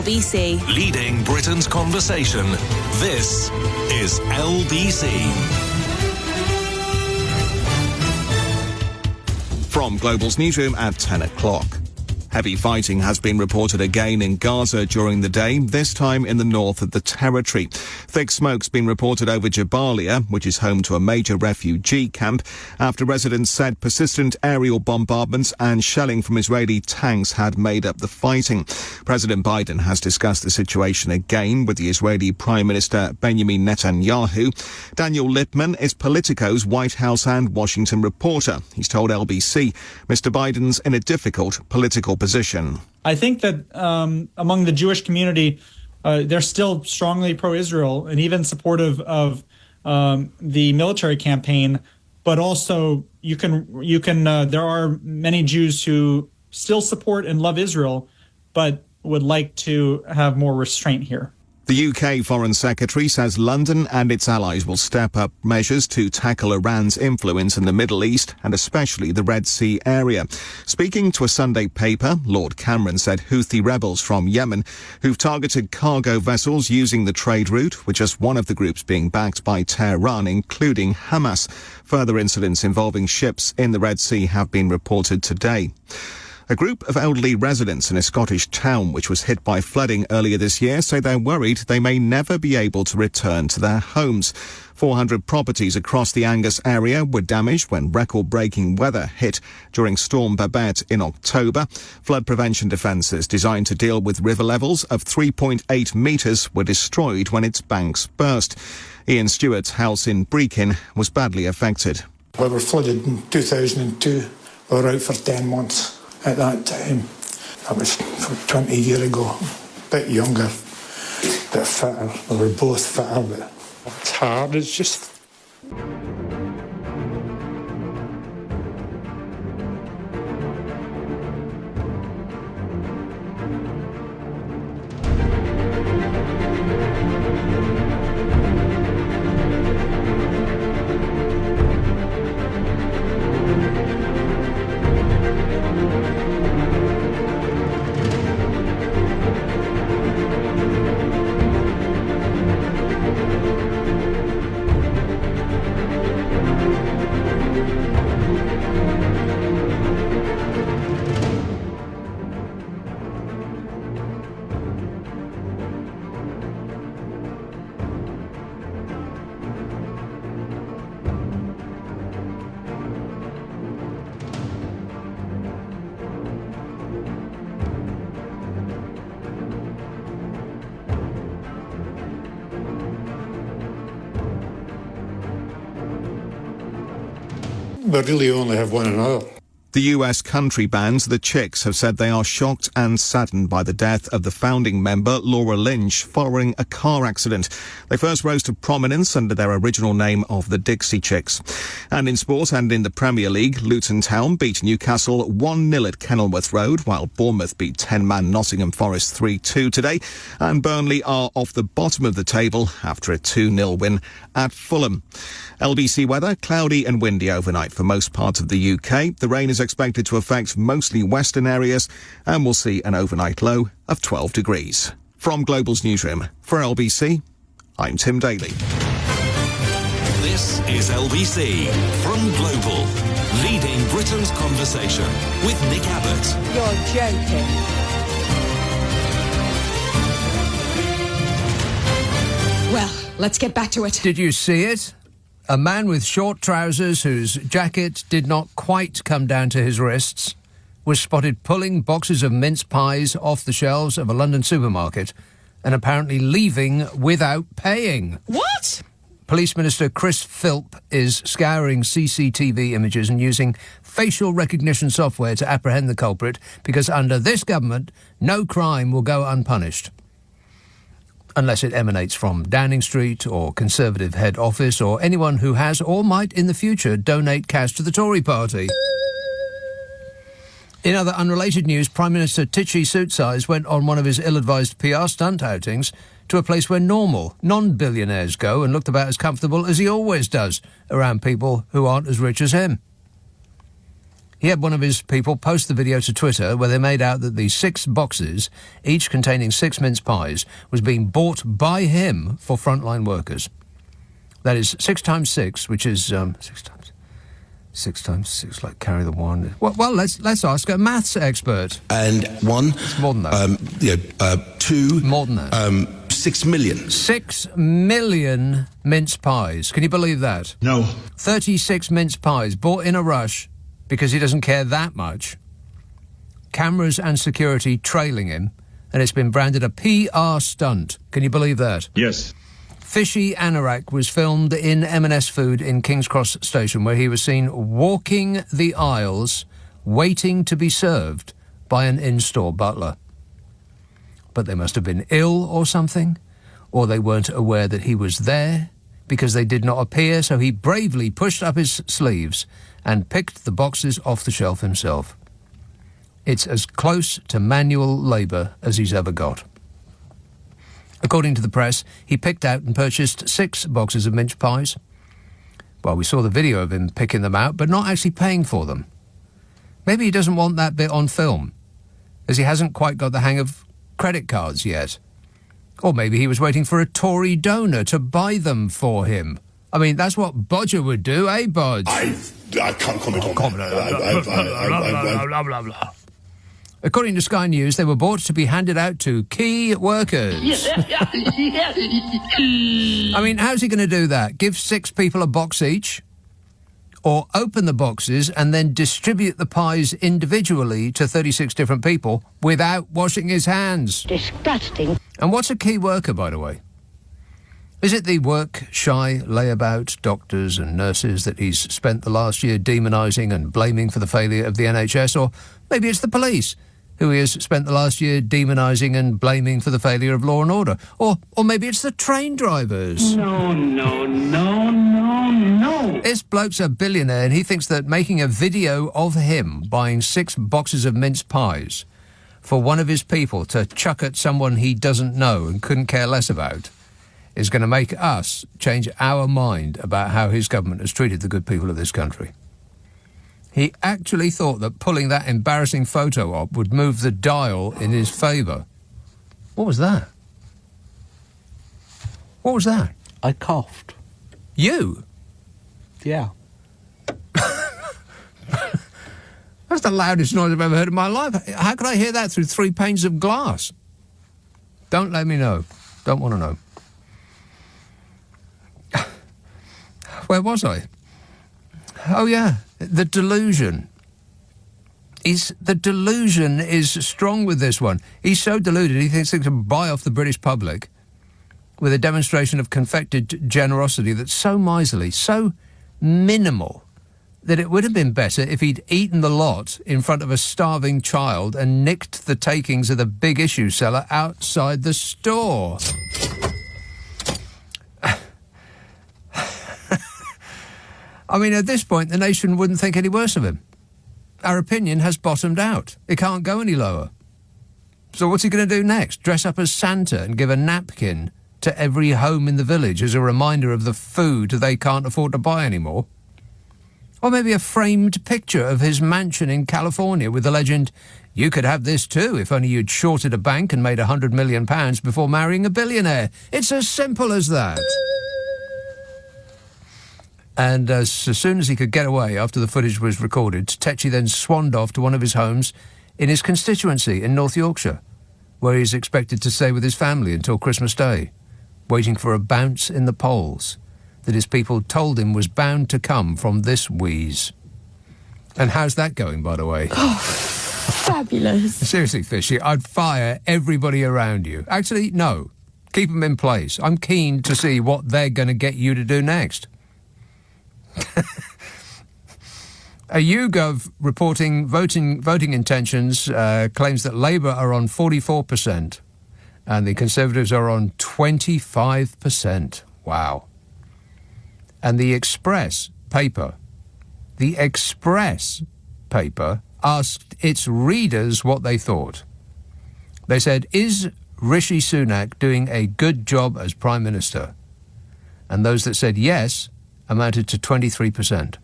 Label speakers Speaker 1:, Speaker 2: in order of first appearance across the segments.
Speaker 1: LBC.
Speaker 2: Leading Britain's conversation. This is LBC.
Speaker 3: From Global's newsroom at 10 o'clock. Heavy fighting has been reported again in Gaza during the day, this time in the north of the territory. Thick smoke's been reported over Jabalia, which is home to a major refugee camp, after residents said persistent aerial bombardments and shelling from Israeli tanks had made up the fighting. President Biden has discussed the situation again with the Israeli Prime Minister Benjamin Netanyahu. Daniel Lippman is Politico's White House and Washington reporter. He's told LBC Mr. Biden's in a difficult political position.
Speaker 4: I think that among the Jewish community, they're still strongly pro-Israel and even supportive of the military campaign. But also, there are many Jews who still support and love Israel, but would like to have more restraint here.
Speaker 3: The UK Foreign Secretary says London and its allies will step up measures to tackle Iran's influence in the Middle East and especially the Red Sea area. Speaking to a Sunday paper, Lord Cameron said Houthi rebels from Yemen who've targeted cargo vessels using the trade route were just one of the groups being backed by Tehran, including Hamas. Further incidents involving ships in the Red Sea have been reported today. A group of elderly residents in a Scottish town which was hit by flooding earlier this year say they're worried they may never be able to return to their homes. 400 properties across the Angus area were damaged when record-breaking weather hit during Storm Babette in October. Flood prevention defences designed to deal with river levels of 3.8 metres were destroyed when its banks burst. Ian Stewart's house in Brechin was badly affected.
Speaker 5: We were flooded in 2002. We were out for 10 months. At that time, that was 20 years ago, a bit younger, a bit fitter. We were both fitter, but it's hard. It's just... We really only have one another.
Speaker 3: The US country bands The Chicks have said they are shocked and saddened by the death of the founding member Laura Lynch following a car accident. They first rose to prominence under their original name of the Dixie Chicks. And in sport and in the Premier League, Luton Town beat Newcastle 1-0 at Kenilworth Road, while Bournemouth beat 10-man Nottingham Forest 3-2 today. And Burnley are off the bottom of the table after a 2-0 win at Fulham. LBC weather, cloudy and windy overnight for most parts of the UK. The rain is expected to affect mostly western areas, and we'll see an overnight low of 12 degrees. From Global's newsroom, for LBC, I'm Tim Daly.
Speaker 2: This is LBC from Global, leading Britain's conversation with Nick Abbot.
Speaker 1: You're joking. Well, let's get back to it.
Speaker 6: Did you see it? A man with short trousers whose jacket did not quite come down to his wrists was spotted pulling boxes of mince pies off the shelves of a London supermarket and apparently leaving without paying.
Speaker 1: What?
Speaker 6: Police Minister Chris Philp is scouring CCTV images and using facial recognition software to apprehend the culprit because under this government, no crime will go unpunished. Unless it emanates from Downing Street or Conservative head office or anyone who has or might in the future donate cash to the Tory party. In other unrelated news, Prime Minister Titchy Suit-Size went on one of his ill-advised PR stunt outings to a place where normal, non-billionaires go and looked about as comfortable as he always does around people who aren't as rich as him. He had one of his people post the video to Twitter where they made out that the 6 boxes, each containing 6 mince pies, was being bought by him for frontline workers. That is 6 times 6, which is 6 times 6, like carry the one. Well, let's ask a maths expert.
Speaker 7: And 1.
Speaker 6: It's more than that.
Speaker 7: 2.
Speaker 6: More than that.
Speaker 7: 6 million.
Speaker 6: 6 million mince pies. Can you believe that?
Speaker 7: No.
Speaker 6: 36 mince pies bought in a rush because he doesn't care that much. Cameras and security trailing him, and it's been branded a PR stunt. Can you believe that?
Speaker 7: Yes.
Speaker 6: Fishy anorak was filmed in M&S Food in King's Cross Station, where he was seen walking the aisles, waiting to be served by an in-store butler. But they must have been ill or something, or they weren't aware that he was there because they did not appear, so he bravely pushed up his sleeves and picked the boxes off the shelf himself. It's as close to manual labour as he's ever got. According to the press, he picked out and purchased 6 boxes of mince pies. Well, we saw the video of him picking them out, but not actually paying for them. Maybe he doesn't want that bit on film, as he hasn't quite got the hang of credit cards yet. Or maybe he was waiting for a Tory donor to buy them for him. I mean, that's what Bodger would do, eh, Bodge?
Speaker 7: I can't comment on that.
Speaker 6: According to Sky News, they were bought to be handed out to key workers. I mean, how's he going to do that? Give 6 people a box each? Or open the boxes and then distribute the pies individually to 36 different people without washing his hands?
Speaker 8: Disgusting.
Speaker 6: And what's a key worker, by the way? Is it the work-shy layabout doctors and nurses that he's spent the last year demonising and blaming for the failure of the NHS? Or maybe it's the police, who he has spent the last year demonising and blaming for the failure of law and order. Or maybe it's the train drivers.
Speaker 8: No.
Speaker 6: This bloke's a billionaire, and he thinks that making a video of him buying 6 boxes of mince pies for one of his people to chuck at someone he doesn't know and couldn't care less about is going to make us change our mind about how his government has treated the good people of this country. He actually thought that pulling that embarrassing photo up would move the dial in his favour. What was that? What was that?
Speaker 9: I coughed.
Speaker 6: You?
Speaker 9: Yeah.
Speaker 6: That's the loudest noise I've ever heard in my life. How could I hear that through 3 panes of glass? Don't let me know. Don't want to know. Where was I? Oh, yeah, the delusion. The delusion is strong with this one. He's so deluded he thinks he can buy off the British public with a demonstration of confected generosity that's so miserly, so minimal, that it would have been better if he'd eaten the lot in front of a starving child and nicked the takings of the big issue seller outside the store. I mean, at this point, the nation wouldn't think any worse of him. Our opinion has bottomed out. It can't go any lower. So what's he going to do next? Dress up as Santa and give a napkin to every home in the village as a reminder of the food they can't afford to buy anymore? Or maybe a framed picture of his mansion in California with the legend, "You could have this too if only you'd shorted a bank and made £100 million before marrying a billionaire." It's as simple as that. And as soon as he could get away after the footage was recorded, Tetchy then swanned off to one of his homes in his constituency in North Yorkshire, where he's expected to stay with his family until Christmas Day, waiting for a bounce in the polls that his people told him was bound to come from this wheeze. And how's that going, by the way?
Speaker 1: Oh, fabulous.
Speaker 6: Seriously, Fishy, I'd fire everybody around you. Actually, no. Keep them in place. I'm keen to see what they're going to get you to do next. A YouGov reporting voting intentions claims that Labour are on 44% and the Conservatives are on 25%. Wow. And the Express paper asked its readers what they thought. They said, "Is Rishi Sunak doing a good job as Prime Minister?" And those that said yes amounted to 23%,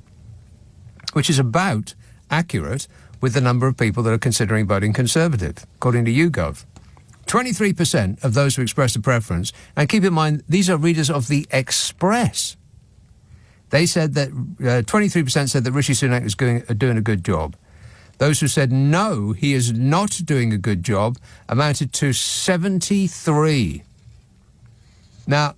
Speaker 6: which is about accurate with the number of people that are considering voting Conservative, according to YouGov. 23% of those who expressed a preference, and keep in mind, these are readers of the Express. They said that 23% said that Rishi Sunak is doing a good job. Those who said no, he is not doing a good job, amounted to 73. Now,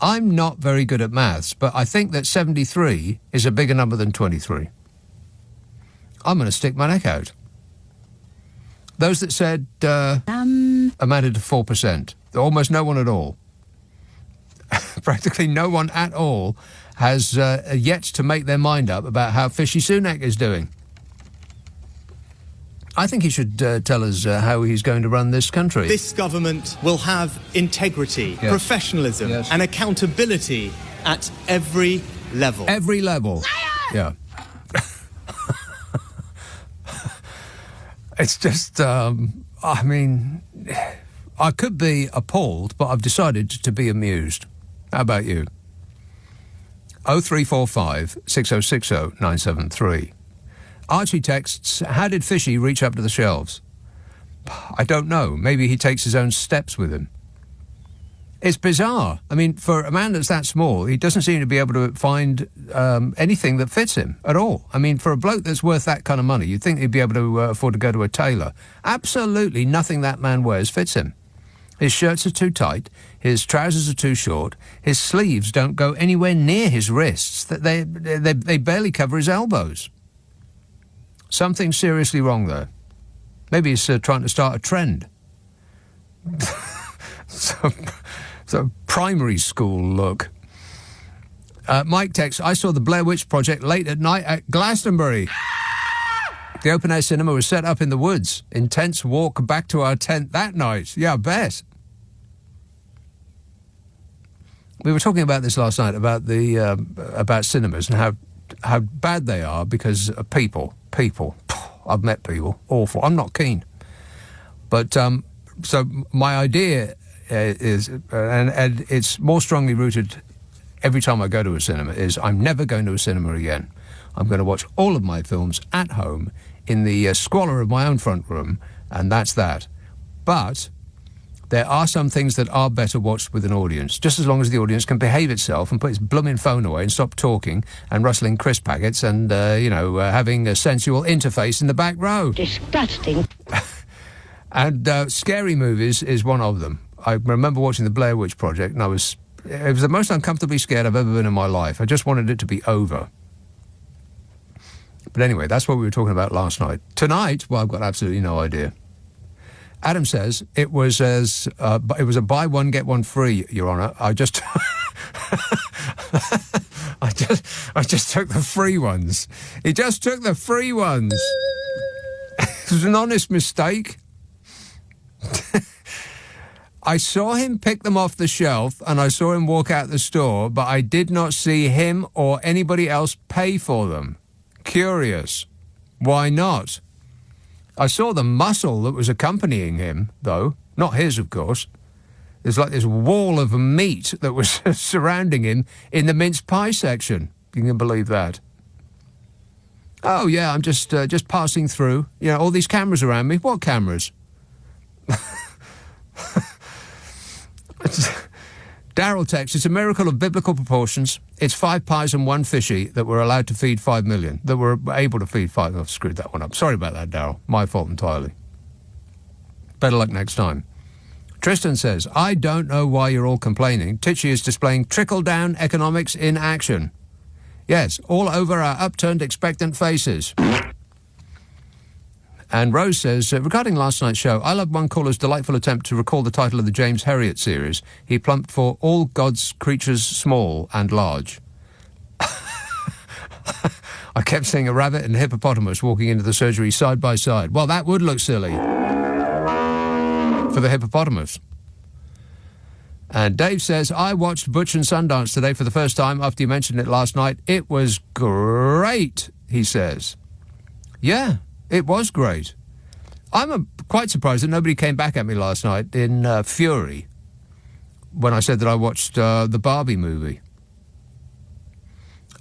Speaker 6: I'm not very good at maths, but I think that 73 is a bigger number than 23. I'm going to stick my neck out. Those that said amounted to 4%. Almost no one at all. Practically no one at all has yet to make their mind up about how fishy Sunak is doing. I think he should tell us how he's going to run this country.
Speaker 8: This government will have integrity,
Speaker 6: yes,
Speaker 8: professionalism,
Speaker 6: yes,
Speaker 8: and accountability at every level.
Speaker 6: Every level. Yeah. It's just, I mean, I could be appalled, but I've decided to be amused. How about you? 0345 6060 973. Archie texts, how did Fishy reach up to the shelves? I don't know. Maybe he takes his own steps with him. It's bizarre. I mean, for a man that's that small, he doesn't seem to be able to find anything that fits him at all. I mean, for a bloke that's worth that kind of money, you'd think he'd be able to afford to go to a tailor. Absolutely nothing that man wears fits him. His shirts are too tight, his trousers are too short, his sleeves don't go anywhere near his wrists. They barely cover his elbows. Something seriously wrong there. Maybe he's trying to start a trend. So primary school look. Mike texts, I saw the Blair Witch Project late at night at Glastonbury. The open-air cinema was set up in the woods. Intense walk back to our tent that night. Yeah, I bet. We were talking about this last night, about the about cinemas and how bad they are because of people. I've met people. Awful. I'm not keen. But so my idea is, and it's more strongly rooted every time I go to a cinema, is I'm never going to a cinema again. I'm going to watch all of my films at home in the squalor of my own front room, and that's that. But there are some things that are better watched with an audience, just as long as the audience can behave itself and put its blooming phone away and stop talking and rustling crisp packets and, having a sensual interface in the back row.
Speaker 10: Disgusting.
Speaker 6: And scary movies is one of them. I remember watching the Blair Witch Project, and it was the most uncomfortably scared I've ever been in my life. I just wanted it to be over. But anyway, that's what we were talking about last night. Tonight, well, I've got absolutely no idea. Adam says it was a buy one get one free, Your Honour. I just took the free ones. He just took the free ones. It was an honest mistake. I saw him pick them off the shelf and I saw him walk out the store, but I did not see him or anybody else pay for them. Curious. Why not? I saw the muscle that was accompanying him, though. Not his, of course. There's like this wall of meat that was surrounding him in the mince pie section. You can believe that. Oh, yeah, I'm just passing through. You know, all these cameras around me. What cameras? Daryl texts, it's a miracle of biblical proportions. It's 5 pies and 1 fishy that were allowed to feed 5 million. That were able to feed 5. I've screwed that one up. Sorry about that, Daryl. My fault entirely. Better luck next time. Tristan says, I don't know why you're all complaining. Titchy is displaying trickle-down economics in action. Yes, all over our upturned expectant faces. And Rose says, regarding last night's show, I loved one caller's delightful attempt to recall the title of the James Herriot series. He plumped for All God's Creatures Small and Large. I kept seeing a rabbit and a hippopotamus walking into the surgery side by side. Well, that would look silly. For the hippopotamus. And Dave says, I watched Butch and Sundance today for the first time after you mentioned it last night. It was great, he says. Yeah. It was great. I'm quite surprised that nobody came back at me last night in fury when I said that I watched the Barbie movie.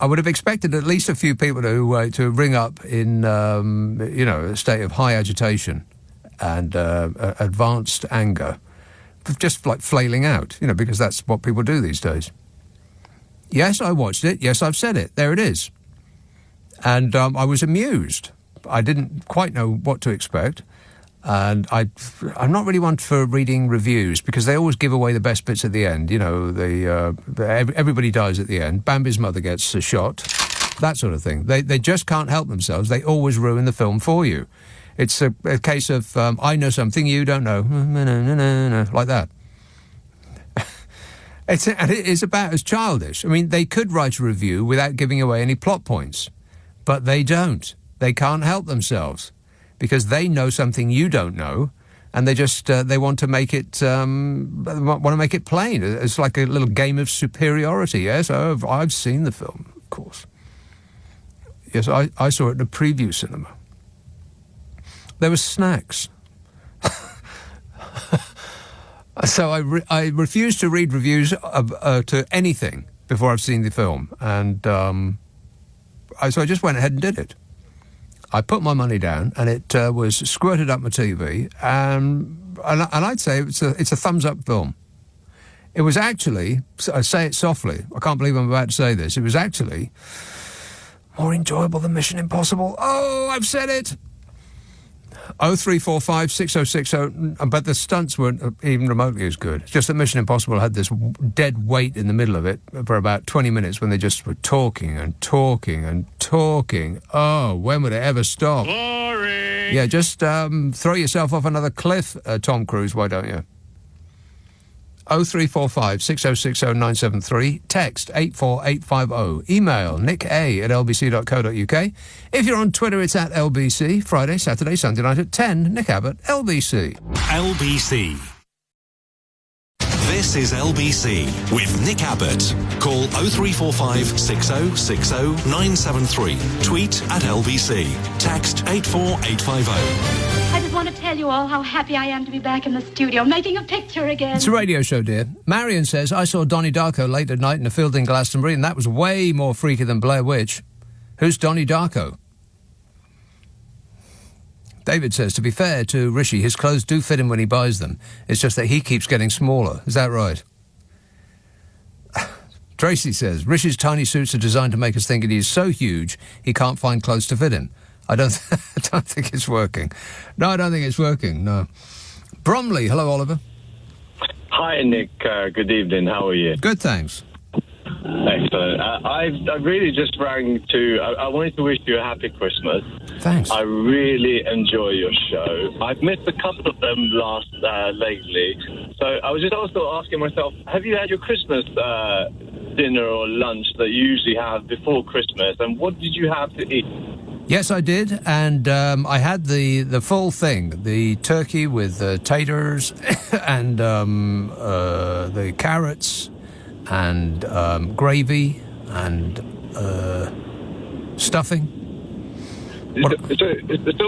Speaker 6: I would have expected at least a few people to ring up in, a state of high agitation and advanced anger, just like flailing out, because that's what people do these days. Yes, I watched it. Yes, I've said it. There it is. And I was amused. I didn't quite know what to expect. And I'm not really one for reading reviews because they always give away the best bits at the end. Everybody dies at the end. Bambi's mother gets shot, that sort of thing. They just can't help themselves. They always ruin the film for you. It's a case of I know something you don't know, like that. And it is about as childish. I mean, they could write a review without giving away any plot points, but they don't. They can't help themselves. Because they know something you don't know, and they just they want to make it plain. It's like a little game of superiority. Yes, I've seen the film, of course. Yes, I saw it in a preview cinema. There were snacks, so I refuse to read reviews to anything before I've seen the film, and so I just went ahead and did it. I put my money down, and it was squirted up my TV, and I'd say it's a thumbs-up film. It was actually, I say it softly, I can't believe I'm about to say this, it was actually more enjoyable than Mission Impossible. Oh, I've said it! 0345 6060, but the stunts weren't even remotely as good. It's just that Mission Impossible had this dead weight in the middle of it for about 20 minutes when they just were talking and talking and talking. Oh, when would it ever stop? Boring. Yeah, just throw yourself off another cliff, Tom Cruise, why don't you? 0345 6060 973, text 84850, email nicka@lbc.co.uk. If you're on Twitter, it's at LBC, Friday, Saturday, Sunday night at 10, Nick Abbott, LBC.
Speaker 2: LBC. This is LBC with Nick Abbott. Call 0345 6060 973. Tweet at LBC. Text 84850.
Speaker 10: I just want to tell you all how happy I am to be back in the studio, making a picture again.
Speaker 6: It's a radio show, dear. Marion says, I saw Donnie Darko late at night in a field in Glastonbury, and that was way more freaky than Blair Witch. Who's Donnie Darko? David says, to be fair to Rishi, his clothes do fit him when he buys them. It's just that he keeps getting smaller. Is that right? Tracy says, Rishi's tiny suits are designed to make us think that he's so huge he can't find clothes to fit him. I don't think it's working. No, I don't think it's working, no. Bromley, hello, Oliver.
Speaker 11: Hi, Nick. Good evening. How are you?
Speaker 6: Good, thanks.
Speaker 11: Excellent. I really just rang to... I wanted to wish you a happy Christmas.
Speaker 6: Thanks.
Speaker 11: I really enjoy your show. I've missed a couple of them lately. So I was just also asking myself, have you had your Christmas dinner or lunch that you usually have before Christmas? And what did you have to eat?
Speaker 6: Yes, I did, and I had the full thing, the turkey with taters and the carrots and gravy and stuffing.
Speaker 11: So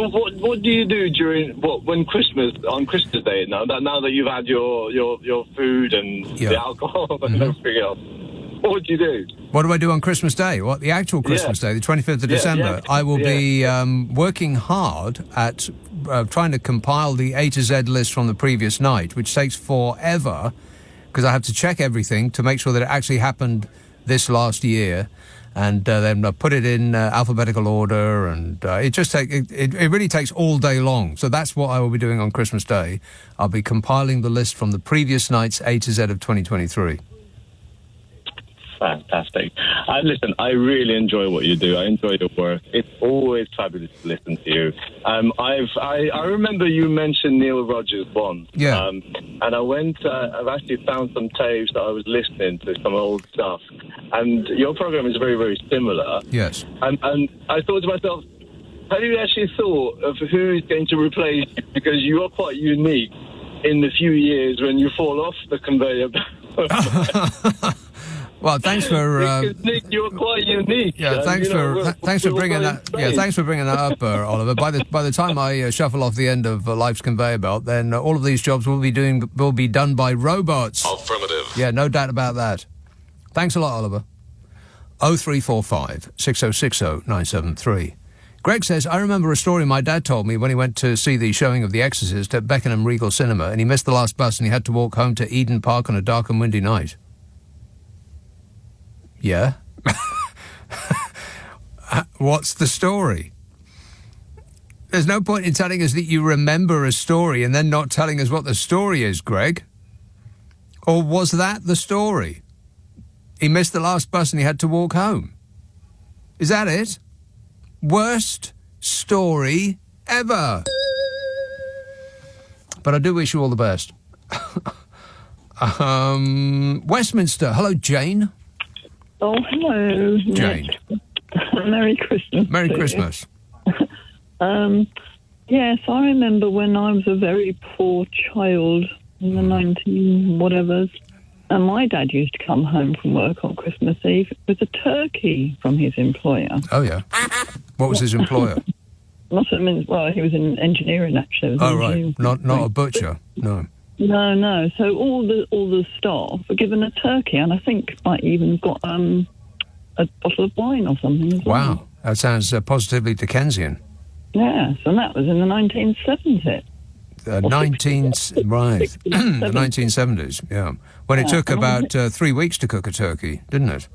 Speaker 11: what do you do on Christmas Day now that you've had your food and the alcohol and everything else? What would you do?
Speaker 6: What do I do on Christmas Day? What, the actual Christmas Day, the 25th of December? I will be working hard at trying to compile the A to Z list from the previous night, which takes forever because I have to check everything to make sure that it actually happened this last year, and then put it in alphabetical order, and it really takes all day long. So that's what I will be doing on Christmas Day. I'll be compiling the list from the previous night's A to Z of 2023.
Speaker 11: Fantastic. Listen, I really enjoy what you do. I enjoy your work. It's always fabulous to listen to you. I remember you mentioned Neil Rogers once.
Speaker 6: Yeah.
Speaker 11: And I've actually found some tapes that I was listening to, some old stuff. And your program is very, very similar.
Speaker 6: Yes.
Speaker 11: And I thought to myself, have you actually thought of who is going to replace you? Because you are quite unique in the few years when you fall off the conveyor belt.
Speaker 6: Well, thanks for
Speaker 11: Nick, you're quite unique.
Speaker 6: Yeah, thanks for bringing that. Yeah, thanks for bringing that up, Oliver. By the time I shuffle off the end of life's conveyor belt, then all of these jobs will be done by robots.
Speaker 2: Affirmative.
Speaker 6: Yeah, no doubt about that. Thanks a lot, Oliver. 0345 6060 973. Greg says, I remember a story my dad told me when he went to see the showing of The Exorcist at Beckenham Regal Cinema, and he missed the last bus and he had to walk home to Eden Park on a dark and windy night. Yeah? What's the story? There's no point in telling us that you remember a story and then not telling us what the story is, Greg. Or was that the story? He missed the last bus and he had to walk home. Is that it? Worst story ever. But I do wish you all the best. Westminster. Hello, Jane.
Speaker 12: Oh, hello.
Speaker 6: Jane.
Speaker 12: Merry Christmas.
Speaker 6: Merry Christmas.
Speaker 12: Yes, I remember when I was a very poor child in the 19-whatevers, and my dad used to come home from work on Christmas Eve with a turkey from his employer.
Speaker 6: Oh, yeah. What was his employer?
Speaker 12: Well, he was in engineering, actually.
Speaker 6: Oh, right. Not a butcher, no.
Speaker 12: No. So all the staff were given a turkey, and I think I even got a bottle of wine or something as well.
Speaker 6: Wow, that sounds positively Dickensian.
Speaker 12: Yes, and that was in the 1970s.
Speaker 6: The 1970s, yeah. When it took about 3 weeks to cook a turkey, didn't it?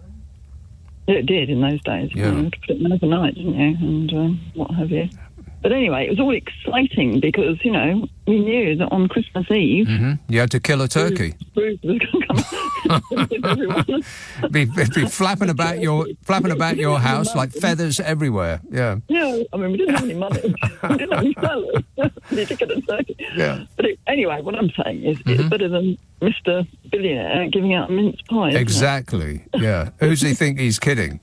Speaker 12: It did in those days.
Speaker 6: Yeah.
Speaker 12: You put it in overnight, didn't you? And what have you. But anyway, it was all exciting because, we knew that on Christmas Eve...
Speaker 6: Mm-hmm. You had to kill a turkey.
Speaker 12: Bruce was going to come with everyone.
Speaker 6: be flapping about your house like feathers everywhere, yeah.
Speaker 12: Yeah, I mean, we didn't have any money. We didn't have any salaries. We need to get a turkey.
Speaker 6: Yeah.
Speaker 12: But anyway, what I'm saying is it's better than Mr. Billionaire giving out a mince pie.
Speaker 6: Exactly, yeah. Who does he think he's kidding?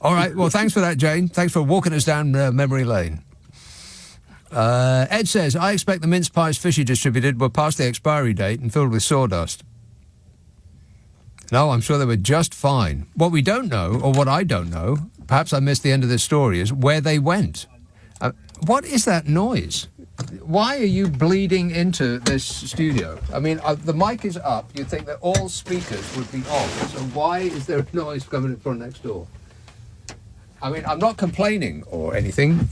Speaker 6: All right, well, thanks for that, Jane. Thanks for walking us down memory lane. Ed says, I expect the mince pies Fishy distributed were past the expiry date and filled with sawdust. No, I'm sure they were just fine. What we don't know, or what I don't know, perhaps I missed the end of this story, is where they went. What is that noise? Why are you bleeding into this studio? I mean, the mic is up. You'd think that all speakers would be off. So why is there a noise coming from next door? I mean, I'm not complaining or anything.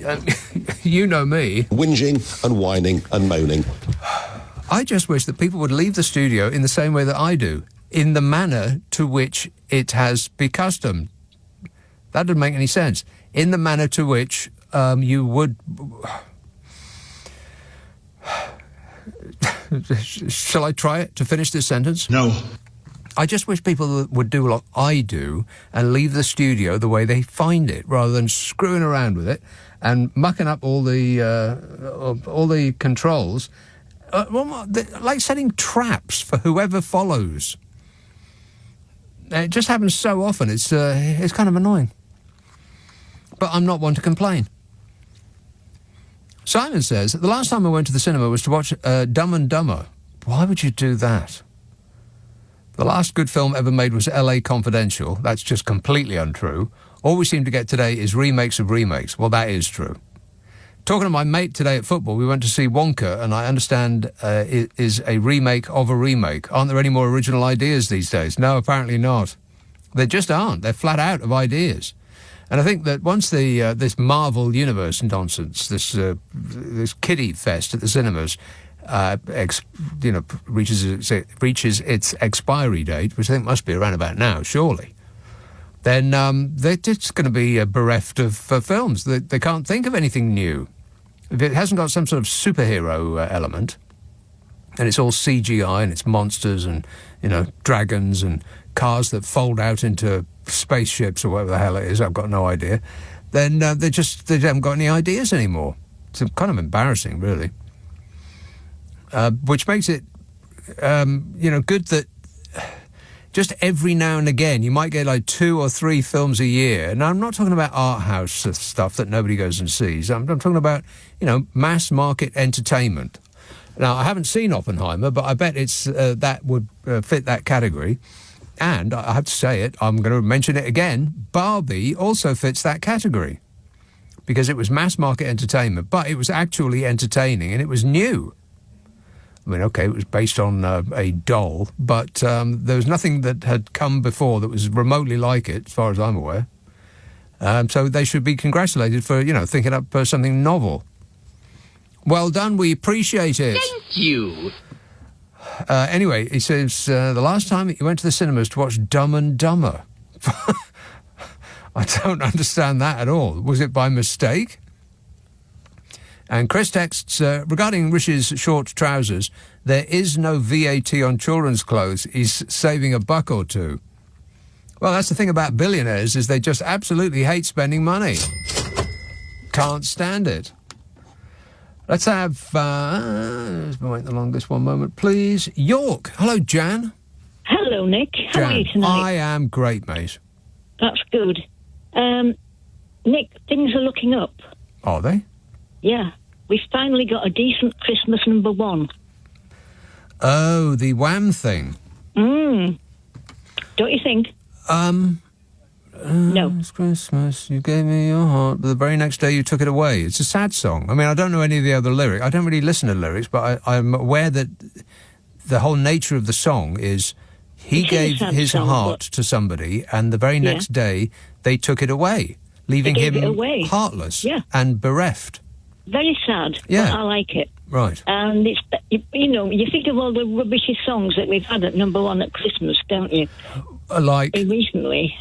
Speaker 6: You know me.
Speaker 7: Whinging and whining and moaning.
Speaker 6: I just wish that people would leave the studio in the same way that I do, in the manner to which it has become custom. That doesn't make any sense. In the manner to which you would... Shall I try it to finish this sentence?
Speaker 7: No.
Speaker 6: I just wish people would do what I do and leave the studio the way they find it, rather than screwing around with it and mucking up all the controls, like setting traps for whoever follows. It just happens so often. It's kind of annoying. But I'm not one to complain. Simon says, the last time I went to the cinema was to watch Dumb and Dumber. Why would you do that? The last good film ever made was LA Confidential. That's just completely untrue. All we seem to get today is remakes of remakes. Well, that is true. Talking to my mate today at football, we went to see Wonka, and I understand it is a remake of a remake. Aren't there any more original ideas these days? No, apparently not. They just aren't. They're flat out of ideas. And I think that once this Marvel Universe nonsense, this kiddie fest at the cinemas, reaches its expiry date, which I think must be around about now, surely, then they're just going to be bereft of films. They can't think of anything new. If it hasn't got some sort of superhero element, and it's all CGI and it's monsters and, dragons and cars that fold out into spaceships or whatever the hell it is, I've got no idea, then they haven't got any ideas anymore. It's kind of embarrassing, really. Which makes it, good that just every now and again you might get like 2 or 3 films a year. Now, I'm not talking about art house stuff that nobody goes and sees. I'm talking about, mass market entertainment. Now, I haven't seen Oppenheimer, but I bet it's that would fit that category. And I have to say it, I'm going to mention it again, Barbie also fits that category. Because it was mass market entertainment, but it was actually entertaining and it was new. I mean, okay, it was based on a doll, but there was nothing that had come before that was remotely like it, as far as I'm aware. So they should be congratulated for, thinking up something novel. Well done, we appreciate it.
Speaker 13: Thank you.
Speaker 6: Anyway, he says, the last time he went to the cinemas to watch Dumb and Dumber. I don't understand that at all. Was it by mistake? And Chris texts, regarding Rishi's short trousers, there is no VAT on children's clothes. He's saving $1 or $2. Well, that's the thing about billionaires, is they just absolutely hate spending money. Can't stand it. Let's have, let's wait along this one moment, please. York. Hello, Jan.
Speaker 14: Hello, Nick. How
Speaker 6: Jan,
Speaker 14: are you tonight?
Speaker 6: I am great, mate.
Speaker 14: That's good. Nick, things are looking up.
Speaker 6: Are they?
Speaker 14: Yeah. We've finally got a decent Christmas number one.
Speaker 6: Oh, the Wham thing.
Speaker 14: Don't you think? No.
Speaker 6: It's Christmas, you gave me your heart, but the very next day you took it away. It's a sad song. I mean, I don't know any of the other lyrics. I don't really listen to lyrics, but I'm aware that the whole nature of the song is he gave his heart to somebody, and the very next day they took it away, leaving him heartless and bereft.
Speaker 14: Very sad, but I like it.
Speaker 6: Right.
Speaker 14: And it's, you think of all the rubbishy songs that we've had at number one at Christmas, don't you?
Speaker 6: Like?
Speaker 14: Recently.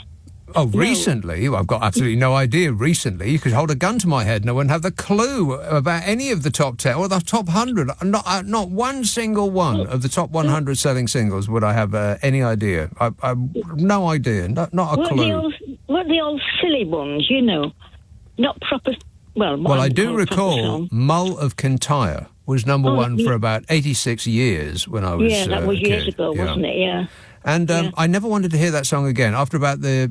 Speaker 6: Oh, recently? Well, I've got absolutely no idea. Recently, you could hold a gun to my head and I wouldn't have the clue about any of the top 10 or the top 100. Not one single one of the top 100 selling singles would I have any idea. I no idea. Not a clue.
Speaker 14: What the old silly ones, not proper.
Speaker 6: Well, I do recall Mull of Kintyre was number one for about 86 years when I was
Speaker 14: that was years ago, wasn't it? Yeah.
Speaker 6: And I never wanted to hear that song again after about the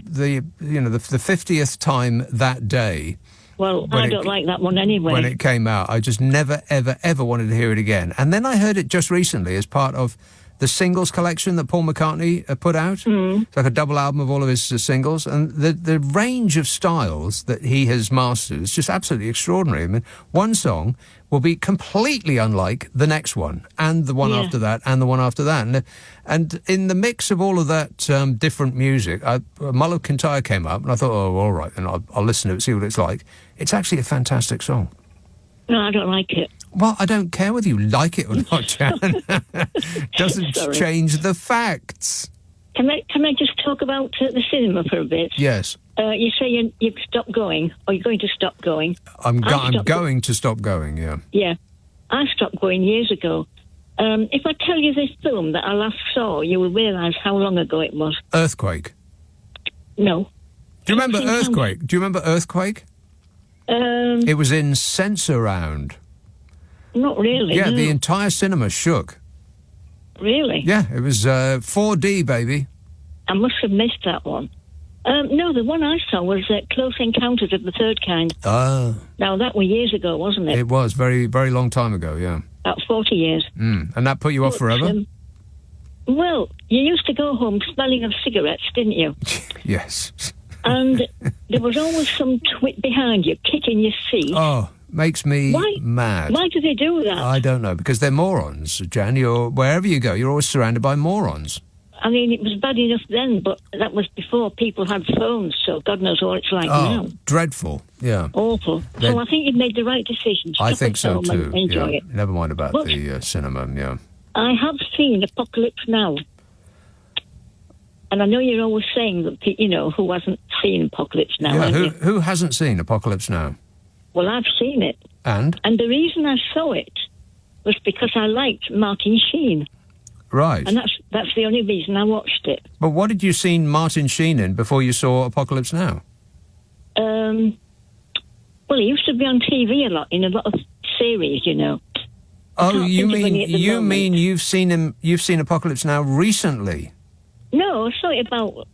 Speaker 6: 50th time that day.
Speaker 14: Well, I don't like that one anyway.
Speaker 6: When it came out, I just never, ever, ever wanted to hear it again. And then I heard it just recently as part of the singles collection that Paul McCartney put out. It's like a double album of all of his singles. And the range of styles that he has mastered is just absolutely extraordinary. I mean, one song will be completely unlike the next one, and the one after that, and the one after that. And in the mix of all of that different music, Mull of Kintyre came up, and I thought, oh, all right, then I'll listen to it, see what it's like. It's actually a fantastic song.
Speaker 14: No, I don't like it.
Speaker 6: Well, I don't care whether you like it or not, Jan. Doesn't change the facts.
Speaker 14: Can I just talk about the cinema for a bit?
Speaker 6: Yes.
Speaker 14: You say you've stopped going, or you're going to stop going.
Speaker 6: I'm going to stop going, yeah.
Speaker 14: Yeah. I stopped going years ago. If I tell you this film that I last saw, you will realise how long ago it was.
Speaker 6: Earthquake?
Speaker 14: No.
Speaker 6: Do you remember Earthquake? Do you remember Earthquake? It was in Sensorround.
Speaker 14: Not really.
Speaker 6: Yeah,
Speaker 14: no.
Speaker 6: the entire cinema shook.
Speaker 14: Really?
Speaker 6: Yeah, it was 4D, baby.
Speaker 14: I must have missed that one. No, the one I saw was Close Encounters of the Third Kind.
Speaker 6: Ah.
Speaker 14: Now, that was years ago, wasn't it?
Speaker 6: It was, very, very long time ago, yeah.
Speaker 14: About 40 years.
Speaker 6: And that put you off forever?
Speaker 14: Well, you used to go home smelling of cigarettes, didn't you?
Speaker 6: Yes.
Speaker 14: And there was always some twit behind you, kicking your seat.
Speaker 6: Oh, makes me mad.
Speaker 14: Why do they do that?
Speaker 6: I don't know, because they're morons, Jan. Wherever you go, you're always surrounded by morons.
Speaker 14: I mean, it was bad enough then, but that was before people had phones, so God knows what it's like now.
Speaker 6: Dreadful, yeah.
Speaker 14: Awful. So I think you've made the right decision.
Speaker 6: I think so too.
Speaker 14: Enjoy it.
Speaker 6: Never mind about the cinema, yeah.
Speaker 14: I have seen Apocalypse Now. And I know you're always saying that, who hasn't seen Apocalypse Now.
Speaker 6: Yeah, who hasn't seen Apocalypse Now?
Speaker 14: Well, I've seen it.
Speaker 6: And?
Speaker 14: And the reason I saw it was because I liked Martin Sheen.
Speaker 6: Right.
Speaker 14: And that's the only reason I watched it.
Speaker 6: But what did you see Martin Sheen in before you saw Apocalypse Now?
Speaker 14: Well, he used to be on TV a lot, in a lot of series,
Speaker 6: Oh, you mean you've seen Apocalypse Now recently?
Speaker 14: No, I saw it about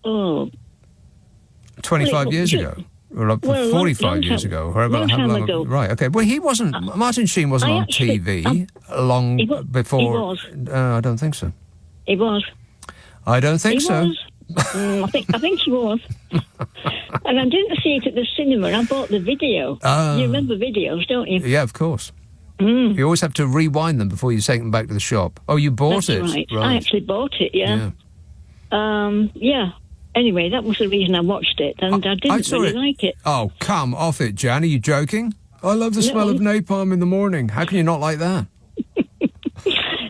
Speaker 6: 25 years ago. Or 45 years ago.
Speaker 14: Long time ago.
Speaker 6: Right, okay. Well, he wasn't... Martin Sheen wasn't on TV long before...
Speaker 14: He was.
Speaker 6: I don't think so.
Speaker 14: He was.
Speaker 6: I don't think so.
Speaker 14: I think he was. And I didn't see it at the cinema. I bought the video. You remember videos, don't you?
Speaker 6: Yeah, of course. You always have to rewind them before you take them back to the shop. Oh, you bought
Speaker 14: That's
Speaker 6: it?
Speaker 14: Right. I actually bought it, yeah. Anyway, that was the reason I watched it, and I didn't really like it.
Speaker 6: Oh, come off it, Jan. Are you joking? I love the smell of napalm in the morning. How can you not like that?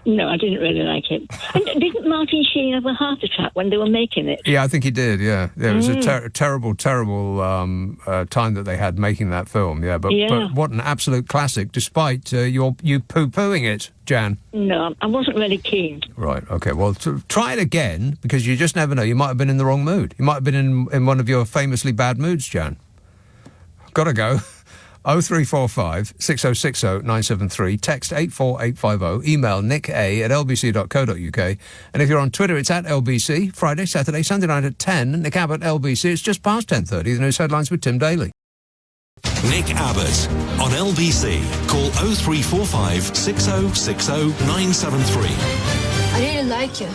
Speaker 14: No, I didn't really like it. And didn't Martin Sheen have a heart attack when they were making it?
Speaker 6: Yeah, I think he did, yeah. It was a terrible time that they had making that film, yeah. But what an absolute classic, despite you poo-pooing it, Jan.
Speaker 14: No, I wasn't really keen.
Speaker 6: Right, OK. Well, try it again, because you just never know. You might have been in the wrong mood. You might have been in one of your famously bad moods, Jan. Gotta go. 0345 6060 973, text 84850, email nick@lbc.co.uk, and if you're on Twitter, it's at LBC, Friday, Saturday, Sunday night at 10, Nick Abbott, LBC. It's just past 10:30, the news headlines with Tim Daly.
Speaker 2: Nick Abbott on LBC. Call 0345 6060 973.
Speaker 1: I really like you.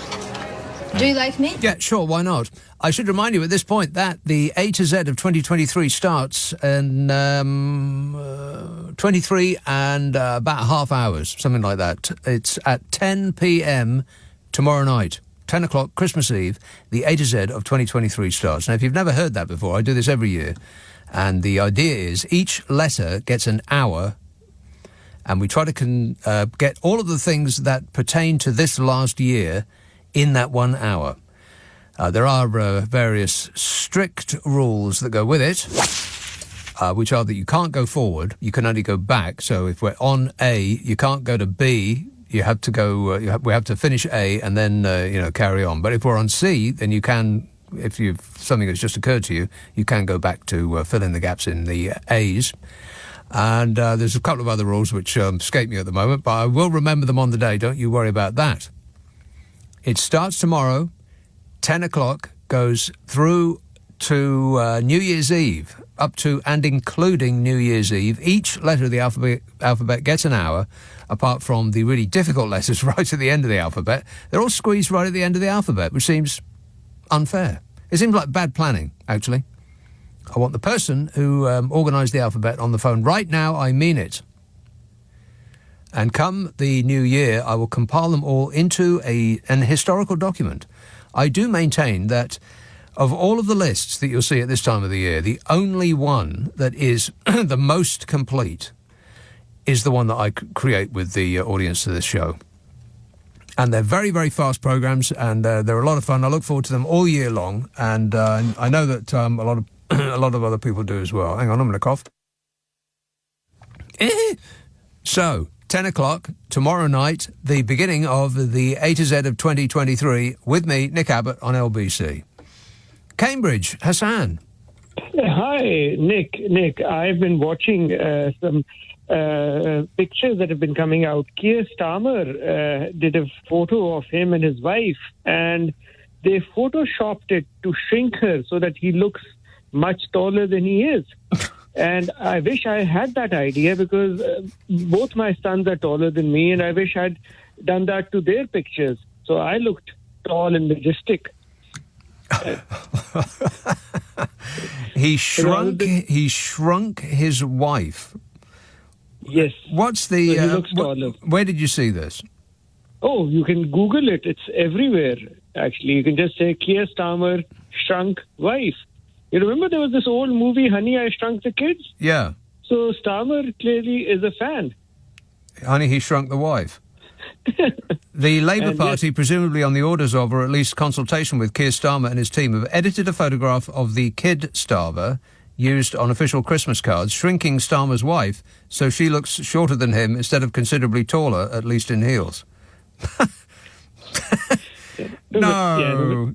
Speaker 1: Do you like me?
Speaker 6: Yeah, sure, why not? I should remind you at this point that the A to Z of 2023 starts in 23 and about half hours, something like that. It's at 10 p.m. tomorrow night, 10 o'clock, Christmas Eve, the A to Z of 2023 starts. Now, if you've never heard that before, I do this every year, and the idea is each letter gets an hour, and we try to get all of the things that pertain to this last year in that 1 hour. There are various strict rules that go with it, which are that you can't go forward, you can only go back. So if we're on A, you can't go to B, you have to go, we have to finish A and then, carry on. But if we're on C, then you can, if something has just occurred to you, you can go back to fill in the gaps in the A's. And there's a couple of other rules which escape me at the moment, but I will remember them on the day, don't you worry about that. It starts tomorrow, 10 o'clock, goes through to New Year's Eve, up to and including New Year's Eve. Each letter of the alphabet gets an hour, apart from the really difficult letters right at the end of the alphabet. They're all squeezed right at the end of the alphabet, which seems unfair. It seems like bad planning, actually. I want the person who organised the alphabet on the phone right now. I mean it. And come the new year, I will compile them all into an historical document. I do maintain that of all of the lists that you'll see at this time of the year, the only one that is the most complete is the one that I create with the audience of this show. And they're very, very fast programmes, and they're a lot of fun. I look forward to them all year long, and I know that a lot of other people do as well. Hang on, I'm going to cough. So, 10 o'clock, tomorrow night, the beginning of the A to Z of 2023, with me, Nick Abbott, on LBC. Cambridge, Hassan.
Speaker 13: Hi, Nick. I've been watching some pictures that have been coming out. Keir Starmer did a photo of him and his wife, and they photoshopped it to shrink her so that he looks much taller than he is. And I wish I had that idea, because both my sons are taller than me, and I wish I'd done that to their pictures. So I looked tall and majestic.
Speaker 6: He shrunk his wife.
Speaker 13: Yes.
Speaker 6: What's the...
Speaker 13: So he looks taller.
Speaker 6: Where did you see this?
Speaker 13: Oh, you can Google it. It's everywhere, actually. You can just say Keir Starmer shrunk wife. You remember there was this old movie, Honey, I Shrunk the Kids?
Speaker 6: Yeah.
Speaker 13: So Starmer clearly is a fan.
Speaker 6: Honey, he shrunk the wife. The Labour Party, presumably on the orders of, or at least consultation with Keir Starmer and his team, have edited a photograph of the kid Starmer used on official Christmas cards, shrinking Starmer's wife so she looks shorter than him instead of considerably taller, at least in heels. No.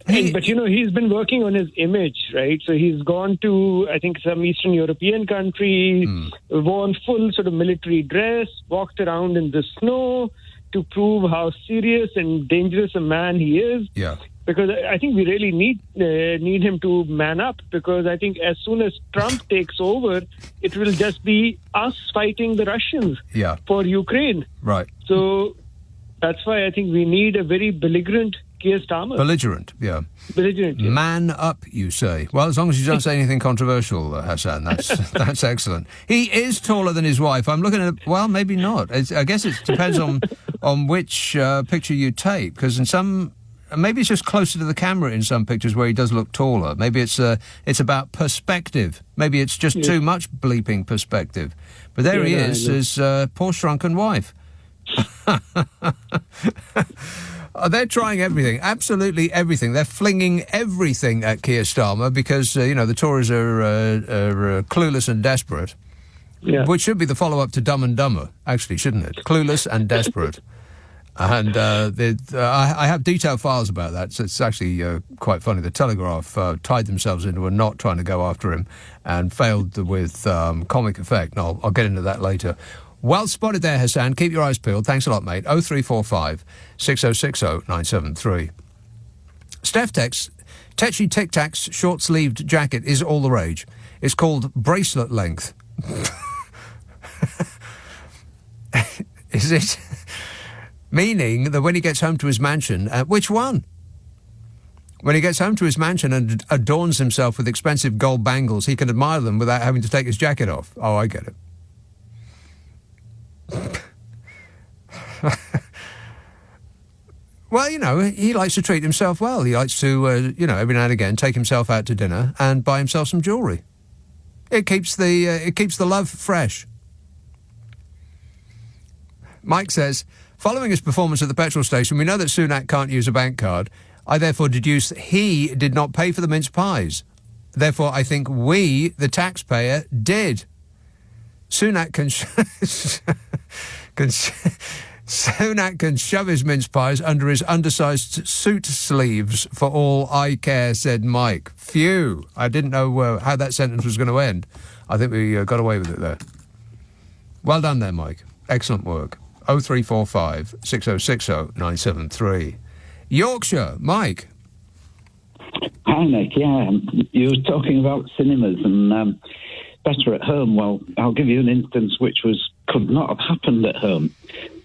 Speaker 13: But, he's been working on his image, right? So he's gone to, I think, some Eastern European country, worn full sort of military dress, walked around in the snow to prove how serious and dangerous a man he is.
Speaker 6: Yeah.
Speaker 13: Because I think we really need him to man up, because I think as soon as Trump takes over, it will just be us fighting the Russians for Ukraine.
Speaker 6: Right.
Speaker 13: So... That's why I think we need a very belligerent Keir Starmer.
Speaker 6: Belligerent, yeah.
Speaker 13: Belligerent, yeah.
Speaker 6: Man up, you say. Well, as long as you don't say anything controversial, Hassan, that's excellent. He is taller than his wife. I'm looking at, well, maybe not. I guess it depends on which picture you take, because in some, maybe it's just closer to the camera in some pictures where he does look taller. Maybe it's about perspective. Maybe it's just too much bleeping perspective. But there he is, his poor shrunken wife. They're trying everything, absolutely everything. They're flinging everything at Keir Starmer because, the Tories are clueless and desperate, which should be the follow-up to Dumb and Dumber, actually, shouldn't it? Clueless and desperate. And I have detailed files about that, so it's actually quite funny. The Telegraph tied themselves into a knot trying to go after him and failed with comic effect. And I'll get into that later. Well spotted there, Hassan. Keep your eyes peeled. Thanks a lot, mate. 0345 6060 973. Steph texts, Tetchy Tic Tac's short-sleeved jacket is all the rage. It's called bracelet length. Is it? Meaning that when he gets home to his mansion... which one? When he gets home to his mansion and adorns himself with expensive gold bangles, he can admire them without having to take his jacket off. Oh, I get it. Well, he likes to treat himself well. He likes to, every now and again take himself out to dinner and buy himself some jewellery. It keeps the love fresh. Mike says, following his performance at the petrol station, we know that Sunak can't use a bank card. I therefore deduce he did not pay for the mince pies. Therefore, I think we, the taxpayer, did. Sunak Sunak can shove his mince pies under his undersized suit sleeves for all I care, said Mike. Phew. I didn't know how that sentence was going to end. I think we got away with it there. Well done there, Mike. Excellent work. 0345 6060 973. Yorkshire, Mike.
Speaker 15: Hi, Nick. Yeah, you were talking about cinemas and better at home. Well, I'll give you an instance which could not have happened at home.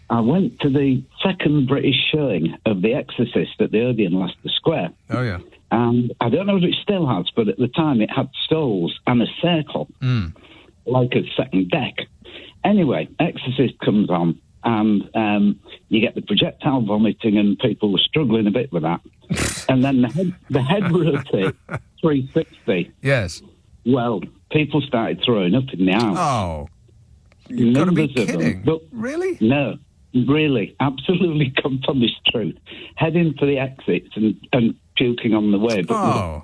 Speaker 15: I went to the second British showing of The Exorcist at the Odeon Leicester Square.
Speaker 6: Oh, yeah.
Speaker 15: And I don't know if it still has, but at the time it had stalls and a circle, like a second deck. Anyway, Exorcist comes on, and you get the projectile vomiting, and people were struggling a bit with that. And then the head rotate 360.
Speaker 6: Yes.
Speaker 15: Well, people started throwing up in the aisle.
Speaker 6: Oh, you've got to be kidding. But really?
Speaker 15: No, really, absolutely compounded truth. Heading for the exits and puking on the way. But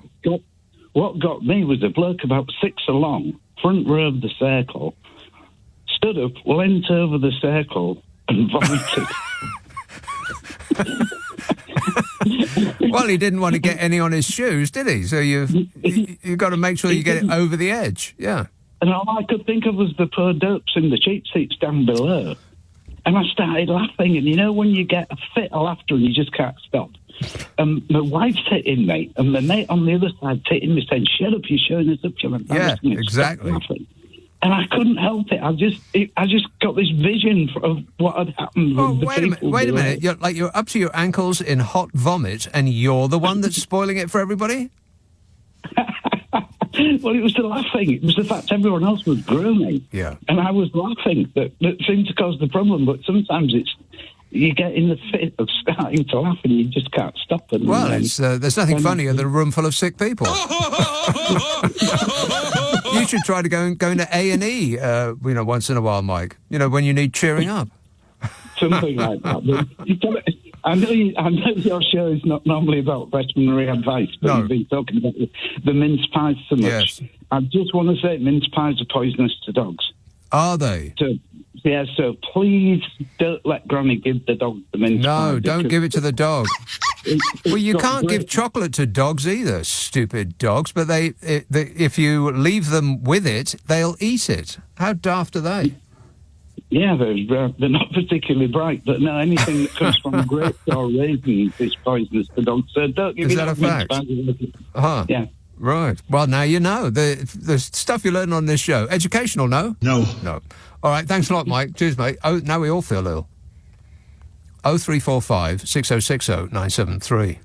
Speaker 15: what got me was a bloke about 6 along, front row of the circle, stood up, leant over the circle, and vomited.
Speaker 6: Well, he didn't want to get any on his shoes, did he? So you've got to make sure you get it over the edge. Yeah.
Speaker 15: And all I could think of was the poor dopes in the cheap seats down below. And I started laughing. And when you get a fit of laughter and you just can't stop. My wife's hitting me, and my mate on the other side hitting me saying, "Shut up, you're showing us up."
Speaker 6: Yeah, exactly.
Speaker 15: And I couldn't help it. I just got this vision of what had happened.
Speaker 6: Wait a minute. You're up to your ankles in hot vomit, and you're the one that's spoiling it for everybody?
Speaker 15: Well, it was the laughing. It was the fact everyone else was groaning.
Speaker 6: Yeah.
Speaker 15: And I was laughing that seemed to cause the problem. But sometimes you get in the fit of starting to laugh and you just can't stop it.
Speaker 6: Well, there's nothing funnier than a room full of sick people. You should try to go into A&E, once in a while, Mike. When you need cheering up.
Speaker 15: Something like that. I know your show is not normally about veterinary advice, but you've been talking about the mince pies so much.
Speaker 6: Yes.
Speaker 15: I just want to say mince pies are poisonous to dogs.
Speaker 6: Are they?
Speaker 15: So please don't let Granny give the dog the mince pie.
Speaker 6: No, don't give it to the dog. Well, you can't give chocolate to dogs either, stupid dogs, but if you leave them with it, they'll eat it. How daft are they?
Speaker 15: Yeah, they're not particularly bright, but no, anything that comes from grapes or raisins is poisonous to dogs. So don't give it. Is that a fact?
Speaker 6: Uh-huh.
Speaker 15: Yeah.
Speaker 6: Right. Well, now you know. The stuff you learn on this show. Educational, no?
Speaker 16: No.
Speaker 6: No. All right, thanks a lot, Mike. Cheers, mate. Oh, now we all feel ill. 0345 6060 973.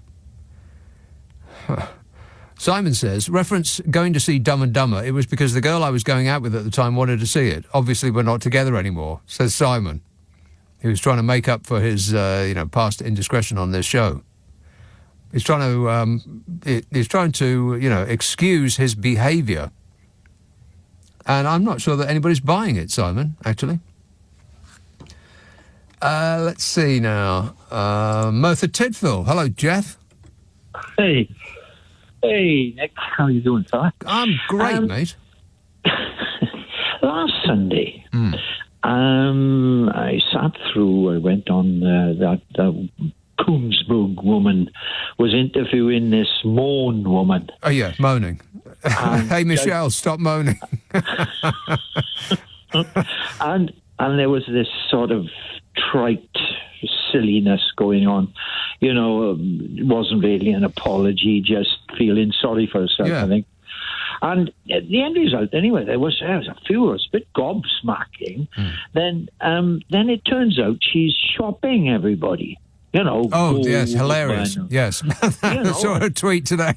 Speaker 6: Simon says, reference going to see Dumb and Dumber. It was because the girl I was going out with at the time wanted to see it. Obviously, we're not together anymore, says Simon. He was trying to make up for his, past indiscretion on this show. He's trying to, excuse his behaviour. And I'm not sure that anybody's buying it, Simon, actually. Let's see now. Merthyr Tydfil. Hello, Jeff.
Speaker 16: Hey, Nick. How are you doing, sir?
Speaker 6: I'm great, mate.
Speaker 16: Last Sunday, I went on that Koomsburg woman was interviewing this moan woman.
Speaker 6: Oh, yeah, moaning. Hey, Michelle, stop moaning.
Speaker 16: and there was this sort of trite silliness going on. It wasn't really an apology, just feeling sorry for herself, I think. And the end result, anyway, there was a few of us, a bit gobsmacking. Then it turns out she's shopping everybody.
Speaker 6: Yes, hilarious. Yes. I saw her tweet today.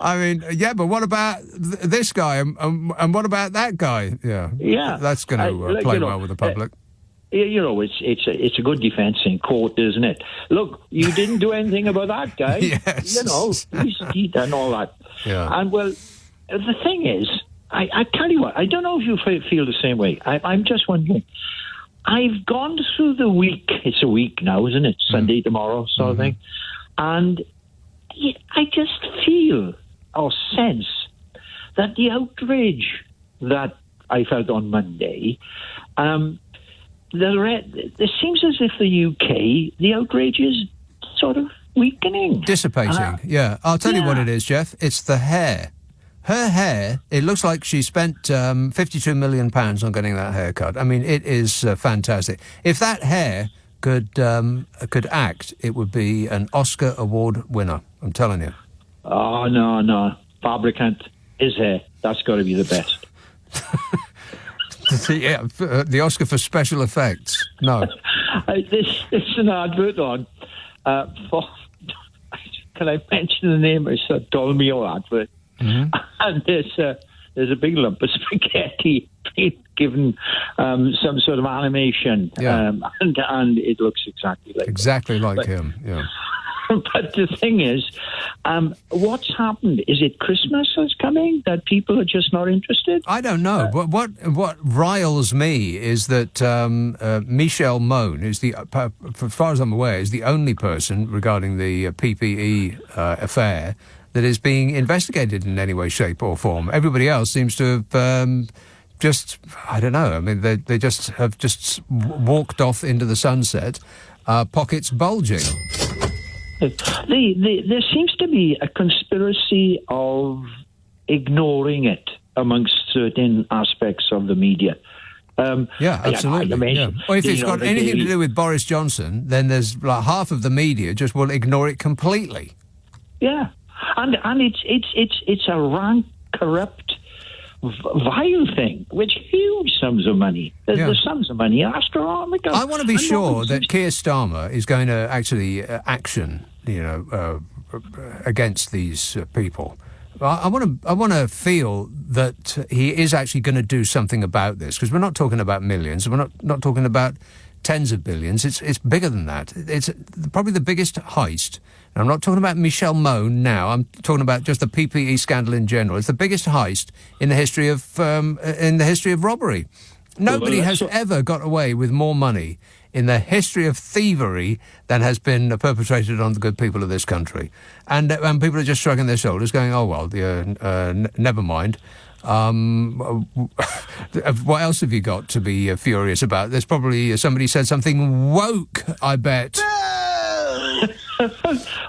Speaker 6: I mean, yeah, but what about this guy and what about that guy? Yeah. That's going to play well with the public.
Speaker 16: It's a good defence in court, isn't it? Look, you didn't do anything about that guy.
Speaker 6: Yes.
Speaker 16: He's done all that.
Speaker 6: Yeah.
Speaker 16: And, well, the thing is, I tell you what, I don't know if you feel the same way. I'm just wondering. I've gone through the week. It's a week now, isn't it? Sunday, tomorrow, sort of thing. And I just feel or sense that the outrage that I felt on Monday, it seems as if the UK, the outrage is sort of weakening.
Speaker 6: Dissipating, yeah. I'll tell you what it is, Jeff. It's the hair. Her hair, it looks like she spent £52 million on getting that haircut. I mean, it is fantastic. If that hair could act, it would be an Oscar Award winner, I'm telling you.
Speaker 16: Oh, no. Fabricant is hair. That's got to be the best.
Speaker 6: Yeah, the Oscar for special effects. No.
Speaker 16: This is an advert on for... Can I mention the name? It's a Dolmio advert. Mm-hmm. And there's a big lump of spaghetti being given some sort of animation, and it looks exactly like
Speaker 6: him. Yeah.
Speaker 16: But the thing is, what's happened? Is it Christmas that's coming that people are just not interested?
Speaker 6: I don't know. What riles me is that Michelle Mone, who's as far as I'm aware, is the only person regarding the PPE affair that is being investigated in any way, shape or form. Everybody else seems to have I don't know. I mean, they just have walked off into the sunset, pockets bulging.
Speaker 16: There seems to be a conspiracy of ignoring it amongst certain aspects of the media.
Speaker 6: Absolutely. Or if it's got anything to do with Boris Johnson, then there's like half of the media just will ignore it completely.
Speaker 16: Yeah. And it's a rank, corrupt, vile thing, which huge sums of money. The sums of money are astronomical.
Speaker 6: I want to be sure that Keir Starmer is going to actually action, against these people. I want to feel that he is actually going to do something about this, because we're not talking about millions, we're not talking about tens of billions. It's bigger than that. It's probably the biggest heist. And I'm not talking about Michelle Mone now. I'm talking about just the PPE scandal in general. It's the biggest heist in the history of robbery. Nobody has ever got away with more money in the history of thievery than has been perpetrated on the good people of this country. And people are just shrugging their shoulders, going, "Oh well, never mind." What else have you got to be furious about? There's probably somebody said something woke, I bet.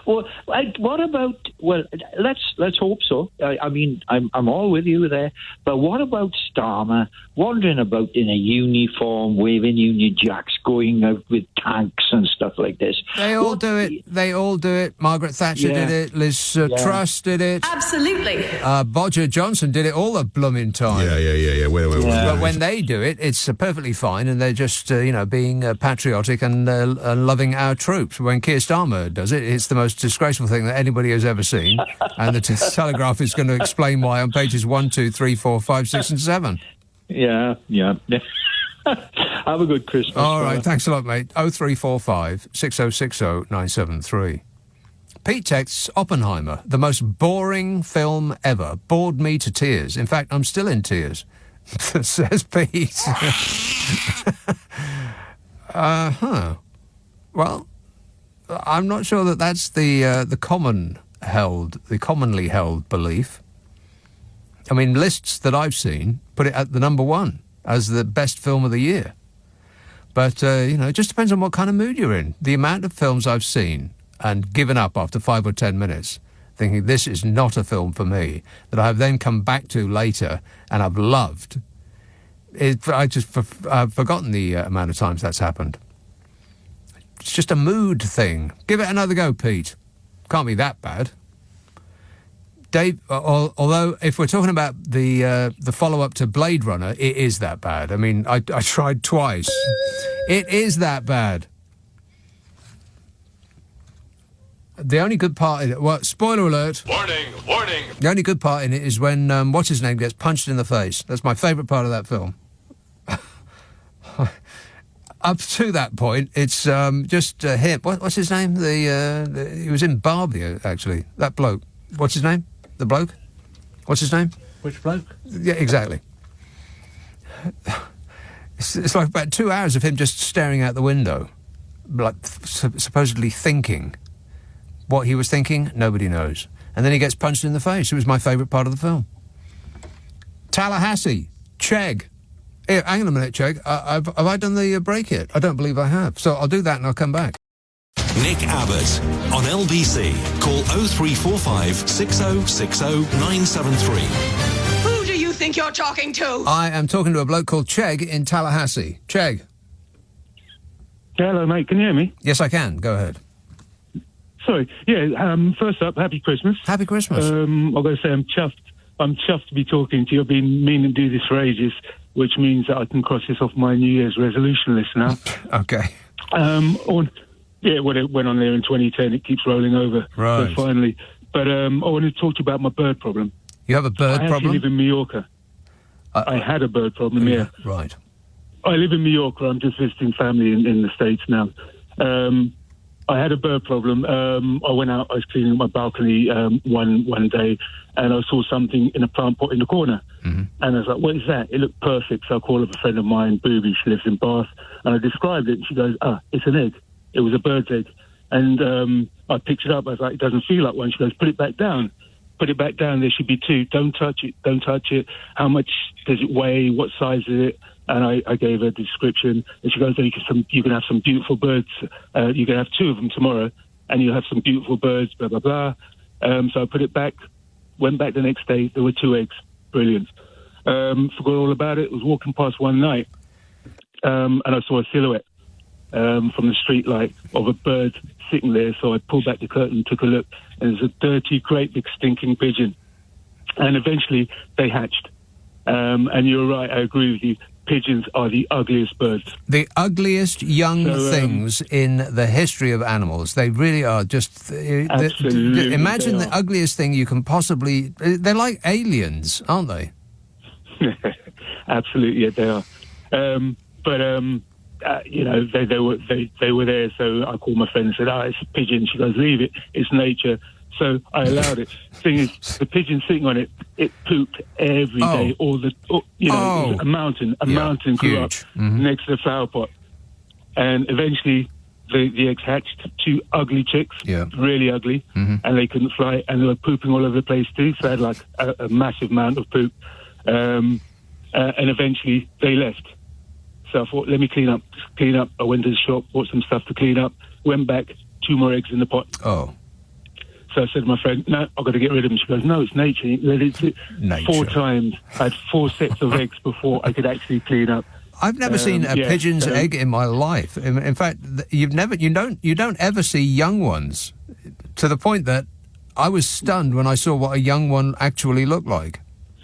Speaker 16: Well, what about? Well, let's hope so. I mean, I'm all with you there. But what about Starmer wandering about in a uniform, waving Union Jacks, going out with tanks and stuff like this?
Speaker 6: They all do it. They all do it. Margaret Thatcher did it. Liz Truss did it.
Speaker 17: Absolutely.
Speaker 6: Bodger Johnson did it all the blooming time.
Speaker 18: Yeah.
Speaker 6: But when they do it, it's perfectly fine, and they're just being patriotic and loving our troops. When Keir Starmer does it, it's the most disgraceful thing that anybody has ever seen. And the Telegraph is going to explain why on pages 1, 2, 3, 4, 5, 6 and 7.
Speaker 16: Yeah. Have a good Christmas.
Speaker 6: All right, thanks a lot, mate. 0345 6060 973. Pete texts Oppenheimer, the most boring film ever. Bored me to tears. In fact, I'm still in tears, says Pete. Well, I'm not sure that that's the commonly held belief. I mean, lists that I've seen put it at the number one as the best film of the year. But, it just depends on what kind of mood you're in. The amount of films I've seen and given up after 5 or 10 minutes, thinking this is not a film for me, that I've then come back to later and I've loved. I've forgotten the amount of times that's happened. It's just a mood thing. Give it another go, Pete. Can't be that bad. Dave, although if we're talking about the follow-up to Blade Runner, it is that bad. I mean, I tried twice. It is that bad. The only good part in it... Well, spoiler alert. Warning. The only good part in it is when, what's-his-name gets punched in the face. That's my favourite part of that film. Up to that point, it's just him. What's his name? He was in Barbie, actually. That bloke. What's his name? The bloke? What's his name?
Speaker 9: Which bloke?
Speaker 6: Yeah, exactly. It's like about 2 hours of him just staring out the window, like supposedly thinking. What he was thinking, nobody knows. And then he gets punched in the face. It was my favourite part of the film. Tallahassee, Chegg. Here, hang on a minute, Chegg. Have I done the break yet? I don't believe I have. So I'll do that and I'll come back.
Speaker 2: Nick Abbott on LBC. Call 0345 6060 973.
Speaker 17: Who do you think you're talking to?
Speaker 6: I am talking to a bloke called Chegg in Tallahassee. Chegg.
Speaker 19: Hello, mate. Can you hear me?
Speaker 6: Yes, I can. Go ahead.
Speaker 19: Sorry. Yeah, first up, Happy Christmas.
Speaker 6: Happy Christmas.
Speaker 19: I've got to say I'm chuffed. I'm chuffed to be talking to you. I've been meaning to do this for ages, which means that I can cross this off my New Year's resolution list now.
Speaker 6: Okay.
Speaker 19: Yeah, well, it went on there in 2010. It keeps rolling over.
Speaker 6: Right.
Speaker 19: So finally. But I wanted to talk to you about my bird problem.
Speaker 6: You have a bird problem?
Speaker 19: I actually live in Mallorca. I had a bird problem, yeah.
Speaker 6: Right.
Speaker 19: I live in Mallorca. I'm just visiting family in the States now. I had a bird problem. I went out, I was cleaning my balcony one day, and I saw something in a plant pot in the corner. Mm-hmm. And I was like, what is that? It looked perfect. So I called up a friend of mine, Booby, she lives in Bath, and I described it, and she goes, it's an egg. It was a bird's egg. And I picked it up. I was like, it doesn't feel like one. She goes, put it back down. Put it back down. There should be two. Don't touch it. Don't touch it. How much does it weigh? What size is it? And I gave her a description. And she goes, you can have some beautiful birds. You can have 2 of them tomorrow. And you'll have some beautiful birds, blah, blah, blah. So I put it back. Went back the next day. There were 2 eggs. Brilliant. Forgot all about it. Was walking past one night. And I saw a silhouette. From the street light of a bird sitting there, so I pulled back the curtain, took a look, and there's a dirty, great big stinking pigeon. And eventually they hatched. And you're right, I agree with you. Pigeons are the ugliest birds.
Speaker 6: The ugliest young things in the history of animals. They really are just...
Speaker 19: absolutely.
Speaker 6: Imagine the ugliest thing you can possibly... They're like aliens, aren't they?
Speaker 19: Absolutely, yeah, they are. They were there, so I called my friend and said, it's a pigeon. She goes, leave it, it's nature. So I allowed it. Thing is, the pigeon sitting on it, it pooped every day. It was a mountain grew up next to the flower pot. And eventually the eggs hatched 2 ugly chicks, really ugly, and they couldn't fly, and they were pooping all over the place too, so I had like a massive amount of poop. And eventually they left. So I thought, let me clean up. I went to the shop, bought some stuff to clean up, went back, 2 more eggs in the pot.
Speaker 6: Oh.
Speaker 19: So I said to my friend, no, I've got to get rid of them. She goes, no, it's nature. Let it sit.
Speaker 6: Nature.
Speaker 19: 4 times. I had 4 sets of eggs before I could actually clean up.
Speaker 6: I've never seen a pigeon's egg in my life. In fact, you don't ever see young ones, to the point that I was stunned when I saw what a young one actually looked like.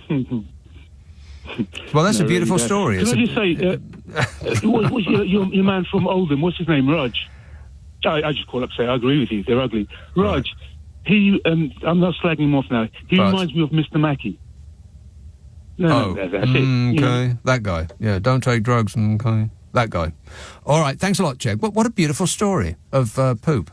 Speaker 6: Well, that's a beautiful story.
Speaker 19: Can I just say, your man from Oldham, what's his name, Raj? I just call up and say, I agree with you, they're ugly. Raj, he, I'm not slagging him off now, he reminds me of Mr. Mackey. No, that's it.
Speaker 6: Okay, that guy. Yeah, don't take drugs. Okay, that guy. All right, thanks a lot, Jed. What a beautiful story of poop.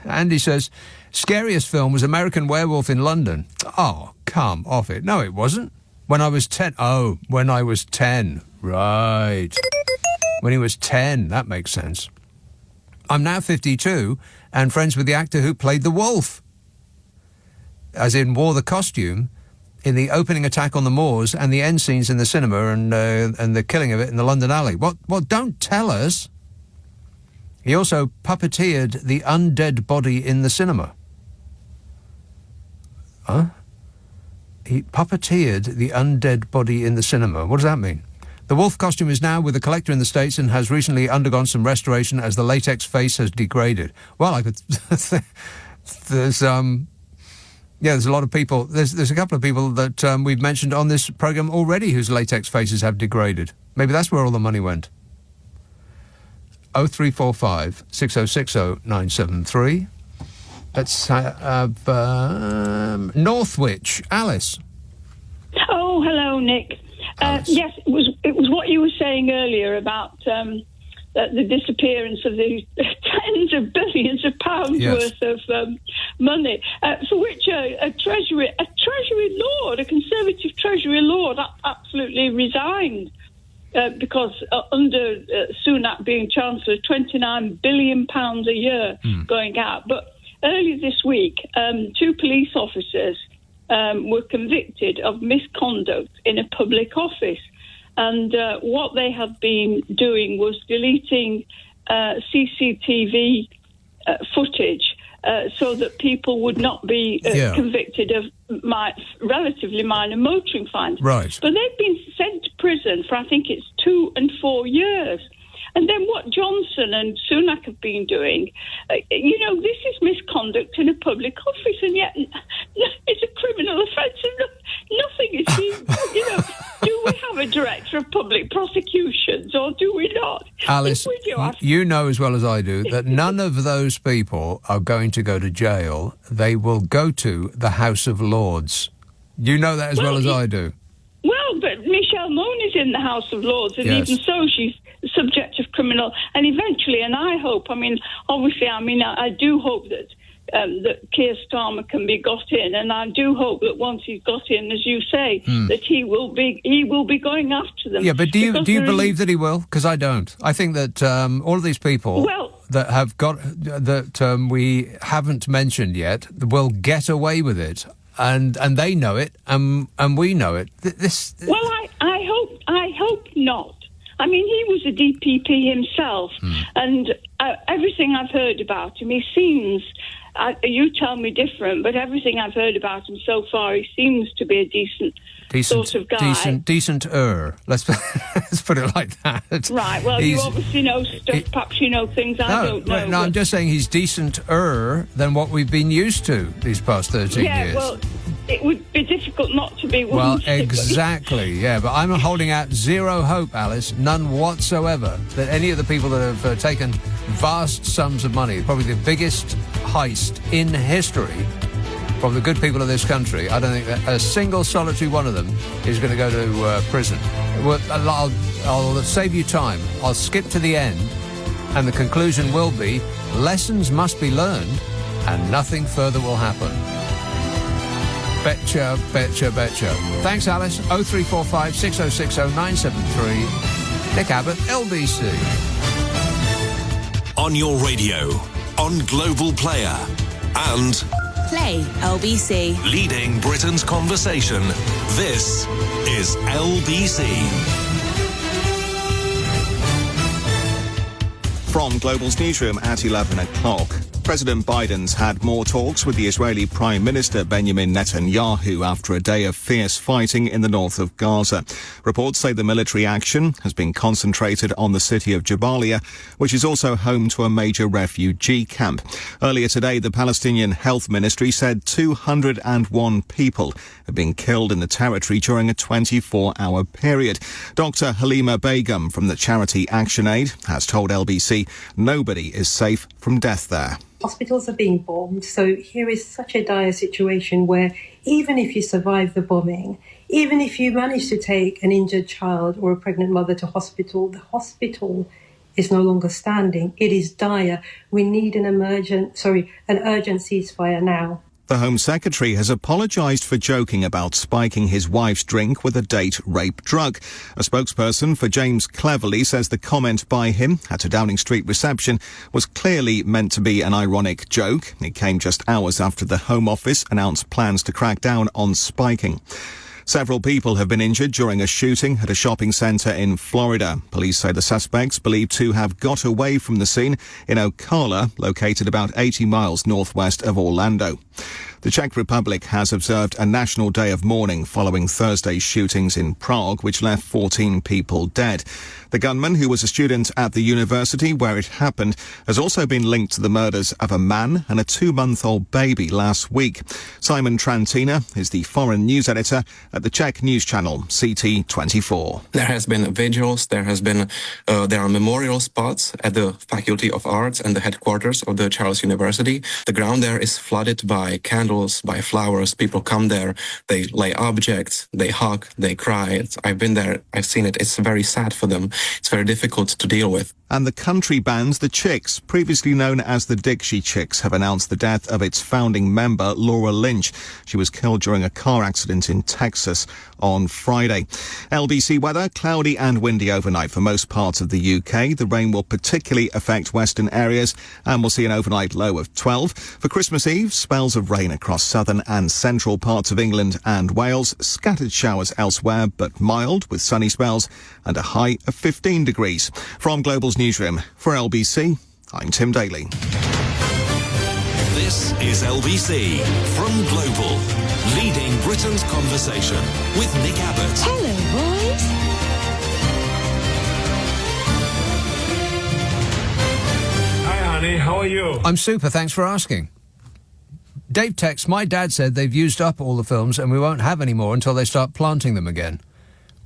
Speaker 6: Andy says, scariest film was American Werewolf in London. Oh, come off it. No, it wasn't. When I was 10. Oh, when I was 10. Right. When he was 10. That makes sense. I'm now 52 and friends with the actor who played the wolf. As in, wore the costume in the opening attack on the moors and the end scenes in the cinema and the killing of it in the London alley. What? Don't tell us. He also puppeteered the undead body in the cinema. Huh? He puppeteered the undead body in the cinema. What does that mean? The wolf costume is now with a collector in the States and has recently undergone some restoration as the latex face has degraded. Well, I could... there's a lot of people. There's a couple of people that we've mentioned on this programme already whose latex faces have degraded. Maybe that's where all the money went. 0345 6060 973. Let's have Northwich. Alice.
Speaker 18: Oh, hello, Nick. Yes, it was what you were saying earlier about the disappearance of the tens of billions of pounds worth of money, for which a Treasury Lord, a Conservative Treasury Lord, absolutely resigned. Because under Sunak being Chancellor, £29 billion a year going out. But earlier this week, 2 police officers were convicted of misconduct in a public office. And what they had been doing was deleting CCTV footage so that people would not be convicted of relatively minor motoring fines.
Speaker 6: Right.
Speaker 18: But they've been sent to prison for, I think it's 2 and 4 years. And then what Johnson and Sunak have been doing, this is misconduct in a public office, and yet it's a criminal offence and nothing is being, do we have a director of public prosecutions or do we not?
Speaker 6: Alice, you know as well as I do that none of those people are going to go to jail. They will go to the House of Lords. You know that as well as I do.
Speaker 18: Well, but Michelle Moon is in the House of Lords, and even so, she's subject of criminal. And eventually, and I hope, I do hope that Keir Starmer can be got in, and I do hope that once he's got in, as you say, that he will be going after them.
Speaker 6: Yeah, but do you believe that he will? Because I don't. I think that all of these people that have got that we haven't mentioned yet will get away with it. And they know it, and we know it.
Speaker 18: I hope not. I mean, he was a DPP himself, and everything I've heard about him, he seems. You tell me different, but everything I've heard about him so far, he seems to be a decent sort of guy.
Speaker 6: Decent-er. Let's put it like that.
Speaker 18: Right. Well, you obviously know stuff. Perhaps you know things I don't know.
Speaker 6: No, I'm just saying he's decent-er than what we've been used to these past 13 years.
Speaker 18: Yeah, well, it would be difficult not to be.
Speaker 6: Well, exactly, yeah. But I'm holding out zero hope, Alice, none whatsoever, that any of the people that have taken vast sums of money, probably the biggest heist in history, from the good people of this country, I don't think that a single solitary one of them is going to go to prison. Well, I'll save you time. I'll skip to the end, and the conclusion will be lessons must be learned, and nothing further will happen. Betcha, betcha, betcha. Thanks, Alice. 0345 6060 973. Nick Abbot, LBC.
Speaker 2: On your radio, on Global Player, and
Speaker 20: Play LBC.
Speaker 2: Leading Britain's conversation. This is LBC.
Speaker 3: From Global's newsroom at 11 o'clock. President Biden's had more talks with the Israeli Prime Minister Benjamin Netanyahu after a day of fierce fighting in the north of Gaza. Reports say the military action has been concentrated on the city of Jabalia, which is also home to a major refugee camp. Earlier today, the Palestinian Health Ministry said 201 people have been killed in the territory during a 24-hour period. Dr. Halima Begum from the charity ActionAid has told LBC nobody is safe from death there.
Speaker 21: Hospitals are being bombed, so here is such a dire situation where even if you survive the bombing, even if you manage to take an injured child or a pregnant mother to hospital, the hospital is no longer standing. It is dire. We need an urgent ceasefire now.
Speaker 3: The Home Secretary has apologised for joking about spiking his wife's drink with a date rape drug. A spokesperson for James Cleverly says the comment by him at a Downing Street reception was clearly meant to be an ironic joke. It came just hours after the Home Office announced plans to crack down on spiking. Several people have been injured during a shooting at a shopping centre in Florida. Police say the suspects believed to have got away from the scene in Ocala, located about 80 miles northwest of Orlando. The Czech Republic has observed a national day of mourning following Thursday's shootings in Prague, which left 14 people dead. The gunman, who was a student at the university where it happened, has also been linked to the murders of a man and a 2-month-old baby last week. Simon Trantina is the foreign news editor at the Czech news channel CT24.
Speaker 22: There has been vigils, there are memorial spots at the Faculty of Arts and the headquarters of the Charles University. The ground there is flooded by candles, by flowers. People come there, they lay objects, they hug, they cry. I've been there, I've seen it. It's very sad for them. It's very difficult to deal with.
Speaker 3: And the country band The Chicks, previously known as the Dixie Chicks, have announced the death of its founding member, Laura Lynch. She was killed during a car accident in Texas on Friday. LBC weather, cloudy and windy overnight for most parts of the UK. The rain will particularly affect western areas and we'll see an overnight low of 12. For Christmas Eve, spells of rain across southern and central parts of England and Wales. Scattered showers elsewhere, but mild with sunny spells and a high of 15 degrees. From Global's newsroom for LBC, I'm Tim Daly.
Speaker 2: This is LBC from Global, leading Britain's conversation with Nick Abbot.
Speaker 20: Hello, boys.
Speaker 23: Hi, honey. How are you?
Speaker 6: I'm super. Thanks for asking. Dave texts, my dad said they've used up all the films and we won't have any more until they start planting them again.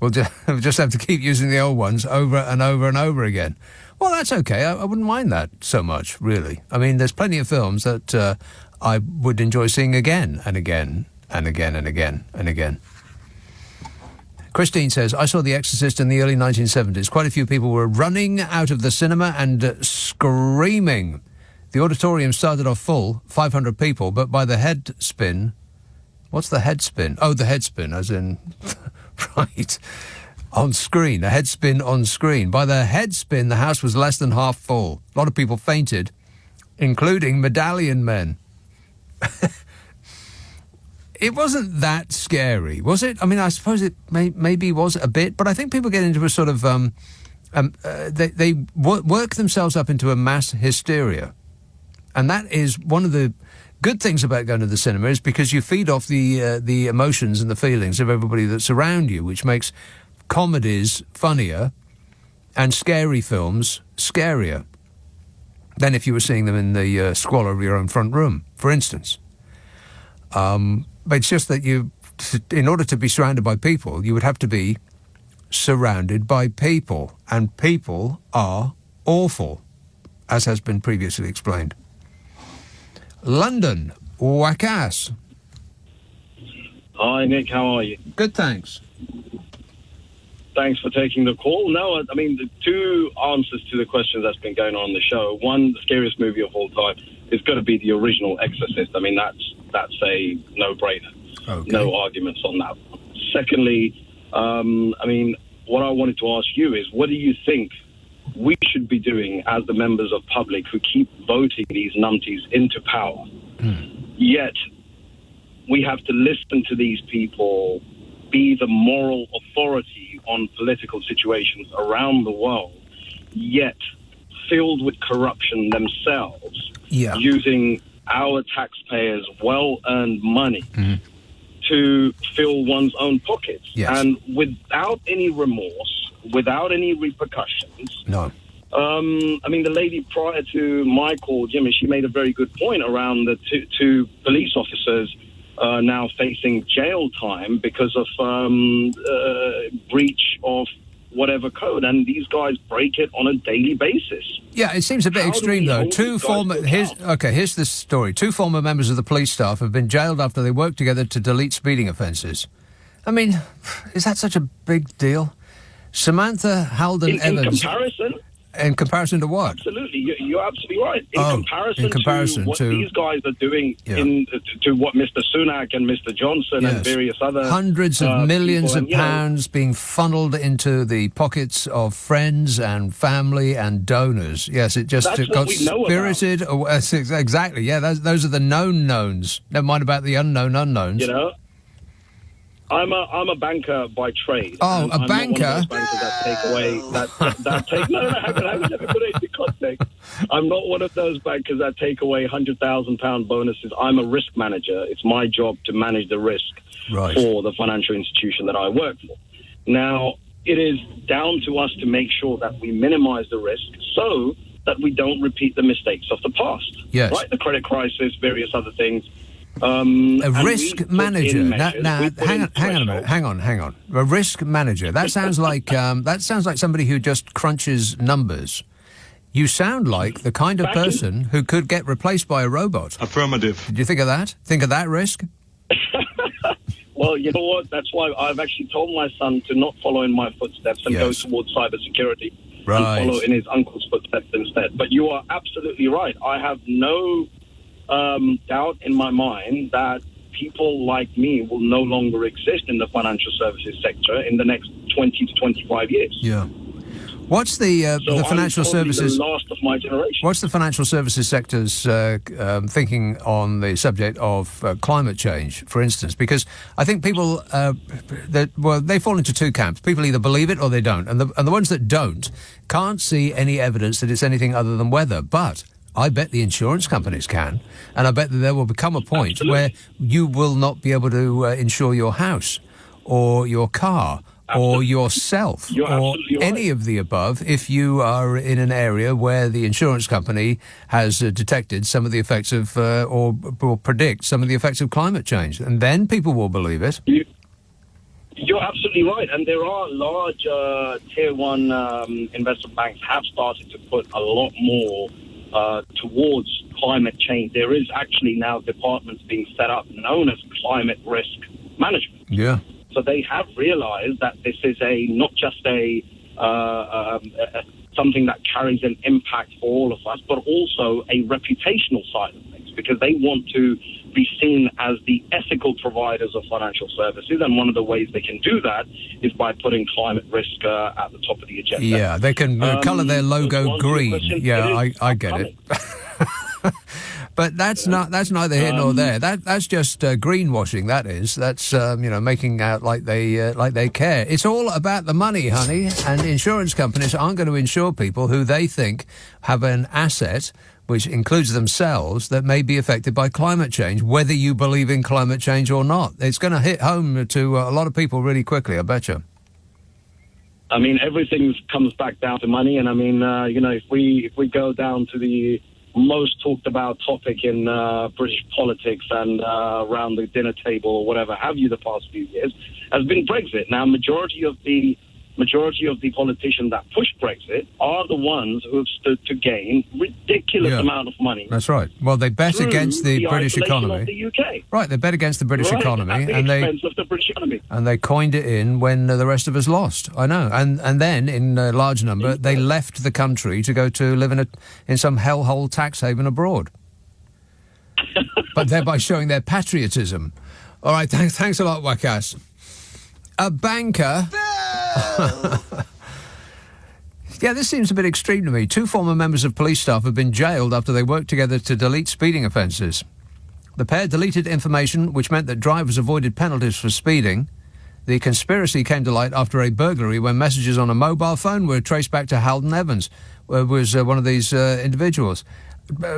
Speaker 6: We'll just have to keep using the old ones over and over and over again. Well, that's okay. I wouldn't mind that so much, really. I mean, there's plenty of films that I would enjoy seeing again and again and again and again and again. Christine says, I saw The Exorcist in the early 1970s. Quite a few people were running out of the cinema and screaming. The auditorium started off full, 500 people, but by the head spin... What's the head spin? Oh, the head spin, as in... Right. On screen. A head spin on screen. By the head spin, the house was less than half full. A lot of people fainted, including medallion men. It wasn't that scary, was it? I mean, I suppose it maybe was a bit, but I think people get into a sort of... they work themselves up into a mass hysteria. And that is one of the good things about going to the cinema, is because you feed off the emotions and the feelings of everybody that's around you, which makes comedies funnier and scary films scarier than if you were seeing them in the squalor of your own front room, for instance. But it's just that in order to be surrounded by people, you would have to be surrounded by people, and people are awful, as has been previously explained. London, Wackass.
Speaker 24: Hi, Nick. How are you?
Speaker 6: Good, thanks.
Speaker 24: Thanks for taking the call. No, I mean, the two answers to the questions that's been going on the show. One, the scariest movie of all time is going to be the original Exorcist. I mean, that's a no-brainer. Okay. No arguments on that. Secondly, I mean, what I wanted to ask you is, what do you think we should be doing as the members of public who keep voting these numpties into power? Yet we have to listen to these people be the moral authority on political situations around the world, yet filled with corruption themselves,
Speaker 6: Yeah.
Speaker 24: using our taxpayers' well-earned money to fill one's own pockets.
Speaker 6: Yes.
Speaker 24: And without any remorse, without any repercussions.
Speaker 6: No.
Speaker 24: I mean, the lady prior to my call, Jimmy, she made a very good point around the two police officers now facing jail time because of breach of whatever code, and these guys break it on a daily basis.
Speaker 6: Yeah, it seems a bit extreme, though. Here's the story. 2 former members of the police staff have been jailed after they worked together to delete speeding offences. I mean, is that such a big deal? Samantha Halden Evans. In comparison to what?
Speaker 24: Absolutely, you're absolutely right.
Speaker 6: In comparison
Speaker 24: to what
Speaker 6: to
Speaker 24: these guys are doing, to what Mr. Sunak and Mr. Johnson and various other
Speaker 6: hundreds of millions
Speaker 24: people,
Speaker 6: of pounds being funneled into the pockets of friends and family and donors. Yes, it just
Speaker 24: That's
Speaker 6: got
Speaker 24: what we know
Speaker 6: spirited. Exactly. Yeah, those are the known knowns. Never mind about the unknown unknowns.
Speaker 24: You know. I'm a banker by trade.
Speaker 6: Oh, a
Speaker 24: I'm
Speaker 6: banker?
Speaker 24: Not one of those bankers that take away that take. No, hang on, let me put it into context. I'm not one of those bankers that take away £100,000 bonuses. I'm a risk manager. It's my job to manage the risk for the financial institution that I work for. Now, it is down to us to make sure that we minimise the risk so that we don't repeat the mistakes of the past.
Speaker 6: Yes.
Speaker 24: Right, the credit crisis, various other things.
Speaker 6: A risk manager. Now, hang on a minute. Hang on. A risk manager. That sounds like somebody who just crunches numbers. You sound like the kind of person who could get replaced by a robot.
Speaker 23: Affirmative.
Speaker 6: Did you think of that? Think of that risk?
Speaker 24: Well, you know what? That's why I've actually told my son to not follow in my footsteps and go towards cybersecurity and follow in his uncle's footsteps instead. But you are absolutely right. I have no doubt in my mind that people like me will no longer exist in the financial services sector in the next 20 to 25 years.
Speaker 6: Yeah. What's the financial services?
Speaker 24: The last of my generation.
Speaker 6: What's the financial services sector's thinking on the subject of climate change, for instance? Because I think people they fall into 2 camps. People either believe it or they don't, and the ones that don't can't see any evidence that it's anything other than weather. But I bet the insurance companies can, and I bet that there will become a point where you will not be able to insure your house or your car or yourself or any of the above if you are in an area where the insurance company has detected some of the effects of or will predict some of the effects of climate change. And then people will believe it.
Speaker 24: You're absolutely right, and there are large tier 1 investment banks have started to put a lot more towards climate change. There is actually now departments being set up known as climate risk management.
Speaker 6: Yeah.
Speaker 24: So they have realized that this is not just something that carries an impact for all of us, but also a reputational side of things, because they want to be seen as the ethical providers of financial services, and one of the ways they can do that is by putting climate risk at the top of the agenda.
Speaker 6: Yeah, they can colour their logo green. Yeah, I get it. But that's neither here nor there. That's just greenwashing. That is. That's making out like they care. It's all about the money, honey. And insurance companies aren't going to insure people who they think have an asset, which includes themselves, that may be affected by climate change, whether you believe in climate change or not. It's going to hit home to a lot of people really quickly, I bet you.
Speaker 24: I mean, everything comes back down to money, and I mean, if we go down to the most talked about topic in British politics and around the dinner table or whatever have you the past few years has been Brexit. Now, majority of the politicians that pushed Brexit are the ones who have stood to gain ridiculous amount of money.
Speaker 6: That's right. Well, they bet against the British economy.
Speaker 24: Of the UK.
Speaker 6: Right, they bet against the British economy,
Speaker 24: at the expense of the British economy.
Speaker 6: And they coined it in when the rest of us lost. I know. And then, in a large number, they left the country to go to live in some hellhole tax haven abroad. But thereby showing their patriotism. All right, thanks a lot, Wakas. A banker... Yeah, this seems a bit extreme to me. 2 former members of police staff have been jailed after they worked together to delete speeding offences. The pair deleted information which meant that drivers avoided penalties for speeding. The conspiracy came to light after a burglary when messages on a mobile phone were traced back to Halden Evans, who was one of these individuals.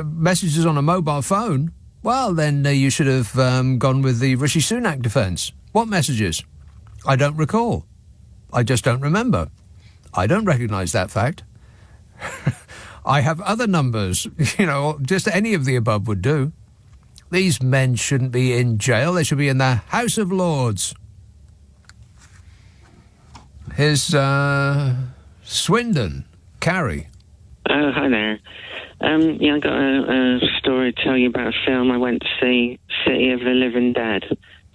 Speaker 6: Messages on a mobile phone? Well, then you should have gone with the Rishi Sunak defence. What messages? I don't recall. I just don't remember. I don't recognise that fact. I have other numbers. Just any of the above would do. These men shouldn't be in jail. They should be in the House of Lords. Here's Swindon. Carrie.
Speaker 4: Oh, hi there. I got a story to tell you about a film I went to see, City of the Living Dead,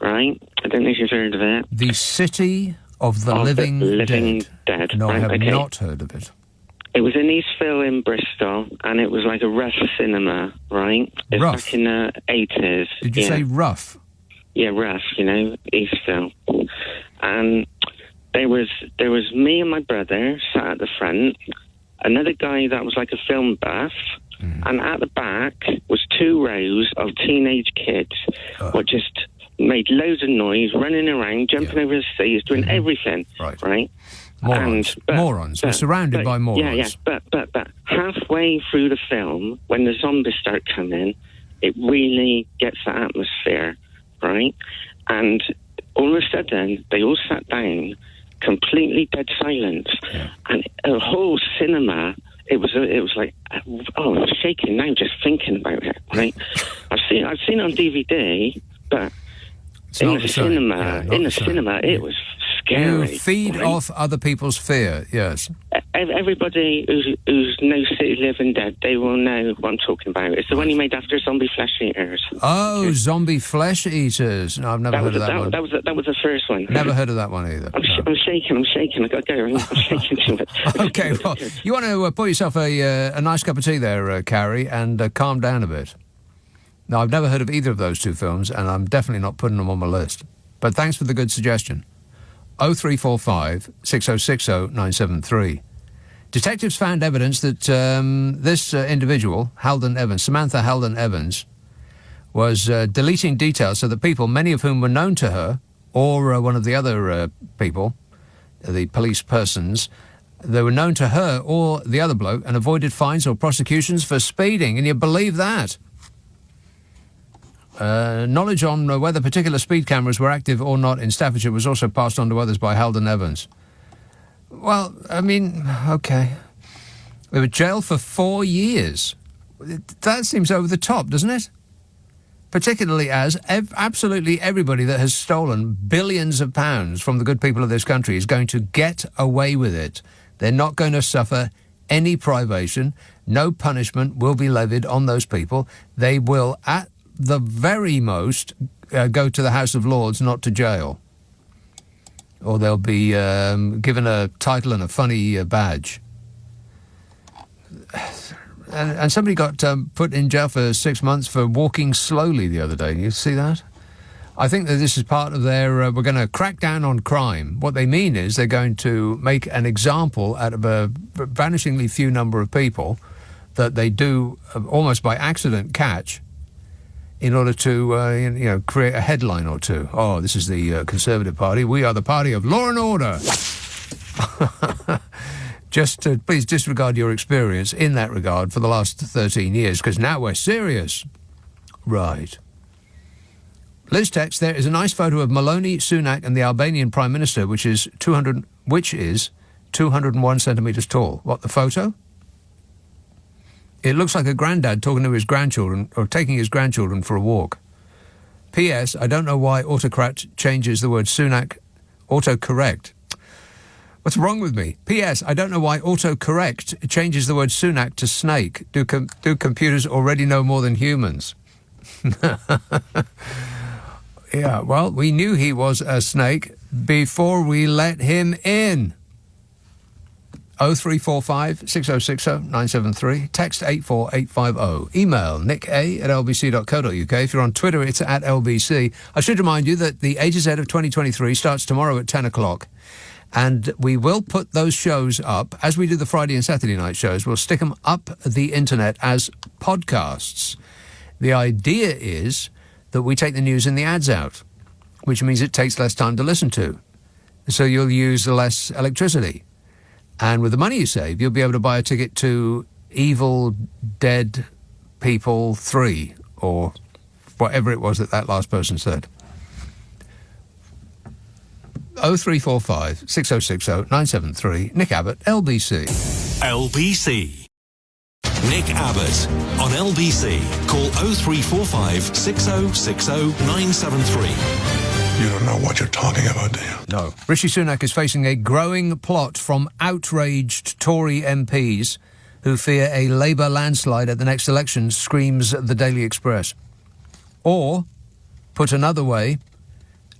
Speaker 4: right? I don't know if you've heard of it.
Speaker 6: The City of the Living
Speaker 4: Dead.
Speaker 6: No,
Speaker 4: right,
Speaker 6: I have
Speaker 4: okay.
Speaker 6: not heard of it.
Speaker 4: It was in Eastville in Bristol, and it was like a rough cinema, right? It was
Speaker 6: Rough?
Speaker 4: back in the 80s.
Speaker 6: Did you say rough?
Speaker 4: Yeah, rough, Eastville. And there was me and my brother sat at the front, another guy that was like a film buff, and at the back was 2 rows of teenage kids who just made loads of noise, running around, jumping over the seats, doing everything, right?
Speaker 6: Morons. Morons. We're surrounded by morons.
Speaker 4: But halfway through the film, when the zombies start coming, it really gets the atmosphere, right? And all of a sudden, they all sat down, completely dead silence, and a whole cinema. It was like, I'm shaking now just thinking about it. Right? I've seen it on DVD, but in the cinema, it was scary.
Speaker 6: You feed off other people's fear. Yes.
Speaker 4: Everybody who's no City Living Dead, they will know what I'm talking about. It's the one you made after Zombie Flesh Eaters.
Speaker 6: Oh, Zombie Flesh Eaters. No, I've never heard of that one.
Speaker 4: That was the first one.
Speaker 6: Never heard of that one either.
Speaker 4: I'm shaking. I got to go. I'm shaking too much.
Speaker 6: Okay, well, you want to pour yourself a nice cup of tea there, Carrie, and calm down a bit. No, I've never heard of either of those 2 films, and I'm definitely not putting them on my list. But thanks for the good suggestion. 0345 6060 973. Detectives found evidence that this individual, Samantha Halden Evans, was deleting details so that people, many of whom were known to her, or one of the other people, the police persons, they were known to her or the other bloke and avoided fines or prosecutions for speeding. Can you believe that? Knowledge on whether particular speed cameras were active or not in Staffordshire was also passed on to others by Halden Evans. Well, I mean, okay. They were jailed for 4 years. That seems over the top, doesn't it? Particularly as absolutely everybody that has stolen billions of pounds from the good people of this country is going to get away with it. They're not going to suffer any privation. No punishment will be levied on those people. They will, at the very most, go to the House of Lords, not to jail. Or they'll be given a title and a funny badge. And somebody got put in jail for 6 months for walking slowly the other day. You see that? I think that this is part of their, we're going to crack down on crime. What they mean is they're going to make an example out of a vanishingly few number of people that they do almost by accident catch in order to, create a headline or two. Oh, this is the Conservative Party. We are the party of law and order. Just please disregard your experience in that regard for the last 13 years, because now we're serious. Right. Liz text, there is a nice photo of Maloney, Sunak and the Albanian Prime Minister, which is 201 centimetres tall. What, the photo? It looks like a granddad talking to his grandchildren, or taking his grandchildren for a walk. P.S. I don't know why autocorrect changes the word Sunak. Autocorrect. What's wrong with me? P.S. I don't know why autocorrect changes the word Sunak to snake. Do computers already know more than humans? Yeah, well, we knew he was a snake before we let him in. 0345 6060 973. Text 84850. Email nick@lbc.co.uk. If you're on Twitter, it's at LBC. I should remind you that the A to Z of 2023 starts tomorrow at 10 o'clock. And we will put those shows up, as we do the Friday and Saturday night shows, we'll stick them up the internet as podcasts. The idea is that we take the news and the ads out, which means it takes less time to listen to. so you'll use less electricity. And with the money you save, you'll be able to buy a ticket to Evil Dead People 3, or whatever it was that last person said. 0345 6060 973. Nick Abbott, LBC.
Speaker 2: LBC. Nick Abbott on LBC. Call 0345 6060 973.
Speaker 5: You don't know what you're talking about, do you?
Speaker 6: No. Rishi Sunak is facing a growing plot from outraged Tory MPs who fear a Labour landslide at the next election, screams the Daily Express. Or, put another way,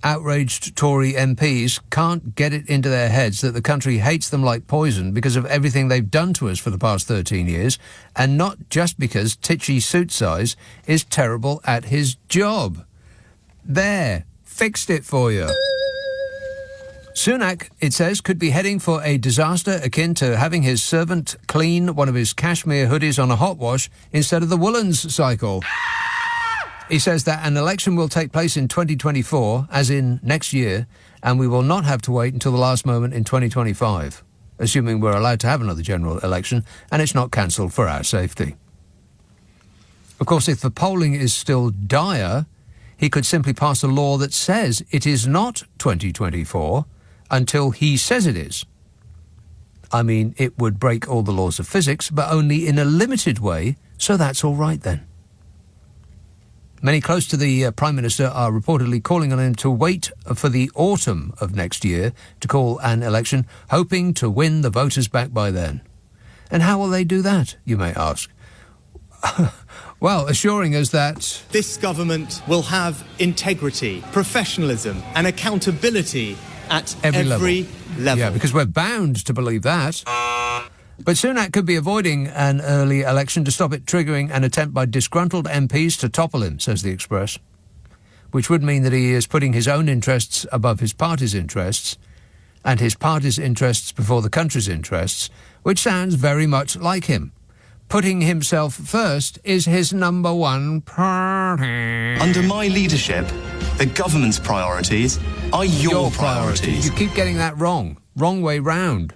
Speaker 6: outraged Tory MPs can't get it into their heads that the country hates them like poison because of everything they've done to us for the past 13 years, and not just because Titchy Suit Size is terrible at his job. There. Fixed it for you. Sunak, it says, could be heading for a disaster akin to having his servant clean one of his cashmere hoodies on a hot wash instead of the woolens cycle. He says that an election will take place in 2024, as in next year, and we will not have to wait until the last moment in 2025, assuming we're allowed to have another general election and it's not cancelled for our safety. Of course, if the polling is still dire, he could simply pass a law that says it is not 2024 until he says it is. I mean, it would break all the laws of physics, but only in a limited way, so that's all right then. Many close to the Prime Minister are reportedly calling on him to wait for the autumn of next year to call an election, hoping to win the voters back by then. And how will they do that, you may ask? Well, assuring us that
Speaker 8: this government will have integrity, professionalism and accountability at every level.
Speaker 6: Yeah, because we're bound to believe that. But Sunak could be avoiding an early election to stop it triggering an attempt by disgruntled MPs to topple him, says the Express, which would mean that he is putting his own interests above his party's interests and his party's interests before the country's interests, which sounds very much like him. Putting himself first is his number one priority.
Speaker 8: Under my leadership, the government's priorities are your priorities.
Speaker 6: You keep getting that wrong. Wrong way round.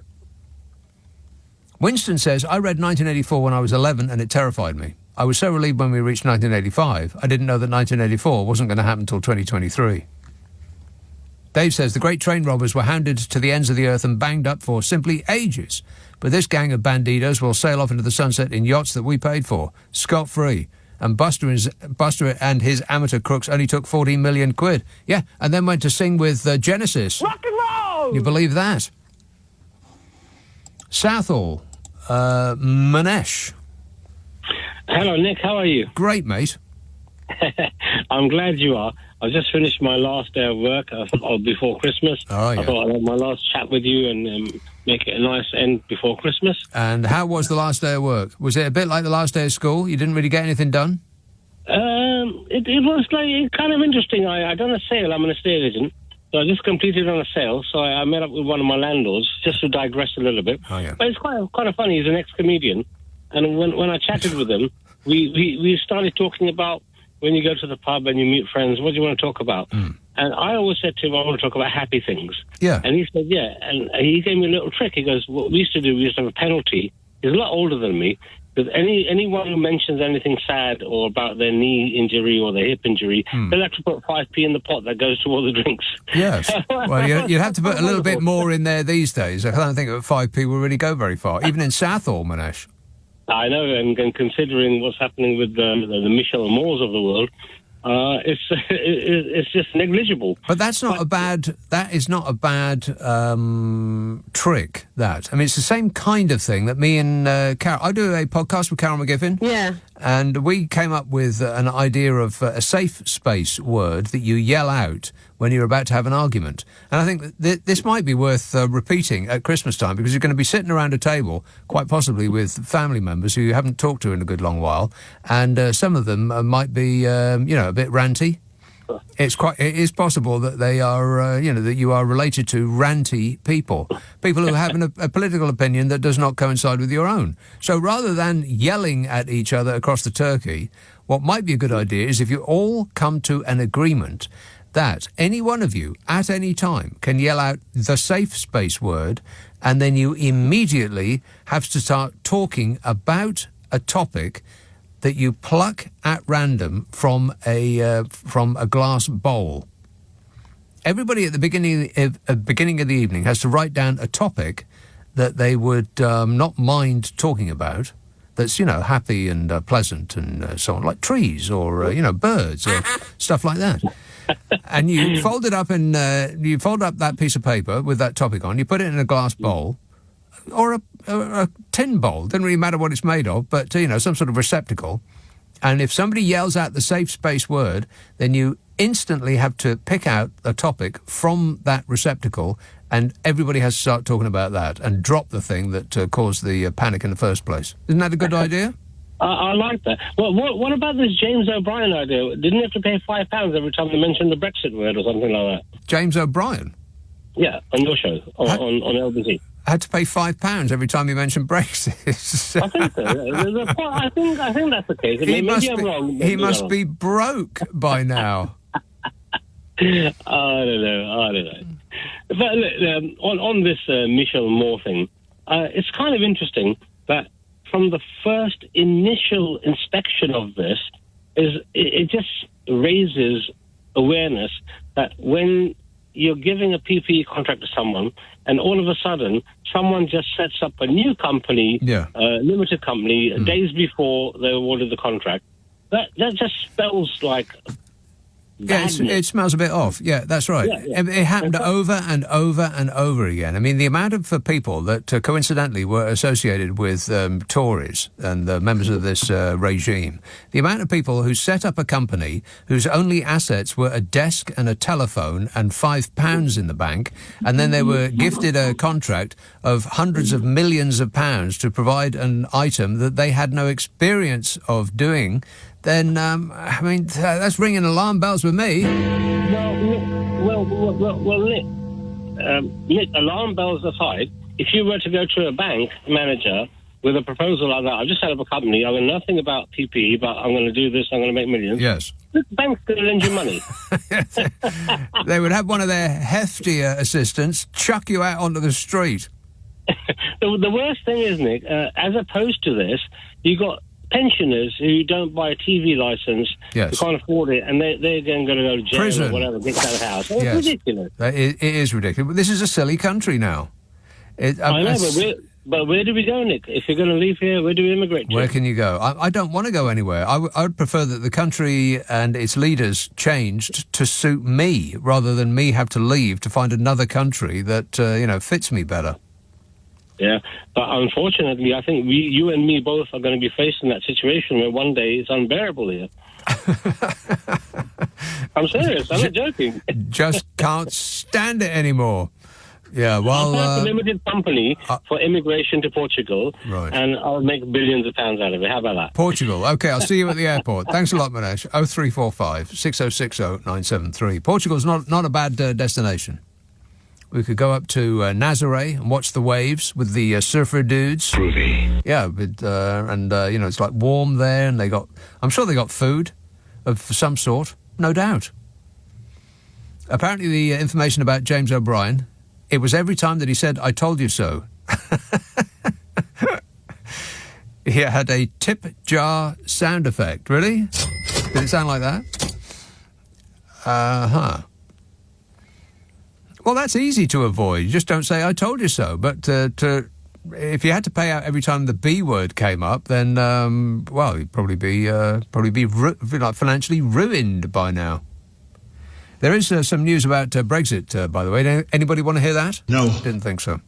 Speaker 6: Winston says, I read 1984 when I was 11 and it terrified me. I was so relieved when we reached 1985, I didn't know that 1984 wasn't going to happen until 2023. Dave says, the great train robbers were hounded to the ends of the earth and banged up for simply ages. But this gang of banditos will sail off into the sunset in yachts that we paid for, scot-free. And Buster and his amateur crooks only took 14 million quid. Yeah, and then went to sing with Genesis.
Speaker 17: Rock and roll!
Speaker 6: You believe that? Southall, Manesh.
Speaker 10: Hello, Nick. How are you?
Speaker 6: Great, mate.
Speaker 10: I'm glad you are. I just finished my last day of work before Christmas.
Speaker 6: Oh, yeah.
Speaker 10: I thought I'd have my last chat with you and make it a nice end before Christmas.
Speaker 6: And how was the last day of work? Was it a bit like the last day of school? You didn't really get anything done?
Speaker 10: It was like kind of interesting. I done a sale. I'm an estate agent. So I just completed on a sale. So I met up with one of my landlords, just to digress a little bit.
Speaker 6: Oh, yeah.
Speaker 10: But it's kind of funny. He's an ex-comedian. And when I chatted with him, we started talking about when you go to the pub and you meet friends, what do you want to talk about? And I always said to him, I want to talk about happy things.
Speaker 6: Yeah.
Speaker 10: And he said, yeah. And he gave me a little trick. He goes, what we used to do, we used to have a penalty. He's a lot older than me. Because anyone who mentions anything sad or about their knee injury or their hip injury, they'll have to put 5p in the pot that goes to all the drinks.
Speaker 6: Yes. Well, you'd have to put a little bit more in there these days. I don't think that 5p will really go very far, even in Southall, Manesh.
Speaker 10: I know, and considering what's happening with the Michelle Moores of the world, it's just negligible.
Speaker 6: But that's not a bad. That is not a bad trick. That, I mean, it's the same kind of thing that me and Carol. I do a podcast with Carol McGiffin.
Speaker 11: Yeah.
Speaker 6: And we came up with an idea of a safe space word that you yell out when you're about to have an argument. And I think this might be worth repeating at Christmas time, because you're going to be sitting around a table, quite possibly with family members who you haven't talked to in a good long while, and some of them might be, a bit ranty. It is possible that they are, that you are related to ranty people who have a political opinion that does not coincide with your own. So rather than yelling at each other across the turkey, what might be a good idea is if you all come to an agreement that any one of you at any time can yell out the safe space word, and then you immediately have to start talking about a topic that you pluck at random from a glass bowl. Everybody at the beginning of the evening has to write down a topic that they would not mind talking about, that's, happy and pleasant and so on, like trees or, birds or stuff like that. And you fold it up you fold up that piece of paper with that topic on, you put it in a glass bowl or a tin bowl, doesn't really matter what it's made of, but, some sort of receptacle. And if somebody yells out the safe space word, then you instantly have to pick out a topic from that receptacle, and everybody has to start talking about that and drop the thing that caused the panic in the first place. Isn't that a good idea?
Speaker 10: I like that. Well, what about this James O'Brien idea? Didn't you have to pay £5 every time they mentioned the Brexit word or something like that?
Speaker 6: James O'Brien?
Speaker 10: Yeah, on your show, on LBC.
Speaker 6: I had to pay £5 every time you mentioned Brexit.
Speaker 10: I think so. I think that's the case.
Speaker 6: He must be broke by now.
Speaker 10: I don't know. But look, on this Michel Moore thing, it's kind of interesting that from the first initial inspection of this, it just raises awareness that when you're giving a PPE contract to someone, and all of a sudden, someone just sets up a new company, limited company, days before they awarded the contract, that just spells like...
Speaker 6: Yeah, it smells a bit off. Yeah, that's right. Yeah. It happened over and over and over again. I mean, the amount of people that coincidentally were associated with Tories and the members of this regime, the amount of people who set up a company whose only assets were a desk and a telephone and £5 in the bank, and then they were gifted a contract of hundreds of millions of pounds to provide an item that they had no experience of doing, then, that's ringing alarm bells with me.
Speaker 10: Well, Nick, alarm bells aside, if you were to go to a bank manager with a proposal like that, I've just set up a company, I know nothing about PPE, but I'm going to do this, I'm going to make millions.
Speaker 6: Yes.
Speaker 10: The bank's going to lend you money.
Speaker 6: They would have one of their heftier assistants chuck you out onto the street.
Speaker 10: The worst thing is, Nick, as opposed to this, you got pensioners who don't buy a TV license, who can't afford it, and they're going to go to jail
Speaker 6: Prison.
Speaker 10: Or whatever, get out of the house. It's ridiculous.
Speaker 6: It is ridiculous. This is a silly country now.
Speaker 10: I know, but where do we go, Nick? If you're going to leave here, where do we immigrate to?
Speaker 6: Where can you go? I don't want to go anywhere. I would prefer that the country and its leaders changed to suit me, rather than me have to leave to find another country that, fits me better.
Speaker 10: Yeah, but unfortunately, I think you and me both are going to be facing that situation where one day it's unbearable here. I'm serious. I'm not joking.
Speaker 6: Just can't stand it anymore. Yeah, well...
Speaker 10: I'll start a limited company for immigration to Portugal, and I'll make billions of pounds out of it. How about that?
Speaker 6: Portugal. OK, I'll see you at the airport. Thanks a lot, Manesh. 0345 6060 973. Portugal's not a bad destination. We could go up to Nazaré and watch the waves with the surfer dudes.
Speaker 2: Groovy.
Speaker 6: Yeah, it's like warm there, and I'm sure they got food of some sort, no doubt. Apparently the information about James O'Brien, it was every time that he said, "I told you so." He had a tip jar sound effect. Really? Did it sound like that? Uh-huh. Well, that's easy to avoid. You just don't say, "I told you so." But if you had to pay out every time the B word came up, then, you'd probably be financially ruined by now. There is some news about Brexit, by the way. Anybody want to hear that?
Speaker 5: No.
Speaker 6: Didn't think so.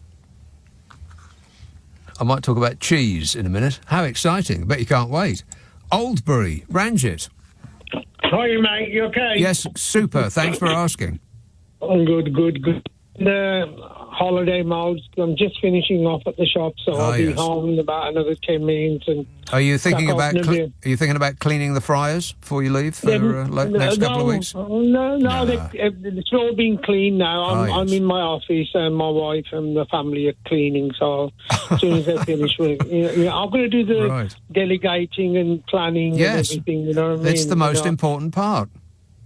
Speaker 6: I might talk about cheese in a minute. How exciting. Bet you can't wait. Oldbury, Ranjit.
Speaker 13: Hi, mate. You okay?
Speaker 6: Yes, super. Thanks for asking.
Speaker 13: Oh, good. The holiday mode. I'm just finishing off at the shop, so I'll be home in about another 10 minutes. And
Speaker 6: are you thinking about cleaning the fryers before you leave for next couple of weeks?
Speaker 13: No. It's all been cleaned now. I'm in my office, and my wife and the family are cleaning. So as soon as they finish, I'm going to do the delegating and planning and everything. You know what I mean?
Speaker 6: It's the most important part.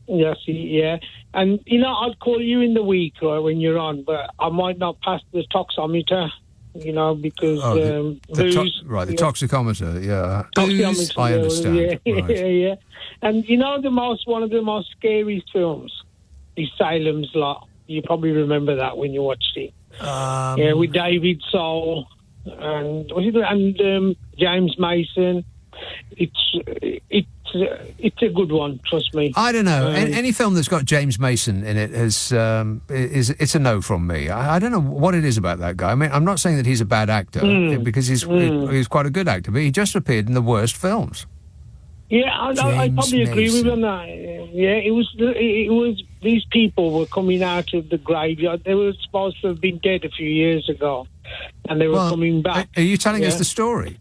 Speaker 13: Yes, yeah. And, I'd call you in the week when you're on, but I might not pass the toxometer, because booze.
Speaker 6: The toxicometer, yeah.
Speaker 13: Toxiometer,
Speaker 6: I understand.
Speaker 13: Yeah,
Speaker 6: Right.
Speaker 13: yeah. And, one of the most scary films is Salem's Lot. You probably remember that when you watched it. With David Soul and James Mason. It's a good one, trust me.
Speaker 6: I don't know. Any film that's got James Mason in it is a no from me. I don't know what it is about that guy. I mean, I'm not saying that he's a bad actor because he's quite a good actor, but he just appeared in the worst films.
Speaker 13: Yeah, I probably agree with you on that. Yeah, it was these people were coming out of the graveyard. They were supposed to have been dead a few years ago, and they were coming back.
Speaker 6: Are you telling us the story?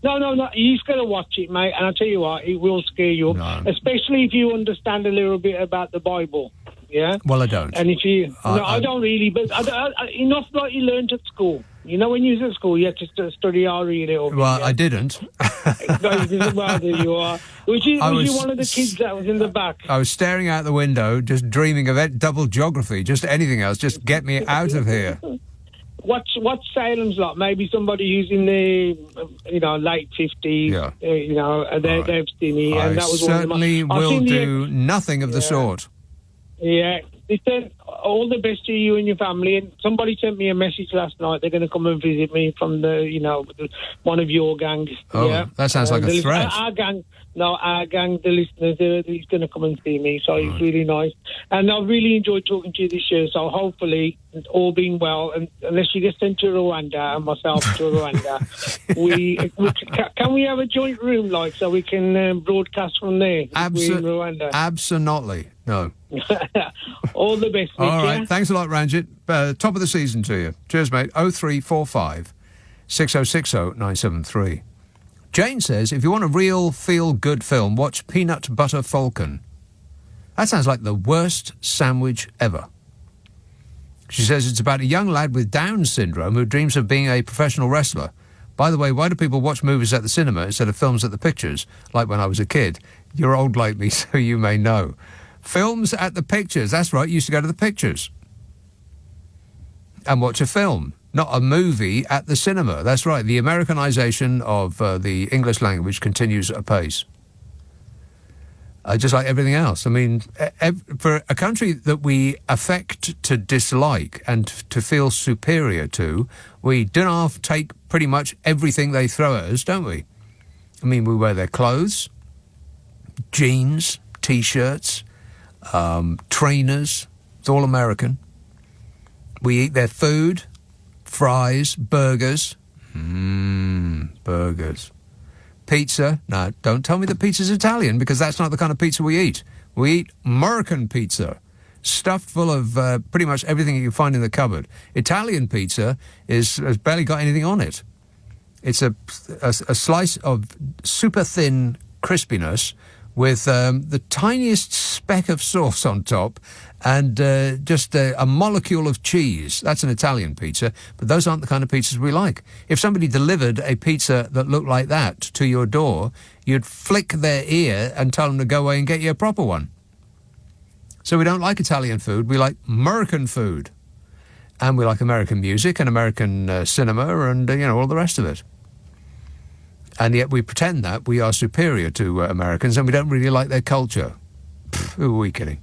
Speaker 13: No. You've got to watch it, mate. And I'll tell you what, it will scare you, especially if you understand a little bit about the Bible. Yeah.
Speaker 6: Well, I don't.
Speaker 13: And if you, I don't really, but enough like you learned at school. When you was at school, you had to study RE a little bit.
Speaker 6: Well, I didn't.
Speaker 13: Well, there you are. Was you one of the kids that was in the back?
Speaker 6: I was staring out the window, just dreaming of double geography, just anything else, just get me out of here.
Speaker 13: What's Salem's Lot? Maybe somebody who's in the late 50s.
Speaker 6: Yeah.
Speaker 13: They've seen it, and that was
Speaker 6: certainly will do nothing of the sort.
Speaker 13: Yeah. Listen, all the best to you and your family. And somebody sent me a message last night. They're going to come and visit me from one of your gang.
Speaker 6: Oh,
Speaker 13: yeah.
Speaker 6: That sounds like a threat.
Speaker 13: Our gang, the listeners, he's going to come and see me. So it's really nice. And I've really enjoyed talking to you this year. So hopefully, all being well, and unless you get sent to Rwanda and myself to Rwanda, can we have a joint room, so we can broadcast from there? Rwanda.
Speaker 6: Absolutely. No.
Speaker 13: All the best, Nick.
Speaker 6: All right. Thanks a lot, Ranjit. Top of the season to you. Cheers, mate. 0345 6060 973. Jane says, if you want a real feel-good film, watch Peanut Butter Falcon. That sounds like the worst sandwich ever. She says it's about a young lad with Down syndrome who dreams of being a professional wrestler. By the way, why do people watch movies at the cinema instead of films at the pictures, like when I was a kid? You're old like me, so you may know. Films at the pictures. That's right, you used to go to the pictures and watch a film, not a movie at the cinema. That's right, the Americanization of the English language continues apace. Just like everything else. I mean, for a country that we affect to dislike and to feel superior to, we do not take pretty much everything they throw at us, don't we? I mean, we wear their clothes, jeans, T-shirts, trainers. It's all American. We eat their food, fries, burgers. Burgers. Pizza. No, don't tell me that pizza's Italian, because that's not the kind of pizza we eat. We eat American pizza, stuffed full of pretty much everything you can find in the cupboard. Italian pizza has barely got anything on it. It's a slice of super thin crispiness with the tiniest speck of sauce on top and just a molecule of cheese. That's an Italian pizza, but those aren't the kind of pizzas we like. If somebody delivered a pizza that looked like that to your door, you'd flick their ear and tell them to go away and get you a proper one. So we don't like Italian food, we like American food. And we like American music and American cinema and, all the rest of it. And yet we pretend that we are superior to Americans and we don't really like their culture. Who are we kidding?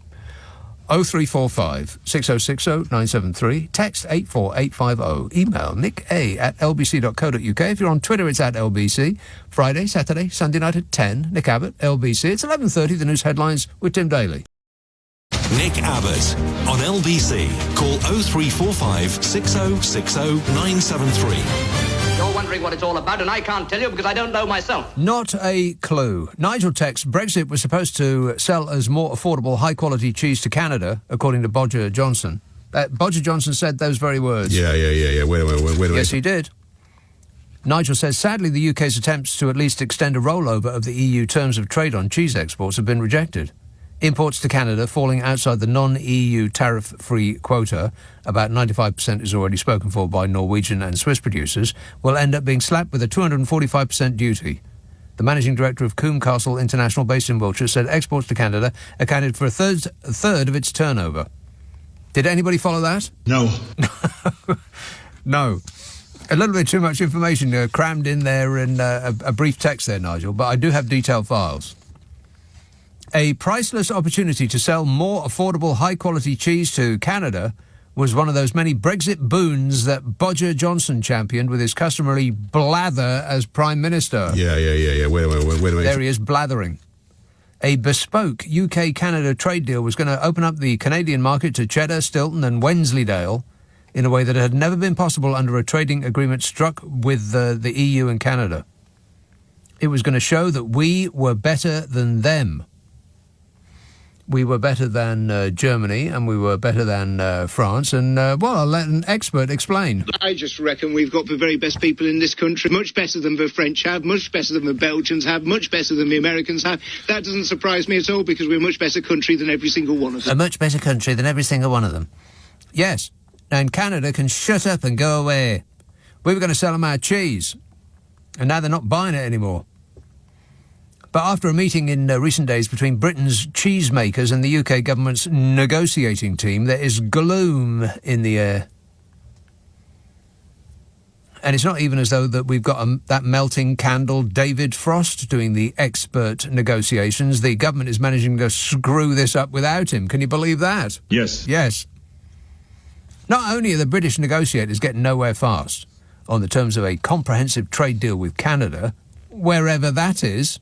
Speaker 6: 0345 6060 973. Text 84850. Email nicka@lbc.co.uk. If you're on Twitter, it's @LBC. Friday, Saturday, Sunday night at 10. Nick Abbott, LBC. It's 11:30, the news headlines with Tim Daly.
Speaker 2: Nick Abbott on LBC. Call 0345 6060 973.
Speaker 7: You're wondering what it's all about, and I can't tell you because I don't know myself.
Speaker 6: Not a clue. Nigel texts, Brexit was supposed to sell as more affordable, high-quality cheese to Canada, according to Bodger Johnson. Bodger Johnson said those very words.
Speaker 11: Yeah. Wait a minute.
Speaker 6: Yes, he did. Nigel says, sadly, the UK's attempts to at least extend a rollover of the EU terms of trade on cheese exports have been rejected. Imports to Canada falling outside the non-EU tariff-free quota, about 95% is already spoken for by Norwegian and Swiss producers, will end up being slapped with a 245% duty. The managing director of Coombe Castle International, based in Wiltshire, said exports to Canada accounted for a third of its turnover. Did anybody follow that?
Speaker 5: No.
Speaker 6: No. A little bit too much information crammed in there in a brief text there, Nigel, but I do have detailed files. A priceless opportunity to sell more affordable, high-quality cheese to Canada was one of those many Brexit boons that Bodger Johnson championed with his customary blather as Prime Minister.
Speaker 5: Yeah. Wait a minute.
Speaker 6: There he is, blathering. A bespoke UK-Canada trade deal was going to open up the Canadian market to Cheddar, Stilton and Wensleydale in a way that had never been possible under a trading agreement struck with the EU and Canada. It was going to show that we were better than them. We were better than Germany, and we were better than France, and, well, I'll let an expert explain.
Speaker 1: I just reckon we've got the very best people in this country, much better than the French have, much better than the Belgians have, much better than the Americans have. That doesn't surprise me at all, because we're a much better country than every single one of them.
Speaker 6: A much better country than every single one of them. Yes, and Canada can shut up and go away. We were going to sell them our cheese, and now they're not buying it anymore. But after a meeting in recent days between Britain's cheesemakers and the UK government's negotiating team, there is gloom in the air. And it's not even as though that we've got that melting candle David Frost doing the expert negotiations. The government is managing to screw this up without him. Can you believe that?
Speaker 5: Yes.
Speaker 6: Yes. Not only are the British negotiators getting nowhere fast on the terms of a comprehensive trade deal with Canada, wherever that is,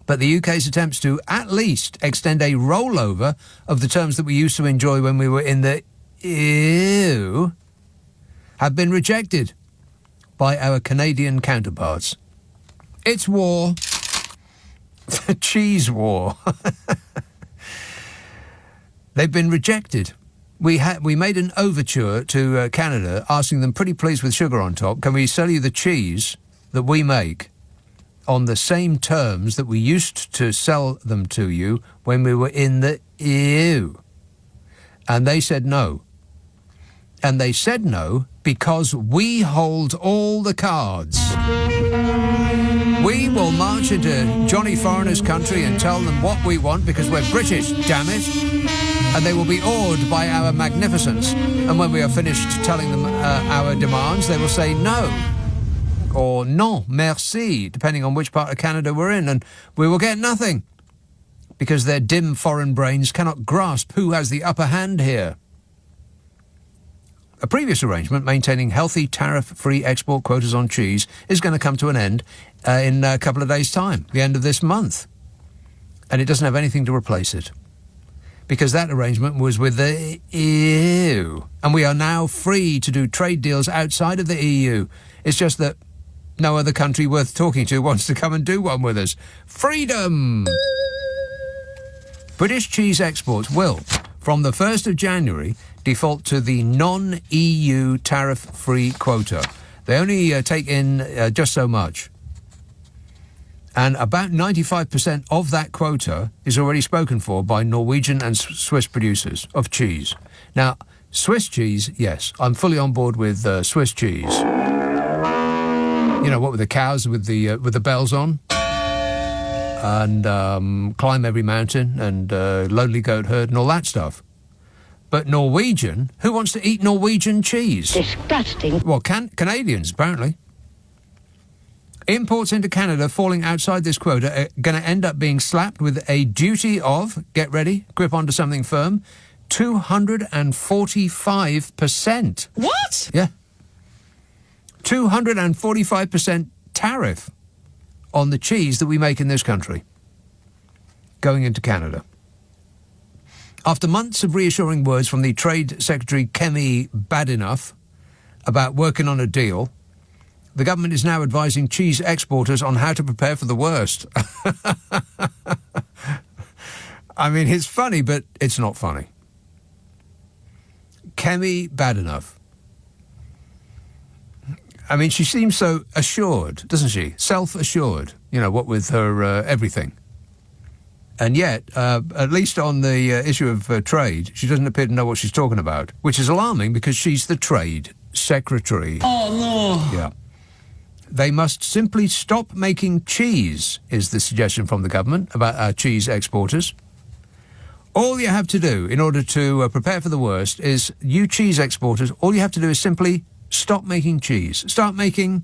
Speaker 6: but the UK's attempts to at least extend a rollover of the terms that we used to enjoy when we were in the EU have been rejected by our Canadian counterparts. It's war. The cheese war. They've been rejected. We made an overture to Canada asking them, pretty please with sugar on top, can we sell you the cheese that we make on the same terms that we used to sell them to you when we were in the EU? And they said no. And they said no because we hold all the cards. We will march into Johnny Foreigner's country and tell them what we want because we're British, damn it. And they will be awed by our magnificence. And when we are finished telling them our demands, they will say no. Or non, merci, depending on which part of Canada we're in, and we will get nothing, because their dim foreign brains cannot grasp who has the upper hand here. A previous arrangement maintaining healthy tariff-free export quotas on cheese is going to come to an end in a couple of days' time, the end of this month. And it doesn't have anything to replace it, because that arrangement was with the EU, and we are now free to do trade deals outside of the EU. It's just that no other country worth talking to wants to come and do one with us. Freedom! British cheese exports will, from the 1st of January, default to the non-EU tariff-free quota. They only take in just so much. And about 95% of that quota is already spoken for by Norwegian and Swiss producers of cheese. Now, Swiss cheese, yes, I'm fully on board with Swiss cheese. You know, what with the cows with the bells on, and climb every mountain, and lonely goat herd and all that stuff. But Norwegian, who wants to eat Norwegian cheese?
Speaker 11: Disgusting.
Speaker 6: Well, Canadians, apparently. Imports into Canada falling outside this quota are going to end up being slapped with a duty of, get ready, grip onto something firm, 245%.
Speaker 11: What?
Speaker 6: Yeah. 245% tariff on the cheese that we make in this country going into Canada. After months of reassuring words from the Trade Secretary Kemi Badenoch about working on a deal, the government is now advising cheese exporters on how to prepare for the worst. I mean, it's funny, but it's not funny. Kemi Badenoch. I mean, she seems so assured, doesn't she? Self-assured, you know, what with her everything. And yet, at least on the issue of trade, she doesn't appear to know what she's talking about, which is alarming because she's the Trade Secretary.
Speaker 11: Oh, no.
Speaker 6: Yeah. They must simply stop making cheese, is the suggestion from the government about our cheese exporters. All you have to do in order to prepare for the worst is, you cheese exporters, all you have to do is simply stop making cheese. Start making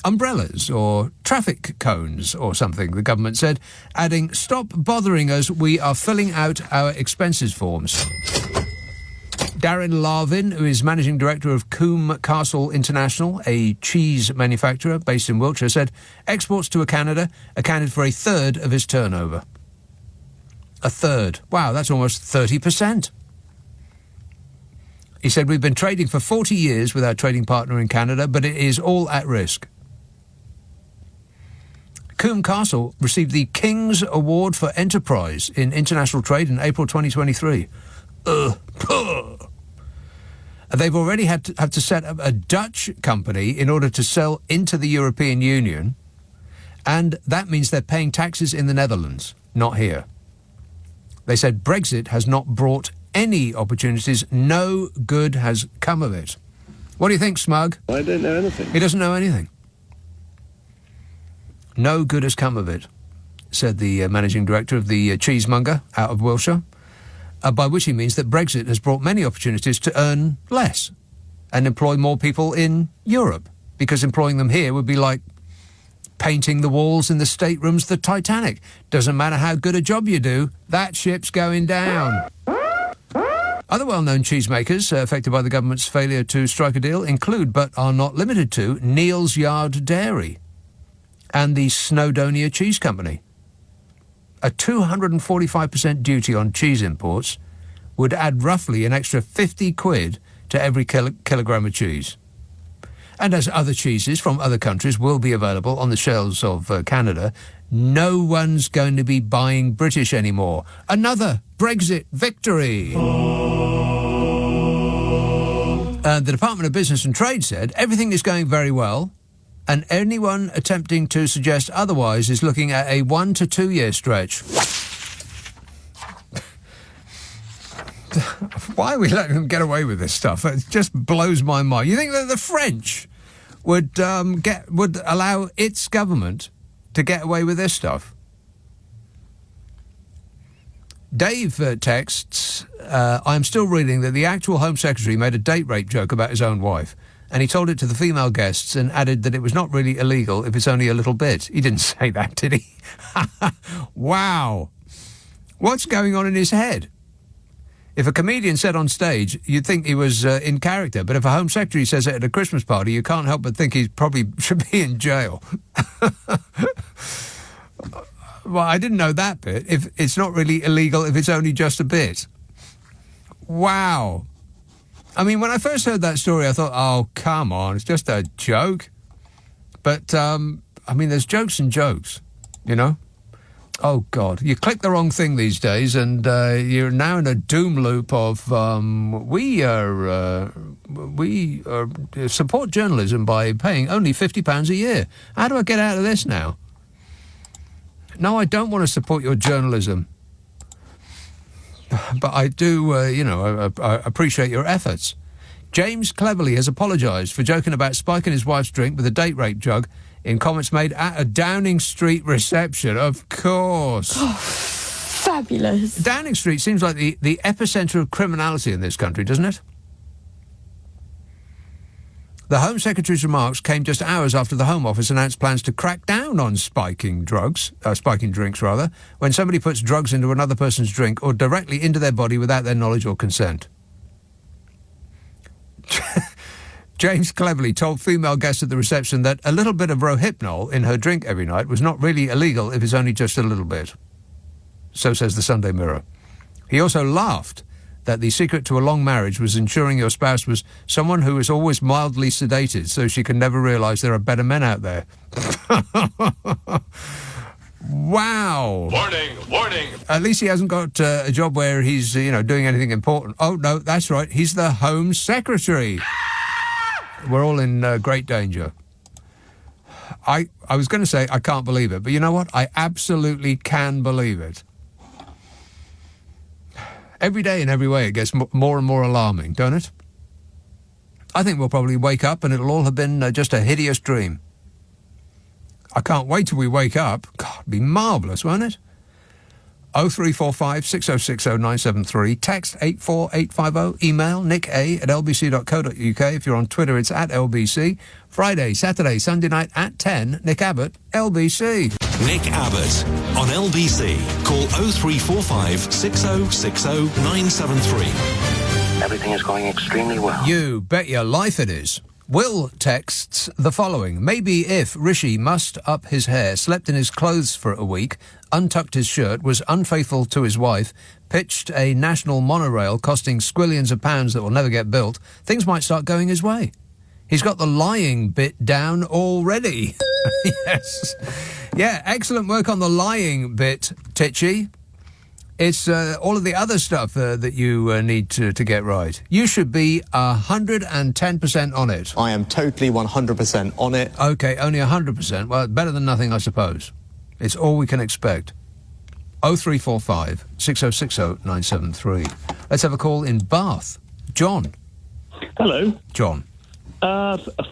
Speaker 6: umbrellas or traffic cones or something, the government said, adding, stop bothering us, we are filling out our expenses forms. Darren Larvin, who is managing director of Coombe Castle International, a cheese manufacturer based in Wiltshire, said exports to Canada accounted for a third of his turnover. A third. Wow, that's almost 30%. He said, we've been trading for 40 years with our trading partner in Canada, but it is all at risk. Coombe Castle received the King's Award for Enterprise in International Trade in April 2023. They've already had to set up a Dutch company in order to sell into the European Union, and that means they're paying taxes in the Netherlands, not here. They said Brexit has not brought any opportunities. No good has come of it. What do you think, Smug?
Speaker 11: I don't know anything.
Speaker 6: He doesn't know anything. No good has come of it, said the managing director of the cheesemonger out of Wiltshire. By which he means that Brexit has brought many opportunities to earn less and employ more people in Europe, because employing them here would be like painting the walls in the staterooms of the Titanic. Doesn't matter how good a job you do, that ship's going down. Other well-known cheesemakers affected by the government's failure to strike a deal include, but are not limited to, Neal's Yard Dairy and the Snowdonia Cheese Company. A 245% duty on cheese imports would add roughly an extra 50 quid to every kilogram of cheese. And as other cheeses from other countries will be available on the shelves of Canada, no one's going to be buying British anymore. Another Brexit victory. The Department of Business and Trade said everything is going very well, and anyone attempting to suggest otherwise is looking at a 1 to 2 year stretch. Why are we letting them get away with this stuff? It just blows my mind. You think that the French would allow its government to get away with this stuff? Dave texts, I'm still reading that the actual Home Secretary made a date rape joke about his own wife, and he told it to the female guests and added that it was not really illegal if it's only a little bit. He didn't say that, did he? Wow. What's going on in his head? If a comedian said on stage, you'd think he was in character, but if a Home Secretary says it at a Christmas party, you can't help but think he probably should be in jail. Well, I didn't know that bit. If it's not really illegal if it's only just a bit. Wow. I mean, when I first heard that story, I thought, oh, come on, it's just a joke. But, I mean, there's jokes and jokes, you know? Oh, God. You click the wrong thing these days, and you're now in a doom loop of, we support journalism by paying only £50 a year. How do I get out of this now? No, I don't want to support your journalism. But I do, I appreciate your efforts. James Cleverly has apologised for joking about spiking his wife's drink with a date rape jug in comments made at a Downing Street reception, of course.
Speaker 12: Oh, fabulous.
Speaker 6: Downing Street seems like the epicentre of criminality in this country, doesn't it? The Home Secretary's remarks came just hours after the Home Office announced plans to crack down on spiking drinks, when somebody puts drugs into another person's drink or directly into their body without their knowledge or consent. James Cleverly told female guests at the reception that a little bit of Rohypnol in her drink every night was not really illegal if it's only just a little bit. So says the Sunday Mirror. He also laughed that the secret to a long marriage was ensuring your spouse was someone who is always mildly sedated so she can never realise there are better men out there. Wow.
Speaker 2: Warning, warning.
Speaker 6: At least he hasn't got a job where he's, doing anything important. Oh, no, that's right. He's the Home Secretary. We're all in great danger. I was going to say I can't believe it, but you know what? I absolutely can believe it. Every day in every way it gets more and more alarming, don't it? I think we'll probably wake up and it'll all have been just a hideous dream. I can't wait till we wake up. God, it'd be marvellous, won't it? 0345 6060 973. Text 84850. Email nick@lbc.co.uk. If you're on Twitter, it's @LBC. Friday, Saturday, Sunday night at 10. Nick Abbott, LBC.
Speaker 2: Nick Abbott on LBC. Call 0345 6060 973.
Speaker 11: Everything is going extremely well.
Speaker 6: You bet your life it is. Will texts the following. Maybe if Rishi mussed up his hair, slept in his clothes for a week, untucked his shirt, was unfaithful to his wife, pitched a national monorail costing squillions of pounds that will never get built, things might start going his way. He's got the lying bit down already. Yes. Yeah, excellent work on the lying bit, Titchy. It's all of the other stuff that you need to get right. You should be 110% on it.
Speaker 8: I am totally 100% on it.
Speaker 6: OK, only 100%. Well, better than nothing, I suppose. It's all we can expect. 0345 6060 973. Let's have a call in Bath. John.
Speaker 14: Hello.
Speaker 6: John.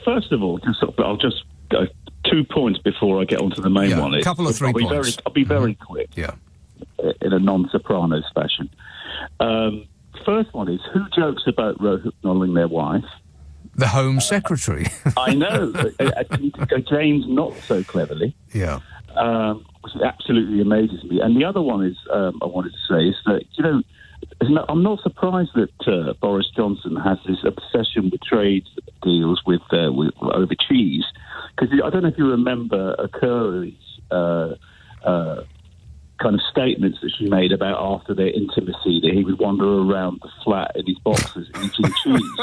Speaker 14: First of all, I'll just go 2 points before I get onto the main one.
Speaker 6: A couple of 3 points.
Speaker 14: I'll be very quick.
Speaker 6: Yeah.
Speaker 14: In a non-Sopranos fashion. First one is, who jokes about rohypnoling their wife?
Speaker 6: The Home Secretary.
Speaker 14: I know. James not so cleverly.
Speaker 6: Yeah.
Speaker 14: Which absolutely amazes me. And the other one is, I wanted to say, is that, I'm not surprised that Boris Johnson has this obsession with trade deals with over cheese, because I don't know if you remember Curry's kind of statements that she made about after their intimacy, that he would wander around the flat in his boxers eating cheese.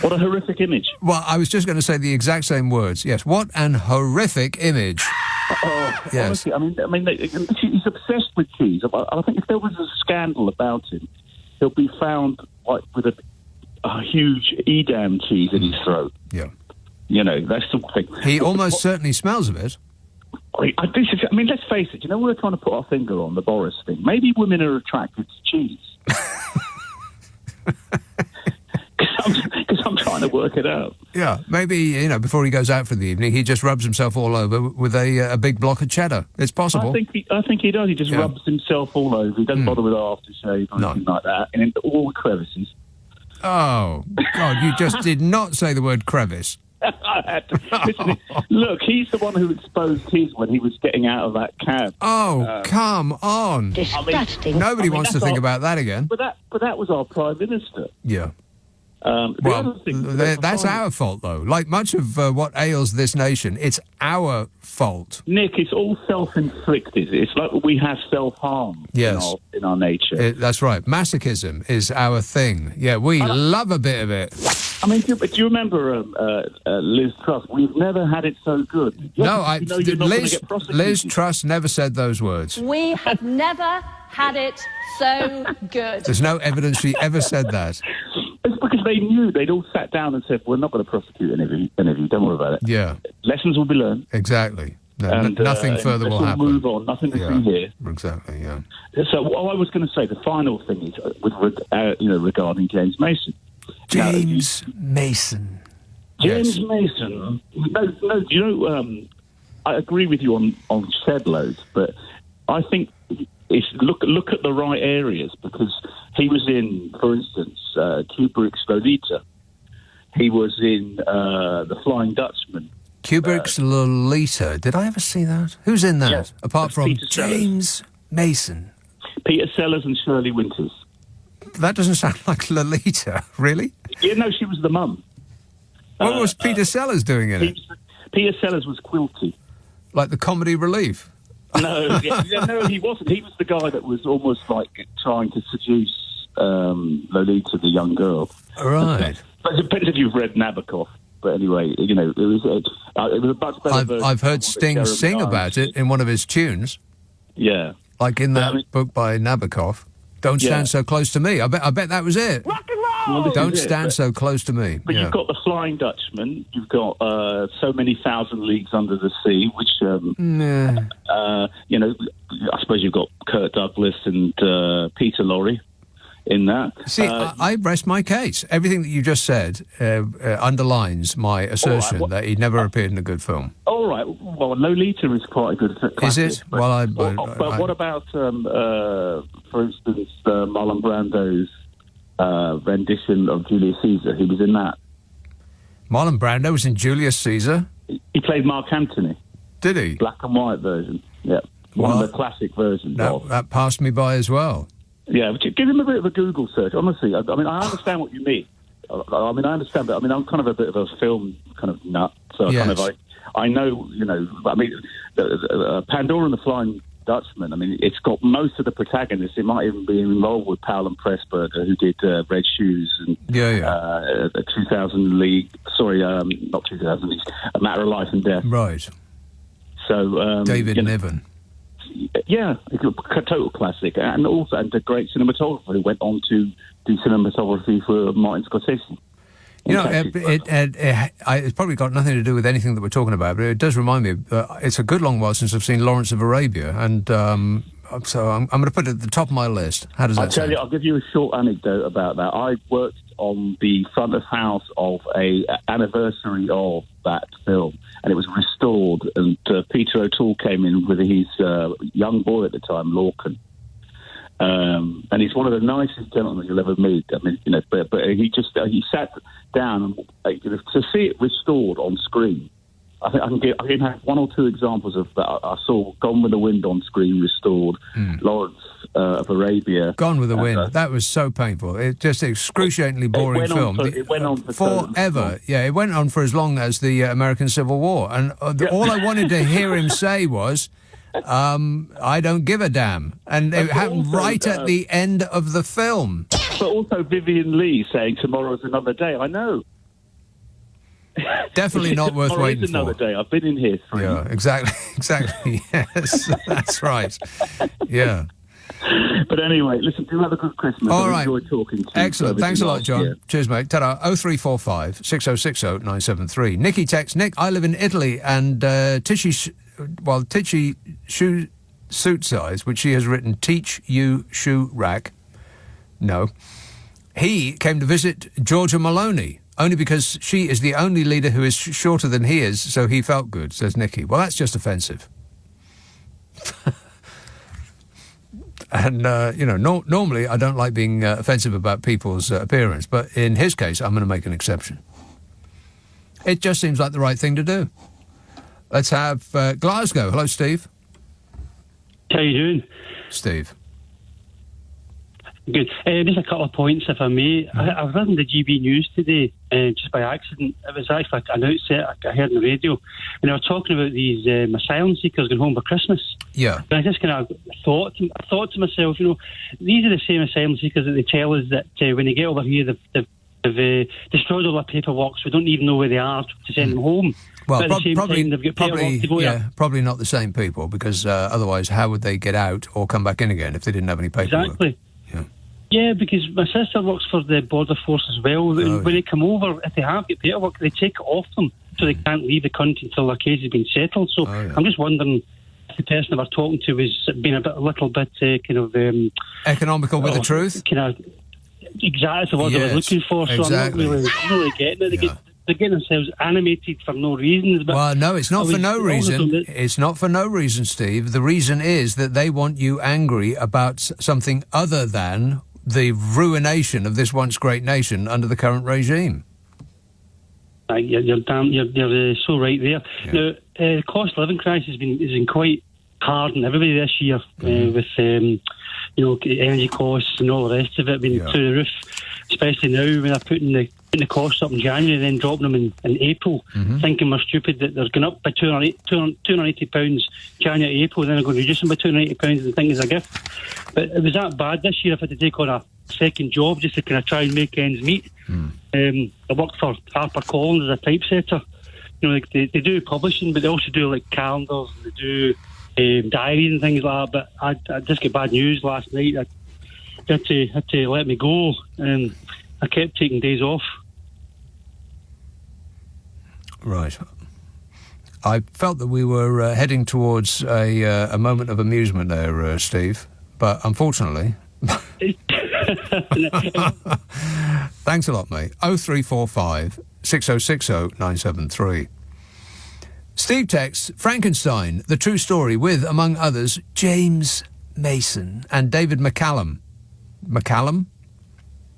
Speaker 14: What a horrific image.
Speaker 6: Well, I was just going to say the exact same words. Yes, what an horrific image.
Speaker 14: Yes. Honestly, I mean, he's obsessed with cheese. I think if there was a scandal about him, he'll be found with a huge Edam cheese in his throat.
Speaker 6: Yeah.
Speaker 14: That's something.
Speaker 6: He almost certainly smells of it.
Speaker 14: Let's face it, we're trying to put our finger on the Boris thing. Maybe women are attracted to cheese. Because I'm trying to work it out.
Speaker 6: Yeah, maybe, before he goes out for the evening, he just rubs himself all over with a big block of cheddar. It's possible.
Speaker 14: I think he does. He just rubs himself all over. He doesn't bother with aftershave or anything like that. And in all the crevices.
Speaker 6: Oh, God, you just did not say the word crevice.
Speaker 14: I had to. Listen, look, he's the one who exposed his when he was getting out of that cab.
Speaker 6: Oh, come on.
Speaker 12: Disgusting.
Speaker 6: Nobody wants to think about that again.
Speaker 14: But that was our Prime Minister.
Speaker 6: Yeah.
Speaker 14: The
Speaker 6: that's our fault, though. Like much of what ails this nation, it's our fault.
Speaker 14: Nick, it's all self-inflicted. It's like we have self-harm in our nature.
Speaker 6: That's right. Masochism is our thing. Yeah, we love a bit of it.
Speaker 14: I mean, do you remember Liz Truss? We've never had it so good.
Speaker 6: Liz Truss never said those words.
Speaker 12: We have never had it so good.
Speaker 6: There's no evidence she ever said that.
Speaker 14: It's because they knew. They'd all sat down and said, we're not going to prosecute any of you. Don't worry about it.
Speaker 6: Yeah.
Speaker 14: Lessons will be learned.
Speaker 6: Exactly. Nothing further will happen.
Speaker 14: Move on. Nothing to see here.
Speaker 6: Exactly, yeah.
Speaker 14: So what I was going to say, the final thing is regarding James Mason.
Speaker 6: James Mason.
Speaker 14: James Mason. No, I agree with you on shed loads, but I think it's look at the right areas, because he was in, for instance, Kubrick's Lolita. He was in The Flying Dutchman.
Speaker 6: Kubrick's Lolita. Did I ever see that? Who's in that?
Speaker 14: Yes,
Speaker 6: apart from
Speaker 14: Peter
Speaker 6: James Mason.
Speaker 14: Peter Sellers and Shirley Winters.
Speaker 6: That doesn't sound like Lolita, really?
Speaker 14: Yeah, no, she was the mum.
Speaker 6: What was Peter Sellers doing in it?
Speaker 14: Peter Sellers was Quilty.
Speaker 6: Like the comedy relief?
Speaker 14: No, no, he wasn't. He was the guy that was almost like trying to seduce Lolita, the young girl.
Speaker 6: Right.
Speaker 14: But it depends if you've read Nabokov. But anyway, it was a much better.
Speaker 6: I've heard Sting sing about it in one of his tunes.
Speaker 14: Yeah.
Speaker 6: Like in that book by Nabokov. Don't stand so close to me. I bet that was it.
Speaker 12: Rock and roll!
Speaker 14: Well,
Speaker 6: Don't stand so close to me.
Speaker 14: But you've got The Flying Dutchman. You've got So Many Thousand Leagues Under the Sea, which, I suppose you've got Kirk Douglas and Peter Lorre in that.
Speaker 6: See, I rest my case. Everything that you just said underlines my assertion that he never appeared in a good film.
Speaker 14: All right. Well, Lolita is quite a good classic.
Speaker 6: Is it?
Speaker 14: But what about, for instance, Marlon Brando's rendition of Julius Caesar? He was in that.
Speaker 6: Marlon Brando was in Julius Caesar?
Speaker 14: He played Mark Antony.
Speaker 6: Did he?
Speaker 14: Black and white version. Yeah. One of the classic versions.
Speaker 6: That passed me by as well.
Speaker 14: Yeah, but give him a bit of a Google search. Honestly, I mean, I understand what you mean. I mean, I understand that. I mean, I'm kind of a bit of a film kind of nut, so I know, I mean, Pandora and the Flying Dutchman. I mean, it's got most of the protagonists. It might even be involved with Powell and Pressburger, who did Red Shoes and 2000 League. Sorry, not 2000 League. A Matter of Life and Death.
Speaker 6: Right.
Speaker 14: So
Speaker 6: David Niven.
Speaker 14: Yeah, it's a total classic, and a great cinematographer who went on to do cinematography for Martin Scorsese.
Speaker 6: It's probably got nothing to do with anything that we're talking about, but it does remind me. It's a good long while since I've seen Lawrence of Arabia, and so I'm going to put it at the top of my list. How does that sound?
Speaker 14: I'll give you a short anecdote about that. I worked on the front of house of a anniversary of that film, and it was restored, and Peter O'Toole came in with his young boy at the time, Lorcan. And he's one of the nicest gentlemen you'll ever meet. I mean, but he sat down and to see it restored on screen. I think I can have one or two examples of that. I saw Gone with the Wind on screen restored, Lawrence of Arabia.
Speaker 6: Gone with the Wind. That was so painful. It's just an excruciatingly boring film.
Speaker 14: It went on for
Speaker 6: forever. Yeah, it went on for as long as the American Civil War. And all I wanted to hear him say was, I don't give a damn. And it happened right at the end of the film.
Speaker 14: But also Vivian Lee saying tomorrow's another day. I know.
Speaker 6: Definitely not worth waiting for.
Speaker 14: Another day. I've been in here 3
Speaker 6: Yeah, exactly. Yes, that's right. Yeah.
Speaker 14: But anyway, listen, do have a good Christmas.
Speaker 6: All
Speaker 14: I
Speaker 6: right.
Speaker 14: enjoyed talking to you.
Speaker 6: Excellent. Thanks a lot, John.
Speaker 14: Year.
Speaker 6: Cheers, mate. Ta-da. 0345 6060 973. Nikki texts, Nick, I live in Italy, and Tishy shoe suit size, which she has written, teach you shoe rack. No. He came to visit Georgia Maloney, only because she is the only leader who is shorter than he is, so he felt good, says Nikki. Well, that's just offensive. And, normally I don't like being offensive about people's appearance, but in his case, I'm going to make an exception. It just seems like the right thing to do. Let's have Glasgow. Hello, Steve.
Speaker 9: How you doing?
Speaker 6: Steve.
Speaker 9: Good. Just a couple of points, if I may. I was listening to GB News today, just by accident. It was actually an outset I heard on the radio, and they were talking about these asylum seekers going home for Christmas.
Speaker 6: Yeah.
Speaker 9: And I just kind of thought to myself, these are the same asylum seekers that they tell us that when they get over here, they've destroyed all their paperwork, so we don't even know where they are to send them home.
Speaker 6: Well,
Speaker 9: probably
Speaker 6: not the same people, because otherwise how would they get out or come back in again if they didn't have any paperwork?
Speaker 9: Exactly. Yeah, because my sister works for the Border Force as well. When they come over, if they have got paperwork, they take it off them so they can't leave the country until their case has been settled. So I'm just wondering if the person they were talking to was being a little bit
Speaker 6: economical with the truth?
Speaker 9: Exactly what I was looking for. So
Speaker 6: exactly.
Speaker 9: I'm not really getting it. They're getting themselves animated for no reason. But
Speaker 6: well, no, it's not for no reason. It's not for no reason, Steve. The reason is that they want you angry about something other than the ruination of this once great nation under the current regime.
Speaker 9: You're so right there. Yeah. Now, the cost of living crisis has been quite hard on everybody this year, with energy costs and all the rest of it being through the roof. Especially now when they're putting the costs up in January and then dropping them in April, thinking we're stupid that they're going up by £280 January, April, then they're going to reduce them by £280 and think it's a gift. But it was that bad this year if I had to take on a second job just to kind of try and make ends meet. I worked for HarperCollins as a typesetter. They do publishing, but they also do like calendars, and they do diaries and things like that. But I just got bad news last night. I had to let me go, and I kept taking days off.
Speaker 6: Right. I felt that we were heading towards a moment of amusement there, Steve, but unfortunately... Thanks a lot, mate. 0345 6060 973. Steve texts, Frankenstein, the true story, with, among others, James Mason and David McCallum. McCallum?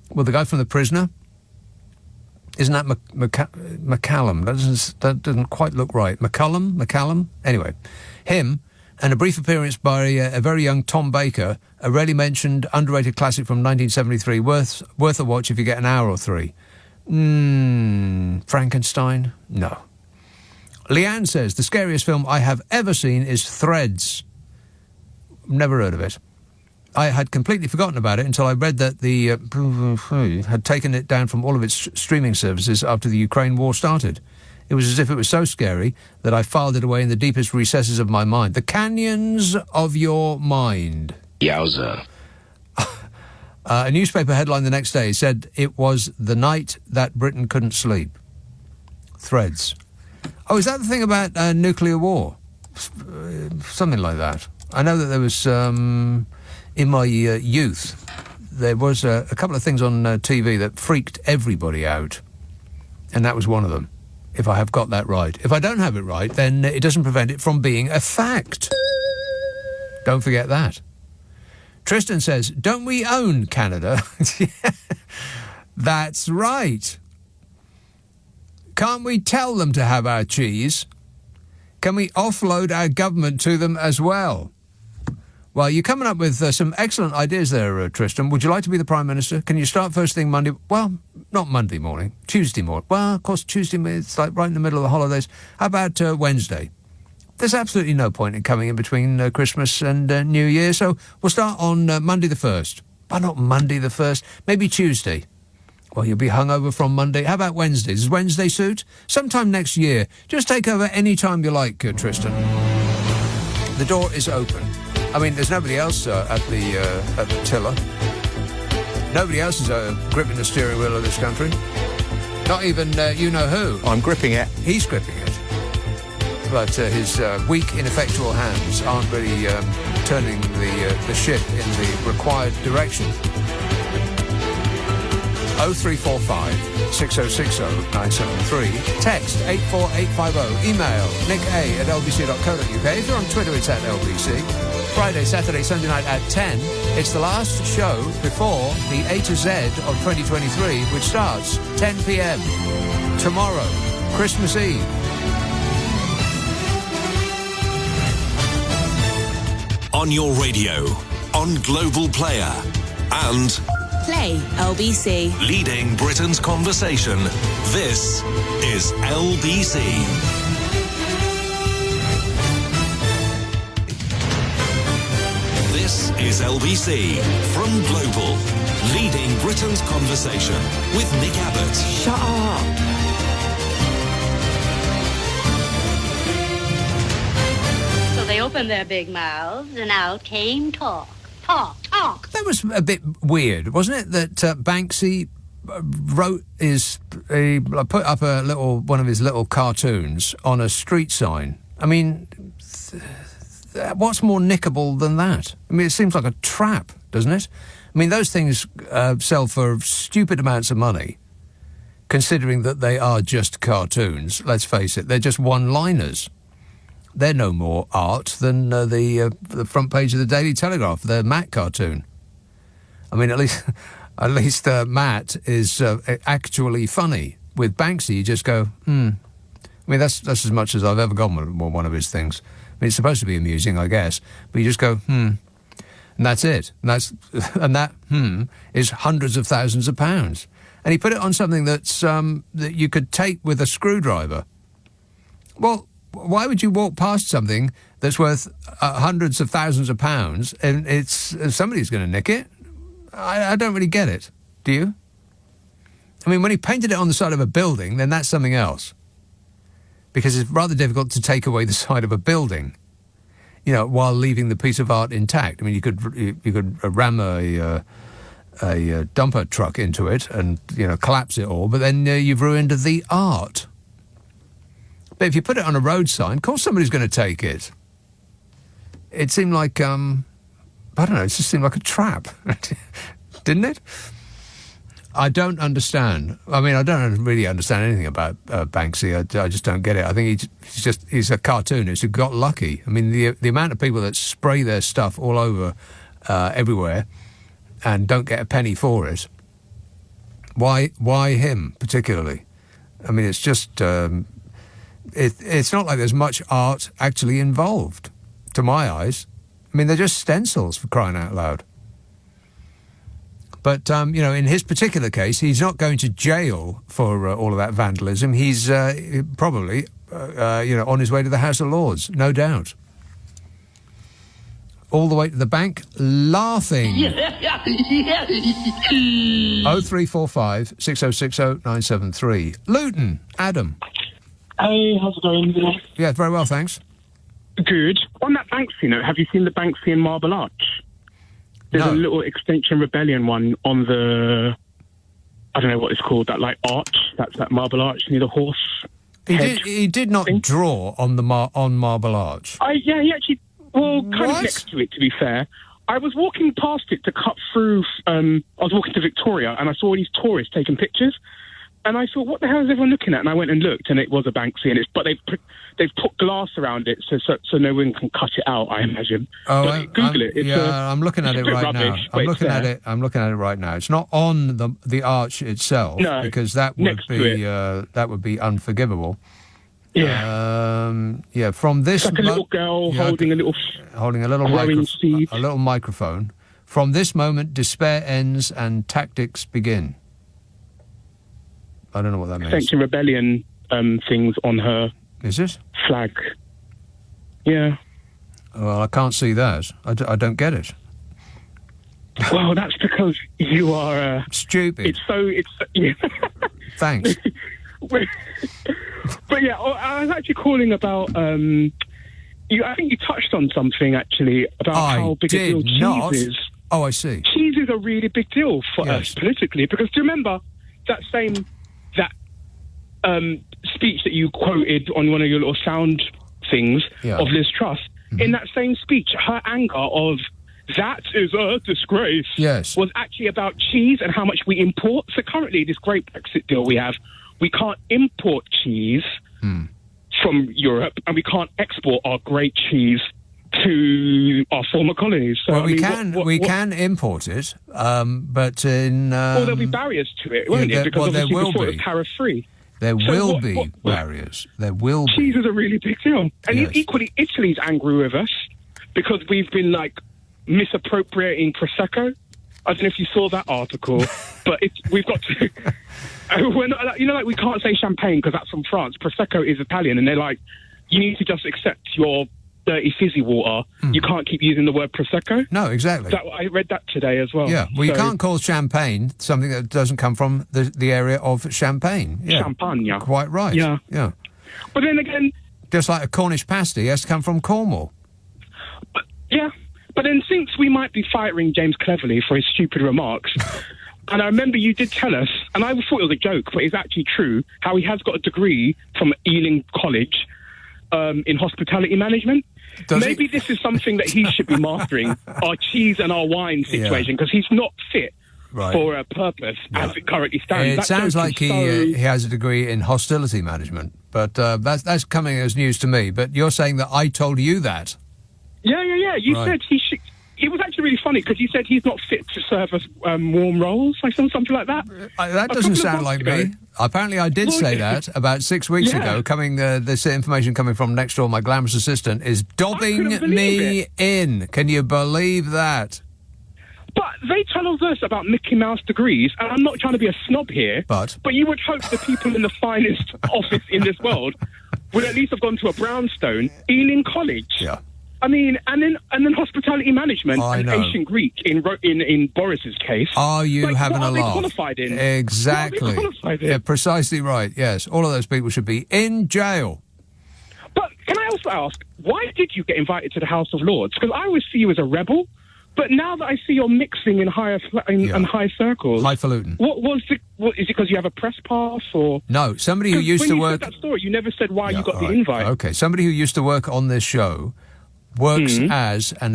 Speaker 6: Well, the guy from The Prisoner? Isn't that McCallum? That doesn't quite look right. McCallum? Anyway, him, and a brief appearance by a very young Tom Baker, a rarely mentioned, underrated classic from 1973, worth a watch if you get an hour or three. Frankenstein? No. Leanne says, the scariest film I have ever seen is Threads. Never heard of it. I had completely forgotten about it until I read that the had taken it down from all of its streaming services after the Ukraine war started. It was as if it was so scary that I filed it away in the deepest recesses of my mind. The canyons of your mind.
Speaker 15: Yowza.
Speaker 6: A newspaper headline the next day said it was the night that Britain couldn't sleep. Threads. Oh, is that the thing about nuclear war? Something like that. I know that there was... in my youth, there was a couple of things on TV that freaked everybody out, and that was one of them, if I have got that right. If I don't have it right, then it doesn't prevent it from being a fact. Don't forget that. Tristan says, don't we own Canada? That's right. Can't we tell them to have our cheese? Can we offload our government to them as well? Well, you're coming up with some excellent ideas there, Tristan. Would you like to be the Prime Minister? Can you start first thing Monday? Well, not Monday morning. Tuesday morning. Well, of course, Tuesday, it's like right in the middle of the holidays. How about Wednesday? There's absolutely no point in coming in between Christmas and New Year, so we'll start on Monday the 1st. Why not Monday the 1st? Maybe Tuesday. Well, you'll be hungover from Monday. How about Wednesday? Does Wednesday suit? Sometime next year. Just take over any time you like, Tristan. The door is open. I mean, there's nobody else at the tiller. Nobody else is gripping the steering wheel of this country. Not even you-know-who.
Speaker 5: I'm gripping it.
Speaker 6: He's gripping it. But his weak, ineffectual hands aren't really turning the ship in the required direction. 0345 6060 973. Text 84850. Email nick@lbc.co.uk. If you're on Twitter, it's @LBC. Friday, Saturday, Sunday night at 10. It's the last show before the A to Z of 2023, which starts 10 p.m. tomorrow, Christmas Eve.
Speaker 2: On your radio, on Global Player, and...
Speaker 20: Play LBC.
Speaker 2: Leading Britain's conversation. This is LBC. This is LBC from Global. Leading Britain's conversation with Nick Abbot.
Speaker 20: Shut up.
Speaker 12: So they opened their big mouths and out came talk. Talk.
Speaker 6: That was a bit weird, wasn't it? That Banksy put up one of his little cartoons on a street sign. I mean, what's more nickable than that? I mean, it seems like a trap, doesn't it? I mean, those things sell for stupid amounts of money, considering that they are just cartoons. Let's face it, they're just one-liners. They're no more art than the front page of the Daily Telegraph, the Matt cartoon. I mean, at least Matt is actually funny. With Banksy, you just go, I mean, that's as much as I've ever gone with one of his things. I mean, it's supposed to be amusing, I guess, but you just go, and that's it. And that is hundreds of thousands of pounds. And he put it on something that's that you could take with a screwdriver. Well, why would you walk past something that's worth hundreds of thousands of pounds and somebody's going to nick it? I don't really get it. Do you? I mean, when he painted it on the side of a building, then that's something else. Because it's rather difficult to take away the side of a building, while leaving the piece of art intact. I mean, you could ram a dumper truck into it and, collapse it all, but then you've ruined the art. But if you put it on a road sign, of course somebody's going to take it. It seemed like, I don't know, it just seemed like a trap. Didn't it? I don't understand. I mean, I don't really understand anything about Banksy. I just don't get it. I think he's a cartoonist who got lucky. I mean, the amount of people that spray their stuff all over everywhere and don't get a penny for it. Why him particularly? I mean, it's just it's not like there's much art actually involved, to my eyes. I mean, they're just stencils, for crying out loud. But, in his particular case, he's not going to jail for all of that vandalism. He's probably, on his way to the House of Lords, no doubt. All the way to the bank, laughing. 0345 6060 973. Luton, Adam.
Speaker 15: Hey, how's it going?
Speaker 6: Yeah, very well, thanks.
Speaker 15: Good. On that Banksy note, have you seen the Banksy in Marble Arch? There's a little Extinction Rebellion one on the, I don't know what it's called, that arch, that Marble Arch near the horse.
Speaker 6: He did not draw on on Marble Arch.
Speaker 15: He actually, kind of next to it, to be fair. I was walking past it to cut through, I was walking to Victoria, and I saw all these tourists taking pictures. And I thought, what the hell is everyone looking at? And I went and looked, and it was a Banksy, but they've put glass around it so no one can cut it out, I imagine.
Speaker 6: Oh,
Speaker 15: Google it.
Speaker 6: I'm looking at it right now. I'm looking at it right now. It's not on the arch itself, because that would be unforgivable.
Speaker 15: Yeah.
Speaker 6: From this,
Speaker 15: it's like a little girl holding a
Speaker 6: little microphone. From this moment, despair ends and tactics begin. I don't know what that means.
Speaker 15: Extinction Rebellion things on her.
Speaker 6: Is it?
Speaker 15: Flag. Yeah.
Speaker 6: Well, I can't see that. I don't get it.
Speaker 15: Well, that's because you are
Speaker 6: stupid.
Speaker 15: Yeah.
Speaker 6: Thanks.
Speaker 15: But yeah, I was actually calling about. I think you touched on something actually about how big a deal cheese is.
Speaker 6: Oh, I see.
Speaker 15: Cheese is a really big deal for us politically, because do you remember that speech that you quoted on one of your little sound things of Liz Truss? Mm-hmm. In that same speech, her anger of that is a disgrace was actually about cheese and how much we import. So currently, this great Brexit deal we have, we can't import cheese from Europe, and we can't export our great cheese to our former colonies. So,
Speaker 6: well, we can import it, but in...
Speaker 15: well, there'll be barriers to it, won't it? Because obviously before it was tariff-free.
Speaker 6: There will be barriers. There will be.
Speaker 15: Cheese is a really big deal. And equally, Italy's angry with us because we've been, misappropriating Prosecco. I don't know if you saw that article, but we've got to... we're not, we can't say champagne because that's from France. Prosecco is Italian, and they're like, you need to just accept your dirty fizzy water. You can't keep using the word Prosecco.
Speaker 6: No, exactly.
Speaker 15: I read that today as well.
Speaker 6: Yeah, well, you can't call champagne something that doesn't come from the area of Champagne. Yeah.
Speaker 15: Champagne.
Speaker 6: Quite right.
Speaker 15: Yeah. But then again...
Speaker 6: Just like a Cornish pasty has to come from Cornwall.
Speaker 15: But then since we might be firing James Cleverly for his stupid remarks... And I remember you did tell us, and I thought it was a joke, but it's actually true, how he has got a degree from Ealing College in hospitality management. Maybe this is something that he should be mastering, our cheese and our wine situation, because he's not fit for a purpose as it currently stands.
Speaker 6: It sounds like he has a degree in hostility management, but that's coming as news to me. But you're saying that I told you that.
Speaker 15: Yeah. You said he should... It was actually really funny because you said he's not fit to serve us warm rolls, something like that.
Speaker 6: That doesn't sound like me. Apparently, I did say that about 6 weeks ago. This information coming from next door, my glamorous assistant is dobbing me in. Can you believe that?
Speaker 15: But they tell us about Mickey Mouse degrees, and I'm not trying to be a snob here. But you would hope the people in the finest office in this world would at least have gone to a brownstone, Ealing College.
Speaker 6: Yeah.
Speaker 15: I mean, and then hospitality management and ancient Greek in Boris's case.
Speaker 6: Are you having a laugh?
Speaker 15: What are they qualified in?
Speaker 6: Exactly.
Speaker 15: What are they qualified in?
Speaker 6: Yeah, precisely right. Yes, all of those people should be in jail.
Speaker 15: But can I also ask, why did you get invited to the House of Lords? Because I always see you as a rebel, but now that I see you're mixing in high circles,
Speaker 6: highfalutin.
Speaker 15: Is it because you have a press pass or
Speaker 6: no? Somebody who used to work.
Speaker 15: Said that story, you never said why you got the invite.
Speaker 6: Okay, somebody who used to work on this show. Works as an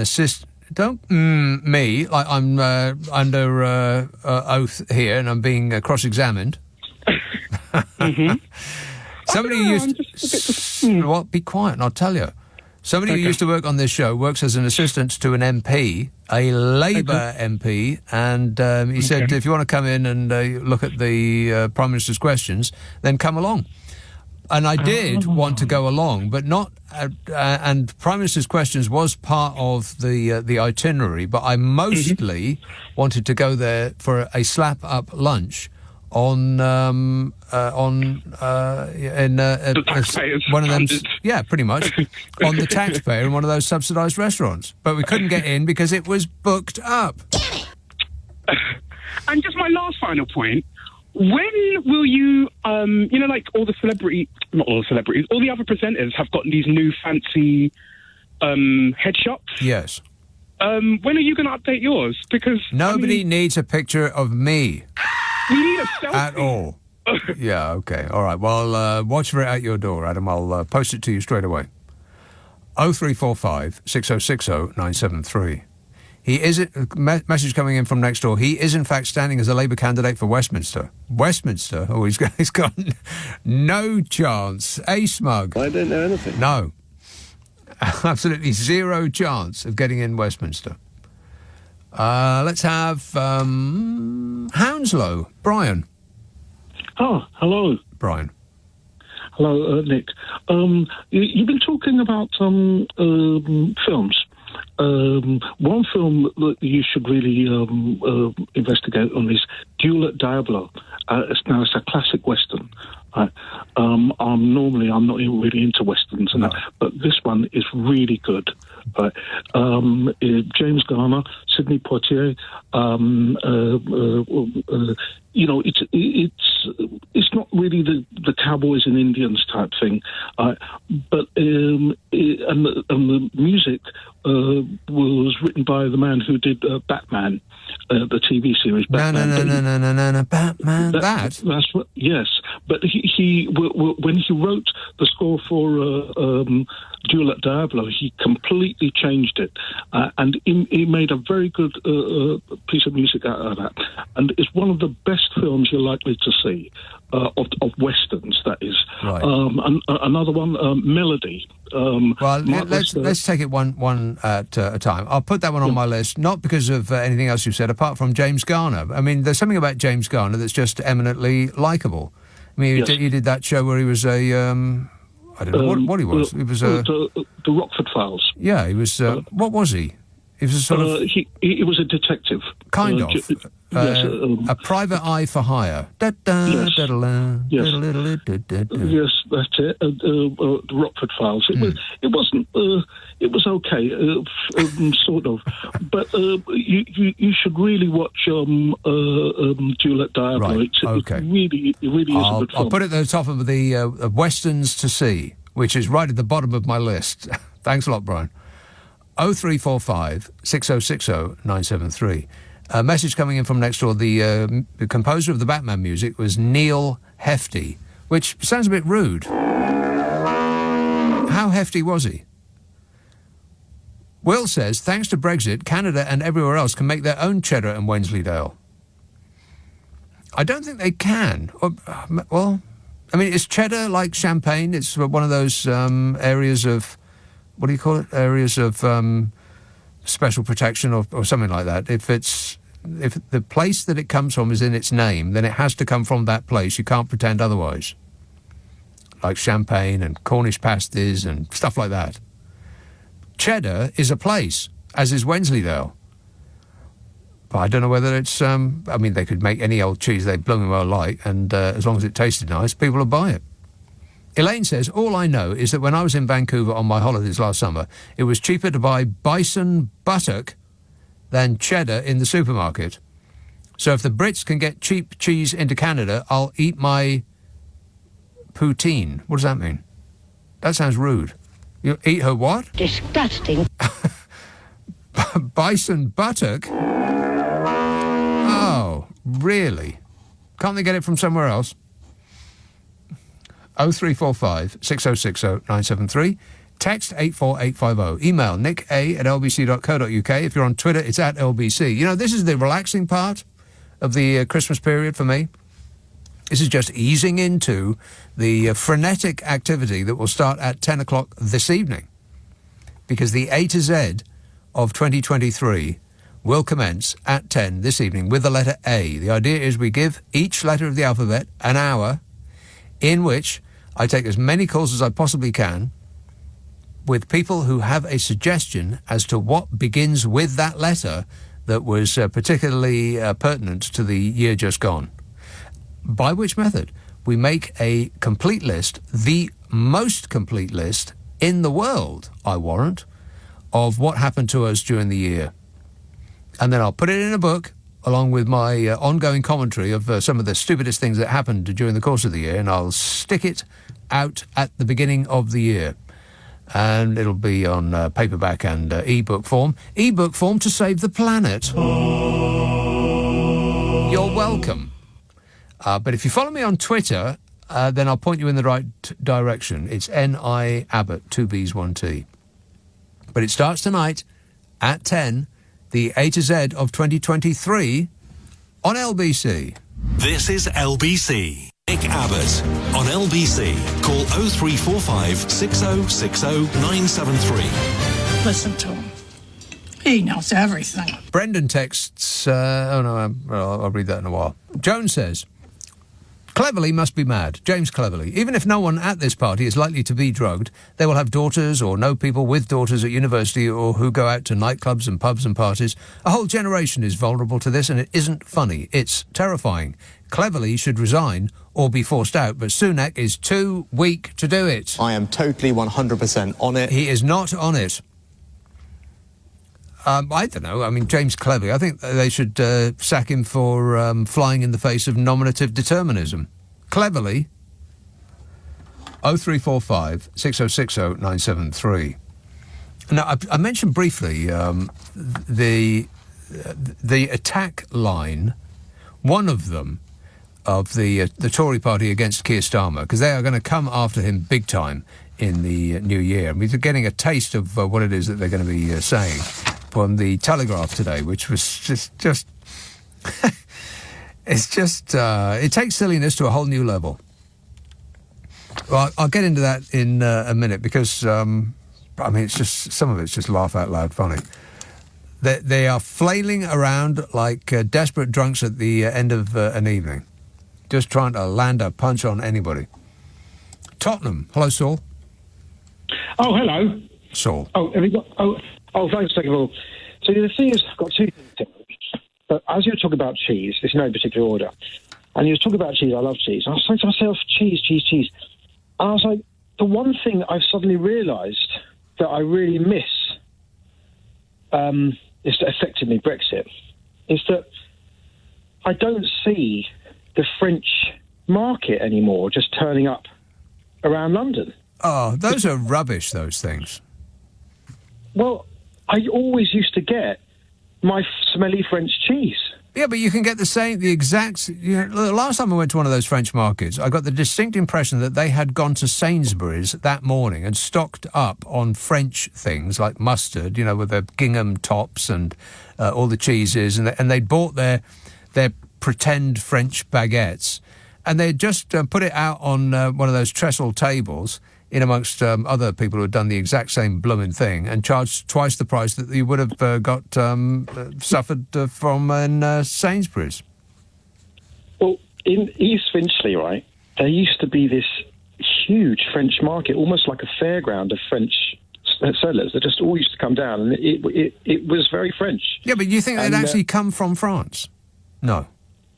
Speaker 6: Don't me, like I'm under oath here and I'm being cross-examined.
Speaker 15: Mm-hmm.
Speaker 6: Somebody who used to... What? Be quiet and I'll tell you. Somebody who used to work on this show works as an assistant to an MP, a Labour MP, and he said, if you want to come in and look at the Prime Minister's questions, then come along. And I did want to go along, but not... and Prime Minister's questions was part of the itinerary, but I mostly wanted to go there for a slap-up lunch on one of them, yeah, pretty much, on the taxpayer in one of those subsidised restaurants. But we couldn't get in because it was booked up.
Speaker 15: And just my last final point, when will you, like all the all the other presenters have got these new fancy headshots?
Speaker 6: Yes.
Speaker 15: When are you going to update yours? Because
Speaker 6: nobody needs a picture of me.
Speaker 15: We need a selfie.
Speaker 6: At all. Yeah, okay. All right. Well, watch for it at your door, Adam. I'll post it to you straight away. 0345 6060 973. He is... message coming in from next door. He is, in fact, standing as a Labour candidate for Westminster. Westminster? Oh, he's got no chance. Smug.
Speaker 5: I don't know anything.
Speaker 6: No. Absolutely zero chance of getting in Westminster. Let's have Hounslow. Brian.
Speaker 16: Oh, hello.
Speaker 6: Brian.
Speaker 16: Hello, Nick. You've been talking about films. One film that you should really investigate on is Duel at Diablo. It's a classic Western. I'm not really into Westerns, and that, but this one is really good. James Garner, Sidney Poitier. It's not really the cowboys and Indians type thing, but the music was written by the man who did Batman, the TV series.
Speaker 6: Batman. Batman.
Speaker 16: That's what. Yes, but he when he wrote the score for Duel at Diablo, he completely changed it, and he made a very good piece of music out of that, and it's one of the best films you're likely to see of westerns. That is.
Speaker 6: Right.
Speaker 16: Another one, Melody.
Speaker 6: Let's take it one at a time. I'll put that one on my list, not because of anything else you said, apart from James Garner. I mean, there's something about James Garner that's just eminently likeable. I mean, he did that show where he was a... I don't know what he was. He was
Speaker 16: the Rockford Files.
Speaker 6: Yeah, he was... what was he? He was a sort of...
Speaker 16: He was a detective.
Speaker 6: Kind of.
Speaker 16: Yes,
Speaker 6: a private eye for hire.
Speaker 16: Yes, that's it. The Rockford Files. It was okay, sort of. But you should really watch Duel at Diablo.
Speaker 6: Right.
Speaker 16: It really is a good film.
Speaker 6: I'll put it at the top of the Westerns to see, which is right at the bottom of my list. Thanks a lot, Brian. 0345 6060 973. A message coming in from next door. The composer of the Batman music was Neil Hefti, which sounds a bit rude. How hefty was he? Will says, thanks to Brexit, Canada and everywhere else can make their own cheddar and Wensleydale. I don't think they can. Well, I mean, is cheddar like champagne? It's one of those areas of... What do you call it? Areas of special protection or something like that. If the place that it comes from is in its name, then it has to come from that place. You can't pretend otherwise. Like champagne and Cornish pasties and stuff like that. Cheddar is a place, as is Wensleydale. But I don't know whether it's... I mean, they could make any old cheese they blooming well like, and as long as it tasted nice, people would buy it. Elaine says, all I know is that when I was in Vancouver on my holidays last summer, it was cheaper to buy bison buttock than cheddar in the supermarket. So if the Brits can get cheap cheese into Canada, I'll eat my poutine. What does that mean? That sounds rude. You eat her what?
Speaker 12: Disgusting.
Speaker 6: Bison buttock? Oh, really? Can't they get it from somewhere else? 0345 6060 973. Text 84850. Email nica@lbc.co.uk. If you're on Twitter, it's @LBC. You know, this is the relaxing part of the Christmas period for me. This is just easing into the frenetic activity that will start at 10 o'clock this evening. Because the A to Z of 2023 will commence at 10 this evening with the letter A. The idea is we give each letter of the alphabet an hour in which I take as many calls as I possibly can with people who have a suggestion as to what begins with that letter that was particularly pertinent to the year just gone. By which method we make a complete list, the most complete list in the world, I warrant, of what happened to us during the year. And then I'll put it in a book, along with my ongoing commentary of some of the stupidest things that happened during the course of the year, and I'll stick it out at the beginning of the year. And it'll be on paperback and e-book form. E-book form to save the planet. You're welcome. But if you follow me on Twitter, then I'll point you in the right direction. It's N.I. Abbot, 2 B's, 1 T. But it starts tonight at 10, the A to Z of 2023 on LBC.
Speaker 2: This is LBC. Nick Abbott on LBC. Call 0345 6060 973.
Speaker 17: Listen to him. He knows everything.
Speaker 6: Brendan texts, I'll read that in a while. Joan says, Cleverly must be mad. James Cleverly. Even if no one at this party is likely to be drugged, they will have daughters or know people with daughters at university or who go out to nightclubs and pubs and parties. A whole generation is vulnerable to this, and it isn't funny. It's terrifying. Cleverly should resign or be forced out, but Sunak is too weak to do it.
Speaker 8: I am totally 100% on it.
Speaker 6: He is not on it. I don't know. I mean, James Cleverly, I think they should sack him for flying in the face of nominative determinism. Cleverly, 0345 6060 973. Now, I mentioned briefly the attack line, one of them, of the Tory party against Keir Starmer, because they are going to come after him big time in the new year. We're getting a taste of what it is that they're going to be saying from the Telegraph today, which was just it's just it takes silliness to a whole new level. Well, I'll get into that in a minute, because I mean, it's just, some of it's just laugh out loud funny. They are flailing around like desperate drunks at the end of an evening, just trying to land a punch on anybody. Tottenham. Hello, Saul.
Speaker 16: Oh, hello.
Speaker 6: Saul.
Speaker 16: Oh, have you got... Oh, thanks, second of all. So the thing is, I've got two things to say. But as you were talking about cheese, it's no particular order, and you were talking about cheese, I love cheese. I was saying to myself, cheese. And I was like, the one thing I've suddenly realised that I really miss, is that affected me, Brexit, is that I don't see the French market anymore just turning up around London.
Speaker 6: Oh, those are rubbish, those things.
Speaker 16: Well, I always used to get my smelly French cheese.
Speaker 6: Yeah, but you can get the exact... You know, the last time I went to one of those French markets, I got the distinct impression that they had gone to Sainsbury's that morning and stocked up on French things like mustard, you know, with their gingham tops and all the cheeses, and they'd bought their pretend French baguettes, and they'd just put it out on one of those trestle tables in amongst other people who had done the exact same blooming thing, and charged twice the price that you would have suffered from in Sainsbury's.
Speaker 16: Well, in East Finchley, right, there used to be this huge French market, almost like a fairground of French sellers that just all used to come down, and it was very French.
Speaker 6: Yeah, but you think they'd actually come from France? No.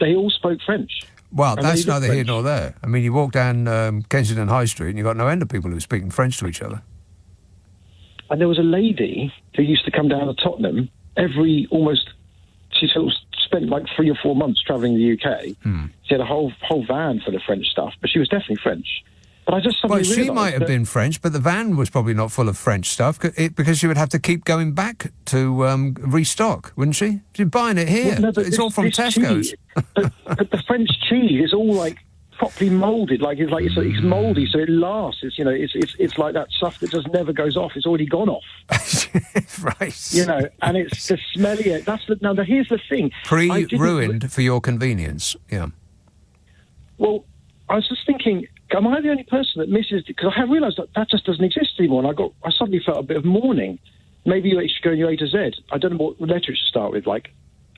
Speaker 16: They all spoke French.
Speaker 6: Well, that's neither here nor there. I mean, you walk down Kensington High Street and you've got no end of people who are speaking French to each other.
Speaker 16: And there was a lady who used to come down to Tottenham she sort of spent like 3 or 4 months travelling the UK. She had a whole van full of French stuff, but she was definitely French. But I just suddenly
Speaker 6: she might have been French, but the van was probably not full of French stuff, because she would have to keep going back to restock, wouldn't she? She's buying it here.
Speaker 16: Well, no,
Speaker 6: it's all from Tesco's.
Speaker 16: But the French cheese is all like properly moulded. Like it's mouldy, so it lasts. It's it's like that stuff that just never goes off. It's already gone off.
Speaker 6: Right.
Speaker 16: And it's the smelly. Now here's the thing.
Speaker 6: Pre-ruined for your convenience. Yeah.
Speaker 16: Well, I was just thinking, am I the only person that misses? Because I have realised that just doesn't exist anymore. And I suddenly felt a bit of mourning. Maybe you should go in your A to Z. I don't know what letter it should start with, like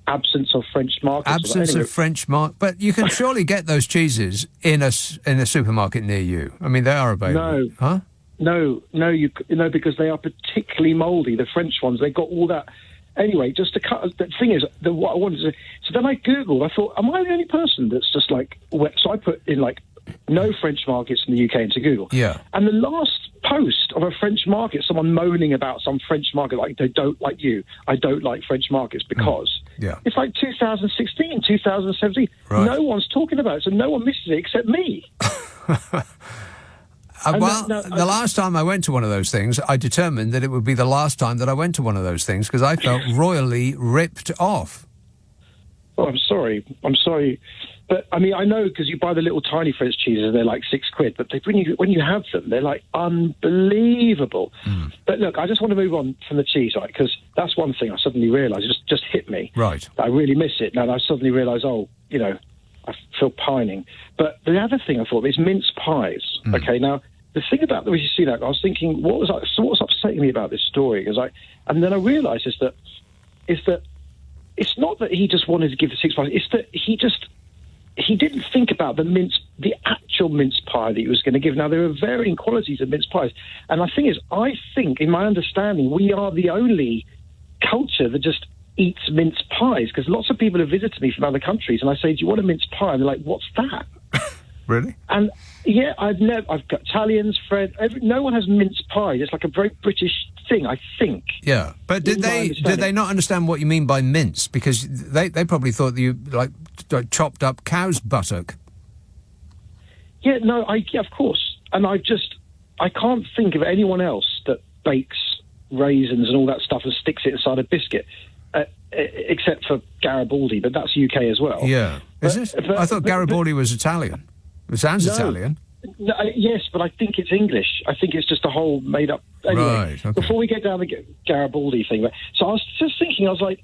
Speaker 16: absence of French markets.
Speaker 6: Absence of French market, but you can surely get those cheeses in a supermarket near you. I mean, they are available.
Speaker 16: No,
Speaker 6: huh?
Speaker 16: No, because they are particularly mouldy. The French ones, they got all that. Anyway, just to cut. The thing is, what I wanted to. So then I googled. I thought, am I the only person that's just like? So I put in like no French markets in the UK into Google.
Speaker 6: Yeah.
Speaker 16: And the last post of a French market, someone moaning about some French market, like they don't like you. I don't like French markets because.
Speaker 6: Yeah.
Speaker 16: It's like 2016, 2017.
Speaker 6: Right.
Speaker 16: No one's talking about it, so no one misses it except me.
Speaker 6: The last time I went to one of those things, I determined that it would be the last time that I went to one of those things because I felt royally ripped off.
Speaker 16: Oh, I'm sorry. But, I mean, I know because you buy the little tiny French cheeses, they're like £6, but when you have them, they're like unbelievable. But look, I just want to move on from the cheese, right? Because that's one thing I suddenly realised, it just hit me.
Speaker 6: Right.
Speaker 16: I really miss it. Now I suddenly realise, I feel pining. But the other thing I thought is mince pies. Okay, now, the thing about the Rishi Sunak, I was thinking, what's upsetting me about this story? And then I realised is that it's not that he just wanted to give the 6 pies, it's that he didn't think about the actual mince pie that he was going to give. Now, there are varying qualities of mince pies. And the thing is, I think, in my understanding, we are the only culture that just eats mince pies, because lots of people have visited me from other countries, and I say, do you want a mince pie? And they're like, what's that?
Speaker 6: Really?
Speaker 16: And, yeah, I've got Italians, no one has mince pies. It's like a very British thing, I think.
Speaker 6: Yeah, but did they not understand what you mean by mince? Because they probably thought that you, like chopped up cow's buttock.
Speaker 16: Yeah, no, of course. And I can't think of anyone else that bakes raisins and all that stuff and sticks it inside a biscuit, except for Garibaldi, but that's UK as well.
Speaker 6: Yeah. Is it? I thought Garibaldi was Italian. It sounds Italian.
Speaker 16: No, yes, but I think it's English. I think it's just a whole made-up... Anyway,
Speaker 6: right, okay.
Speaker 16: Before we get down the Garibaldi thing, so I was just thinking, I was like,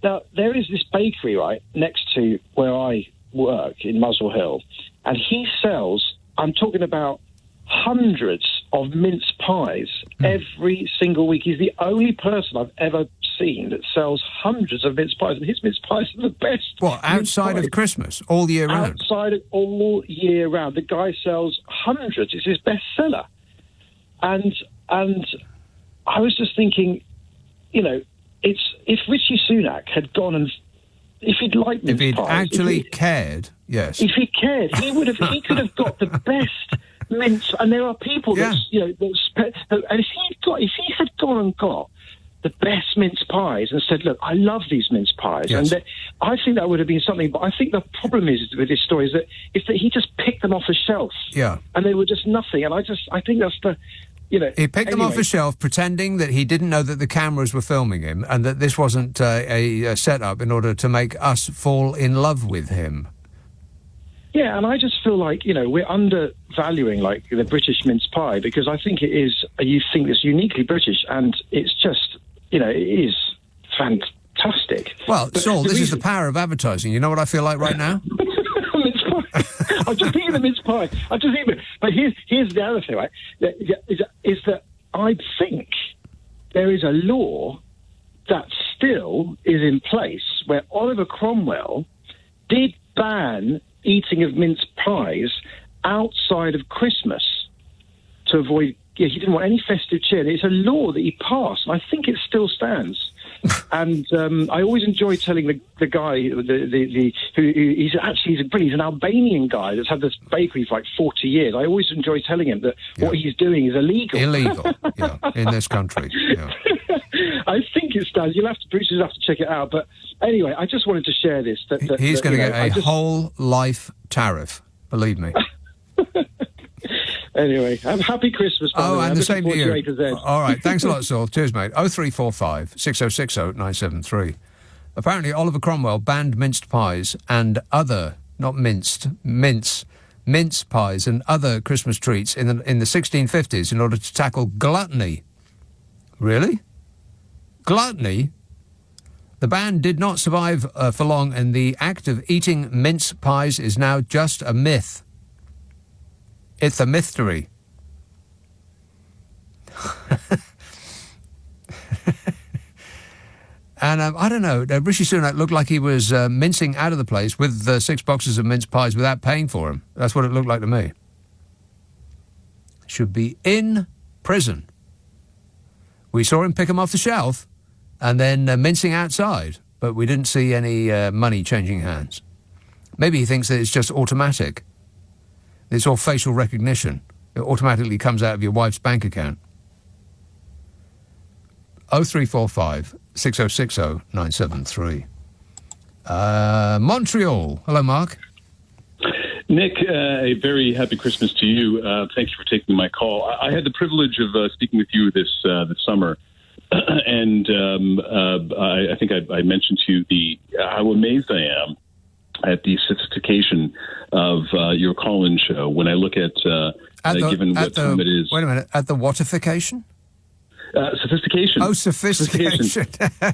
Speaker 16: now, there is this bakery, right, next to where I work in Muswell Hill, and he sells, I'm talking about hundreds of mince pies every single week. He's the only person I've ever seen that sells hundreds of mince pies, and his mince pies are the best.
Speaker 6: What, outside of Christmas, all year round?
Speaker 16: Outside of all year round. The guy sells hundreds. It's his best seller. And I was just thinking, if Rishi Sunak had gone and if he'd liked mince pies,
Speaker 6: if he'd actually cared, yes.
Speaker 16: If he cared, he could have got the best mince. And there are people and if he had gone and got the best mince pies and said, look, I love these mince pies.
Speaker 6: Yes.
Speaker 16: And I think that would have been something. But I think the problem is with this story is that he just picked them off a shelf.
Speaker 6: Yeah.
Speaker 16: And they were just nothing. And I think that's the...
Speaker 6: He picked them off a shelf, pretending that he didn't know that the cameras were filming him and that this wasn't a setup in order to make us fall in love with him.
Speaker 16: Yeah, and I just feel like, we're undervaluing, like, the British mince pie, because I think you think it's uniquely British, and it's just, it is fantastic.
Speaker 6: Well, Saul, this is the power of advertising. You know what I feel like right now?
Speaker 16: Mince pie. I'm just eating the mince pie. I'm just eating it. But here's the other thing, right? Is that I think there is a law that still is in place where Oliver Cromwell did ban eating of mince pies outside of Christmas to avoid... Yeah, he didn't want any festive cheer. It's a law that he passed, and I think it still stands. And I always enjoy telling the guy he's an Albanian guy that's had this bakery for like 40 years. I always enjoy telling him that what he's doing is illegal.
Speaker 6: Illegal, in this country. Yeah.
Speaker 16: I think it stands. Bruce will have to check it out. But anyway, I just wanted to share this.
Speaker 6: He's going to get a whole life tariff, believe me.
Speaker 16: Anyway, happy Christmas.
Speaker 6: And the same to you. All right, thanks a lot, Saul. Cheers, mate. 0345 6060 973. Apparently, Oliver Cromwell banned minced pies and other, not minced, mince mince pies and other Christmas treats in the 1650s in order to tackle gluttony. Really? Gluttony? The ban did not survive for long, and the act of eating mince pies is now just a myth. It's a mystery. And I don't know, Rishi Sunak looked like he was mincing out of the place with 6 boxes of mince pies without paying for them. That's what it looked like to me. Should be in prison. We saw him pick them off the shelf and then mincing outside, but we didn't see any money changing hands. Maybe he thinks that it's just automatic. It's all facial recognition. It automatically comes out of your wife's bank account. 0345 6060 973. Montreal. Hello, Mark.
Speaker 18: Nick, a very happy Christmas to you. Thank you for taking my call. I had the privilege of speaking with you this summer, and I think I mentioned to you how amazed I am at the sophistication of your call-in show. When I look at given what time it is.
Speaker 6: Wait a minute. At the whatification?
Speaker 18: Sophistication.
Speaker 6: Oh, sophistication.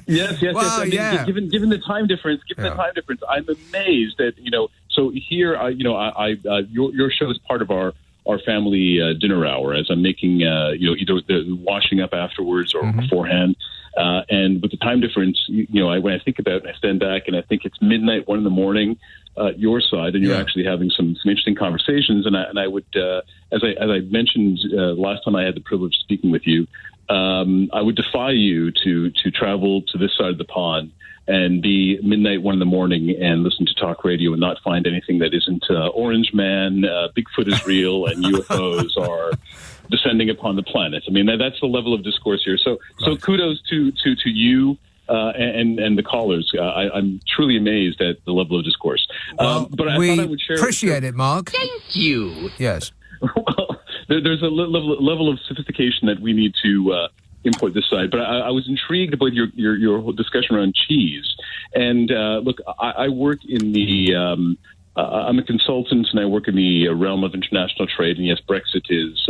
Speaker 18: Yes.
Speaker 6: Well,
Speaker 18: I mean,
Speaker 6: yeah.
Speaker 18: Given the time difference, I'm amazed that So here, your show is part of our family dinner hour as I'm making either the washing up afterwards or beforehand. And with the time difference, when I think about it, I stand back and I think it's midnight, 1 a.m. Your side, and you're actually having some interesting conversations. And I would, as I mentioned last time I had the privilege of speaking with you, I would defy you to travel to this side of the pond and be midnight, 1 a.m. and listen to talk radio and not find anything that isn't Orange Man, Bigfoot is real, and UFOs are descending upon the planet. I mean, that's the level of discourse here. So kudos to you and the callers. I'm truly amazed at the level of discourse. But I thought I would share.
Speaker 6: Appreciate it, Mark.
Speaker 18: Thank you.
Speaker 6: Yes.
Speaker 18: Well, there's a level of sophistication that we need to import this side. But I was intrigued about your whole discussion around cheese. And look, I work in the I'm a consultant, and I work in the realm of international trade. And yes, Brexit is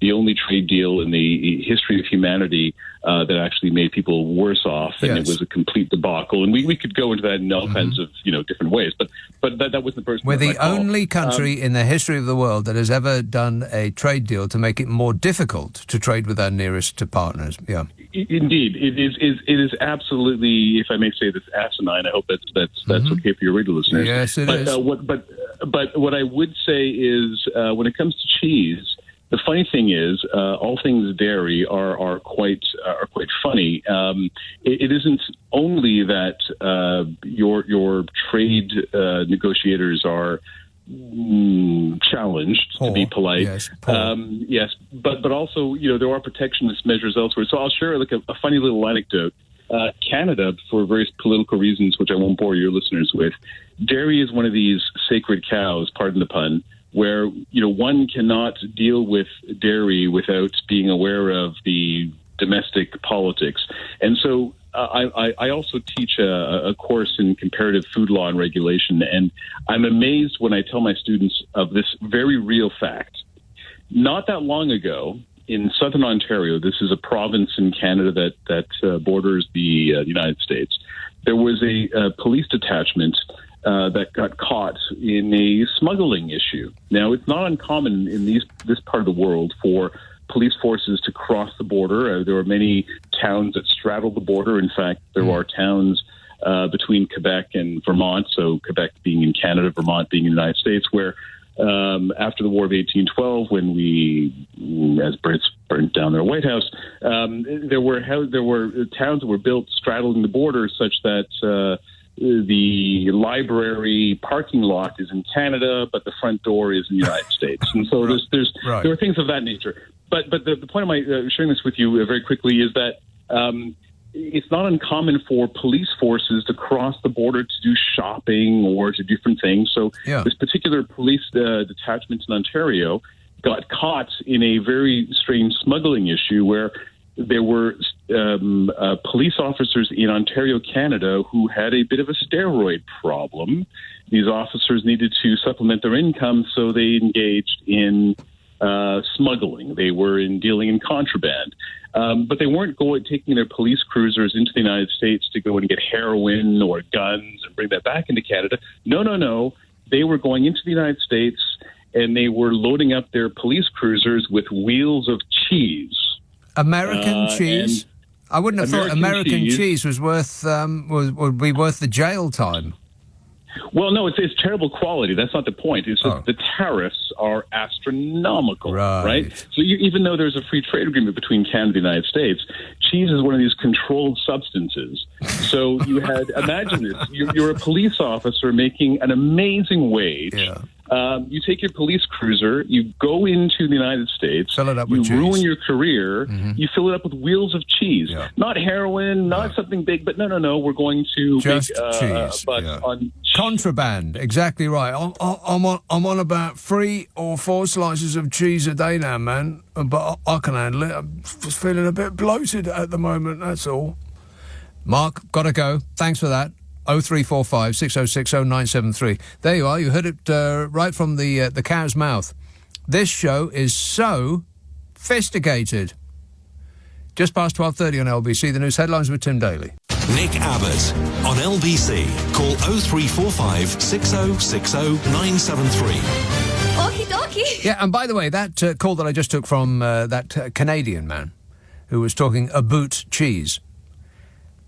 Speaker 18: the only trade deal in the history of humanity that actually made people worse off, and it was a complete debacle. And we could go into that in all kinds of different ways, but that wasn't the person.
Speaker 6: We're the only country in the history of the world that has ever done a trade deal to make it more difficult to trade with our nearest partners. Yeah,
Speaker 18: indeed, it is absolutely, if I may say this, asinine. I hope that's okay for your radio listeners.
Speaker 6: Yes, it is.
Speaker 18: But what I would say is, when it comes to cheese, the funny thing is, all things dairy are quite funny. It isn't only that your trade negotiators are challenged, to be polite. Yes, but also there are protectionist measures elsewhere. So I'll share a funny little anecdote. Canada, for various political reasons, which I won't bore your listeners with, dairy is one of these sacred cows, pardon the pun, where one cannot deal with dairy without being aware of the domestic politics. And so I also teach a course in comparative food law and regulation, and I'm amazed when I tell my students of this very real fact. Not that long ago, in southern Ontario, this is a province in Canada that borders the United States, there was a police detachment that got caught in a smuggling issue. Now, it's not uncommon in this part of the world for police forces to cross the border. There are many towns that straddle the border. In fact, there are towns between Quebec and Vermont, so Quebec being in Canada, Vermont being in the United States, where after the War of 1812, when we, as Brits, burnt down their White House, there were towns that were built straddling the border such that the library parking lot is in Canada, but the front door is in the United States. And so there are things of that nature. But the point of my sharing this with you very quickly is that it's not uncommon for police forces to cross the border to do shopping or to different things. So this particular police detachment in Ontario got caught in a very strange smuggling issue where
Speaker 14: there were police officers in Ontario, Canada, who had a bit of a steroid problem. These officers needed to supplement their income, so they engaged in smuggling. They were dealing in contraband. But they weren't taking their police cruisers into the United States to go and get heroin or guns and bring that back into Canada. No. They were going into the United States, and they were loading up their police cruisers with wheels of cheese.
Speaker 6: American cheese? I wouldn't have thought American cheese was worth would be worth the jail time.
Speaker 14: Well, no, it's terrible quality. That's not the point. It's just the tariffs are astronomical, right? So even though there's a free trade agreement between Canada and the United States, cheese is one of these controlled substances. So you had, imagine this, you're a police officer making an amazing wage. Yeah. You take your police cruiser, you go into the United States,
Speaker 6: fill it up with cheese.
Speaker 14: Ruin your career, you fill it up with wheels of cheese. Yeah. Not heroin, not something big, but no, we're going to
Speaker 6: just
Speaker 14: make
Speaker 6: cheese.
Speaker 14: On
Speaker 6: contraband, exactly right. I'm on about 3 or 4 slices of cheese a day now, man, but I can handle it. I'm just feeling a bit bloated at the moment, that's all. Mark, gotta go. Thanks for that. 0345 6060 973. There you are. You heard it right from the cow's mouth. This show is so sophisticated. Just past 12:30 on LBC. The news headlines with Tim Daly.
Speaker 2: Nick Abbott on LBC. Call 0345 6060 973.
Speaker 3: Okie dokie.
Speaker 6: Yeah, and by the way, that call that I just took from that Canadian man who was talking about cheese.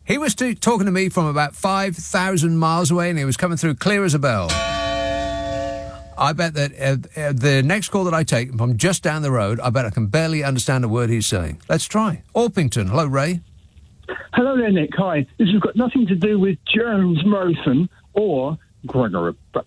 Speaker 6: He was talking to me from about 5,000 miles away, and he was coming through clear as a bell. I bet that the next call that I take from just down the road, I bet I can barely understand a word he's saying. Let's try. Orpington. Hello, Ray.
Speaker 16: Hello there, Nick. Hi. This has got nothing to do with James Morrison or Gregory Buck.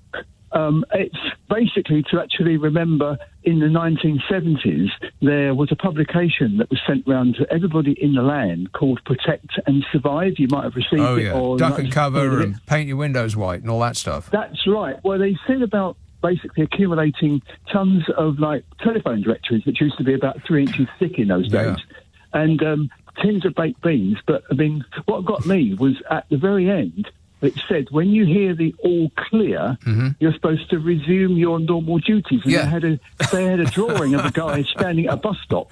Speaker 16: It's basically to actually remember in the 1970s there was a publication that was sent round to everybody in the land called Protect and Survive. You might have received it. Or
Speaker 6: duck and cover and paint your windows white and all that stuff.
Speaker 16: That's right. Well, they said about basically accumulating tons of telephone directories, which used to be about 3 inches thick in those days, and tins of baked beans. But I mean, what got me was at the very end, it said, when you hear the all clear, you're supposed to resume your normal duties. And they had a drawing of a guy standing at a bus stop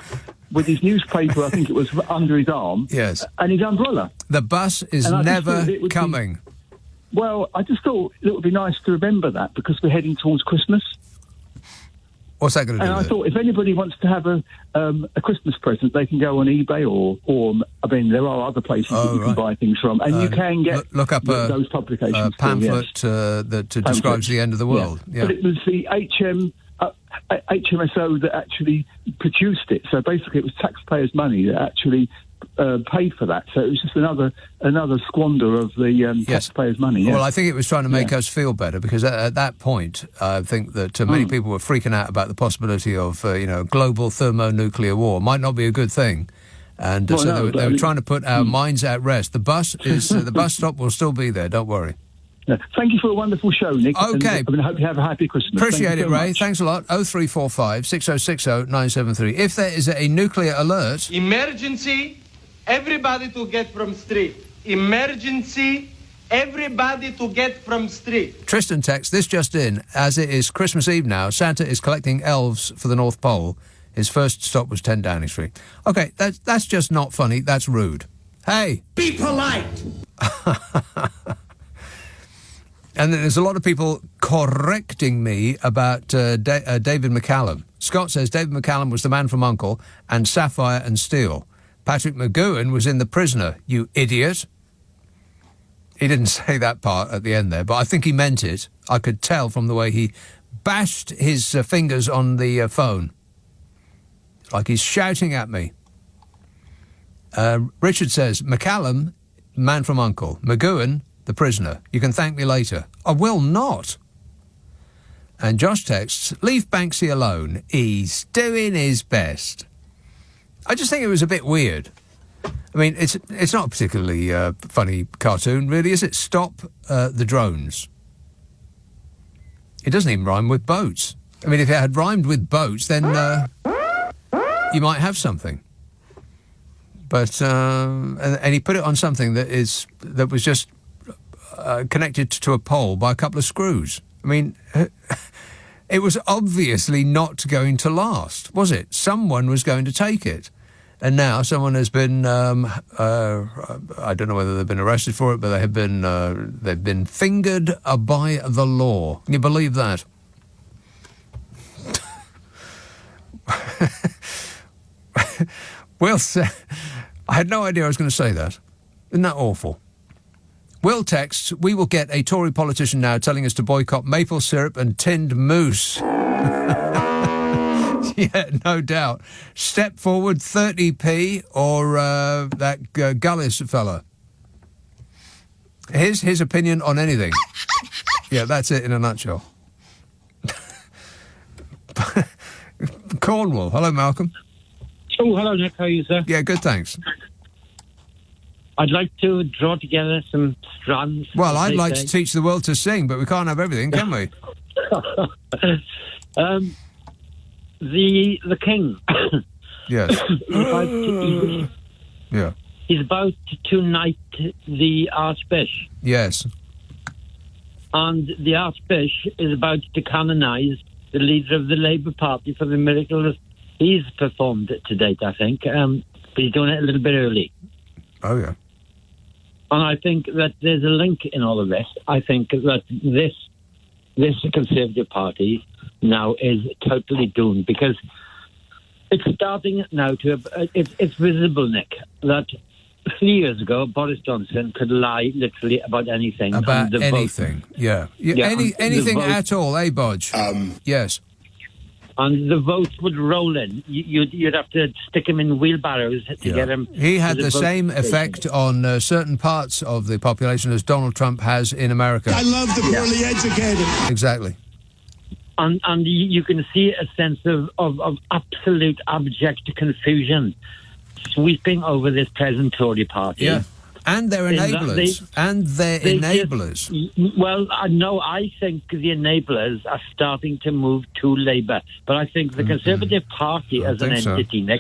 Speaker 16: with his newspaper, I think it was, under his arm, and his umbrella.
Speaker 6: The bus is never coming.
Speaker 16: Well, I just thought it would be nice to remember that because we're heading towards Christmas.
Speaker 6: What's that going to do?
Speaker 16: And I thought if anybody wants to have a Christmas present, they can go on eBay or I mean, there are other places that you can buy things from, and you can get
Speaker 6: look up
Speaker 16: those publications.
Speaker 6: A pamphlet that describes the end of the world. Yeah.
Speaker 16: But it was the HMSO that actually produced it. So basically, it was taxpayers' money that actually paid for that. So it was just another squander of the taxpayers' money. Yeah.
Speaker 6: Well, I think it was trying to make us feel better because at that point, I think that many people were freaking out about the possibility of global thermonuclear war. Might not be a good thing. And so they were trying to put our minds at rest. The bus is the bus stop will still be there. Don't worry.
Speaker 16: Yeah. Thank you for a wonderful show, Nick.
Speaker 6: Okay.
Speaker 16: And I hope you have a happy Christmas.
Speaker 6: Appreciate it, Ray. Thanks a lot. 0345 6060 973. If there is a nuclear alert...
Speaker 19: Emergency, everybody to get from street. Emergency, everybody to get from street.
Speaker 6: Tristan texts, this just in, as it is Christmas Eve now, Santa is collecting elves for the North Pole. His first stop was 10 Downing Street. Okay, that's just not funny. That's rude. Hey!
Speaker 19: Be polite!
Speaker 6: And there's a lot of people correcting me about David McCallum. Scott says David McCallum was the man from U.N.C.L.E. and Sapphire and Steel. Patrick McGowan was in The Prisoner, you idiot. He didn't say that part at the end there, but I think he meant it. I could tell from the way he bashed his fingers on the phone. Like he's shouting at me. Richard says, McCallum, man from U.N.C.L.E. McGowan, The Prisoner. You can thank me later. I will not. And Josh texts, leave Banksy alone. He's doing his best. I just think it was a bit weird. I mean, it's not a particularly funny cartoon, really, is it? Stop the drones. It doesn't even rhyme with boats. I mean, if it had rhymed with boats, then you might have something. But and he put it on something that was just connected to a pole by a couple of screws. I mean, it was obviously not going to last, was it? Someone was going to take it. And now someone has been, I don't know whether they've been arrested for it, but they've been fingered by the law. Can you believe that? Will said, I had no idea I was going to say that. Isn't that awful? Will texts, we will get a Tory politician now telling us to boycott maple syrup and tinned mousse. Yeah, no doubt. Step forward 30p or that Gullis fella. Here's his opinion on anything. Yeah, that's it in a nutshell. Cornwall. Hello, Malcolm.
Speaker 21: Oh, hello, Nick. How are you, sir?
Speaker 6: Yeah, good, thanks.
Speaker 21: I'd like to draw together some strands.
Speaker 6: Well, I'd like to teach the world to sing, but we can't have everything, can we?
Speaker 21: The king.
Speaker 6: Yes.
Speaker 21: He's about to knight the Archbishop.
Speaker 6: Yes.
Speaker 21: And the Archbishop is about to canonise the leader of the Labour Party for the miracles he's performed to date, I think. But he's doing it a little bit early.
Speaker 6: Oh, yeah.
Speaker 21: And I think that there's a link in all of this. I think that this Conservative Party now is totally doomed because it's starting now to... It's visible, Nick, that 3 years ago, Boris Johnson could lie literally about anything.
Speaker 6: About anything, yeah. Anything at all, eh, Bodge? Yes.
Speaker 21: And the votes would roll in. You'd have to stick him in wheelbarrows to get him.
Speaker 6: He had the same effect on certain parts of the population as Donald Trump has in America.
Speaker 22: I love the poorly educated.
Speaker 6: Exactly.
Speaker 21: And you can see a sense of absolute abject confusion sweeping over this present Tory party.
Speaker 6: Yeah. And their enablers.
Speaker 21: No, I think the enablers are starting to move to Labour. But I think the Conservative Party as an entity, Nick,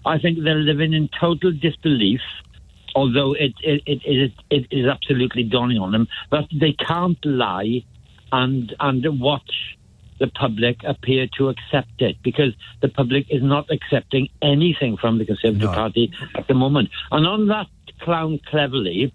Speaker 21: I think they're living in total disbelief, although it is absolutely dawning on them, that they can't lie and watch the public appear to accept it, because the public is not accepting anything from the Conservative Party at the moment. And on that clown cleverly,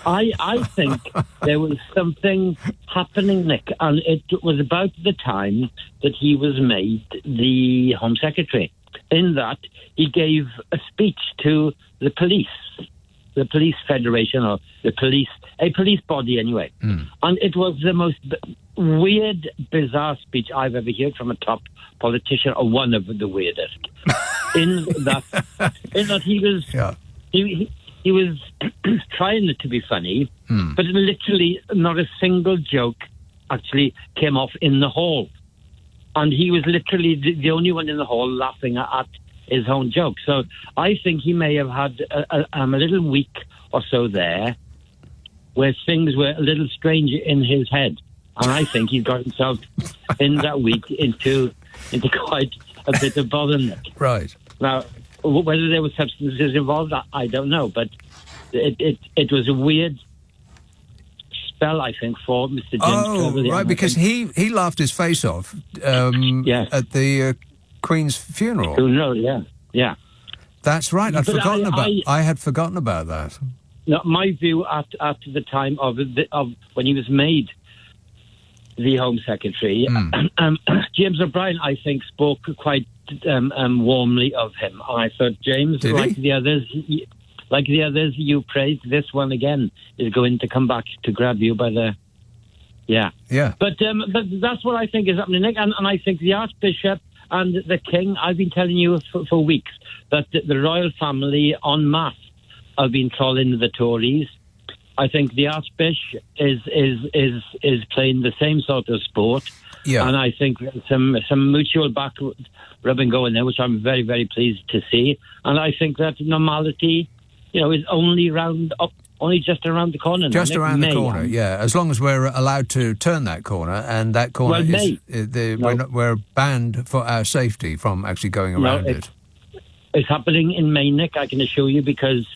Speaker 21: I think there was something happening, Nick, and it was about the time that he was made the Home Secretary, in that he gave a speech to the police federation, or a police body anyway. And it was the most weird, bizarre speech I've ever heard from a top politician, or one of the weirdest. in that he was he was trying to be funny, but literally not a single joke actually came off in the hall. And he was literally the only one in the hall laughing at his own joke. So I think he may have had a little week or so there where things were a little strange in his head. And I think he's got himself in that week into quite a bit of bother.
Speaker 6: Right.
Speaker 21: Now, whether there were substances involved, I don't know. But it was a weird spell, I think, for Mr. James Cleverly.
Speaker 6: Right, because he laughed his face off at the Queen's funeral.
Speaker 21: No, yeah.
Speaker 6: That's right. I had forgotten about that.
Speaker 21: No, my view at the time of when he was made the Home Secretary, James O'Brien, I think, spoke quite warmly of him. I thought, James, the others you praised, this one again is going to come back to grab you by the... Yeah. But that's what I think is happening, Nick. And I think the Archbishop and the King, I've been telling you for weeks that the royal family en masse have been trolling the Tories. I think the Archbishop is playing the same sort of sport. Yeah. And I think some mutual back rubbing going there, which I'm very, very pleased to see. And I think that normality, is only just around the corner.
Speaker 6: Just around the corner, yeah. As long as we're allowed to turn that corner, and that corner we're banned for our safety from actually going around it.
Speaker 21: It's happening in May, Nick, I can assure you, because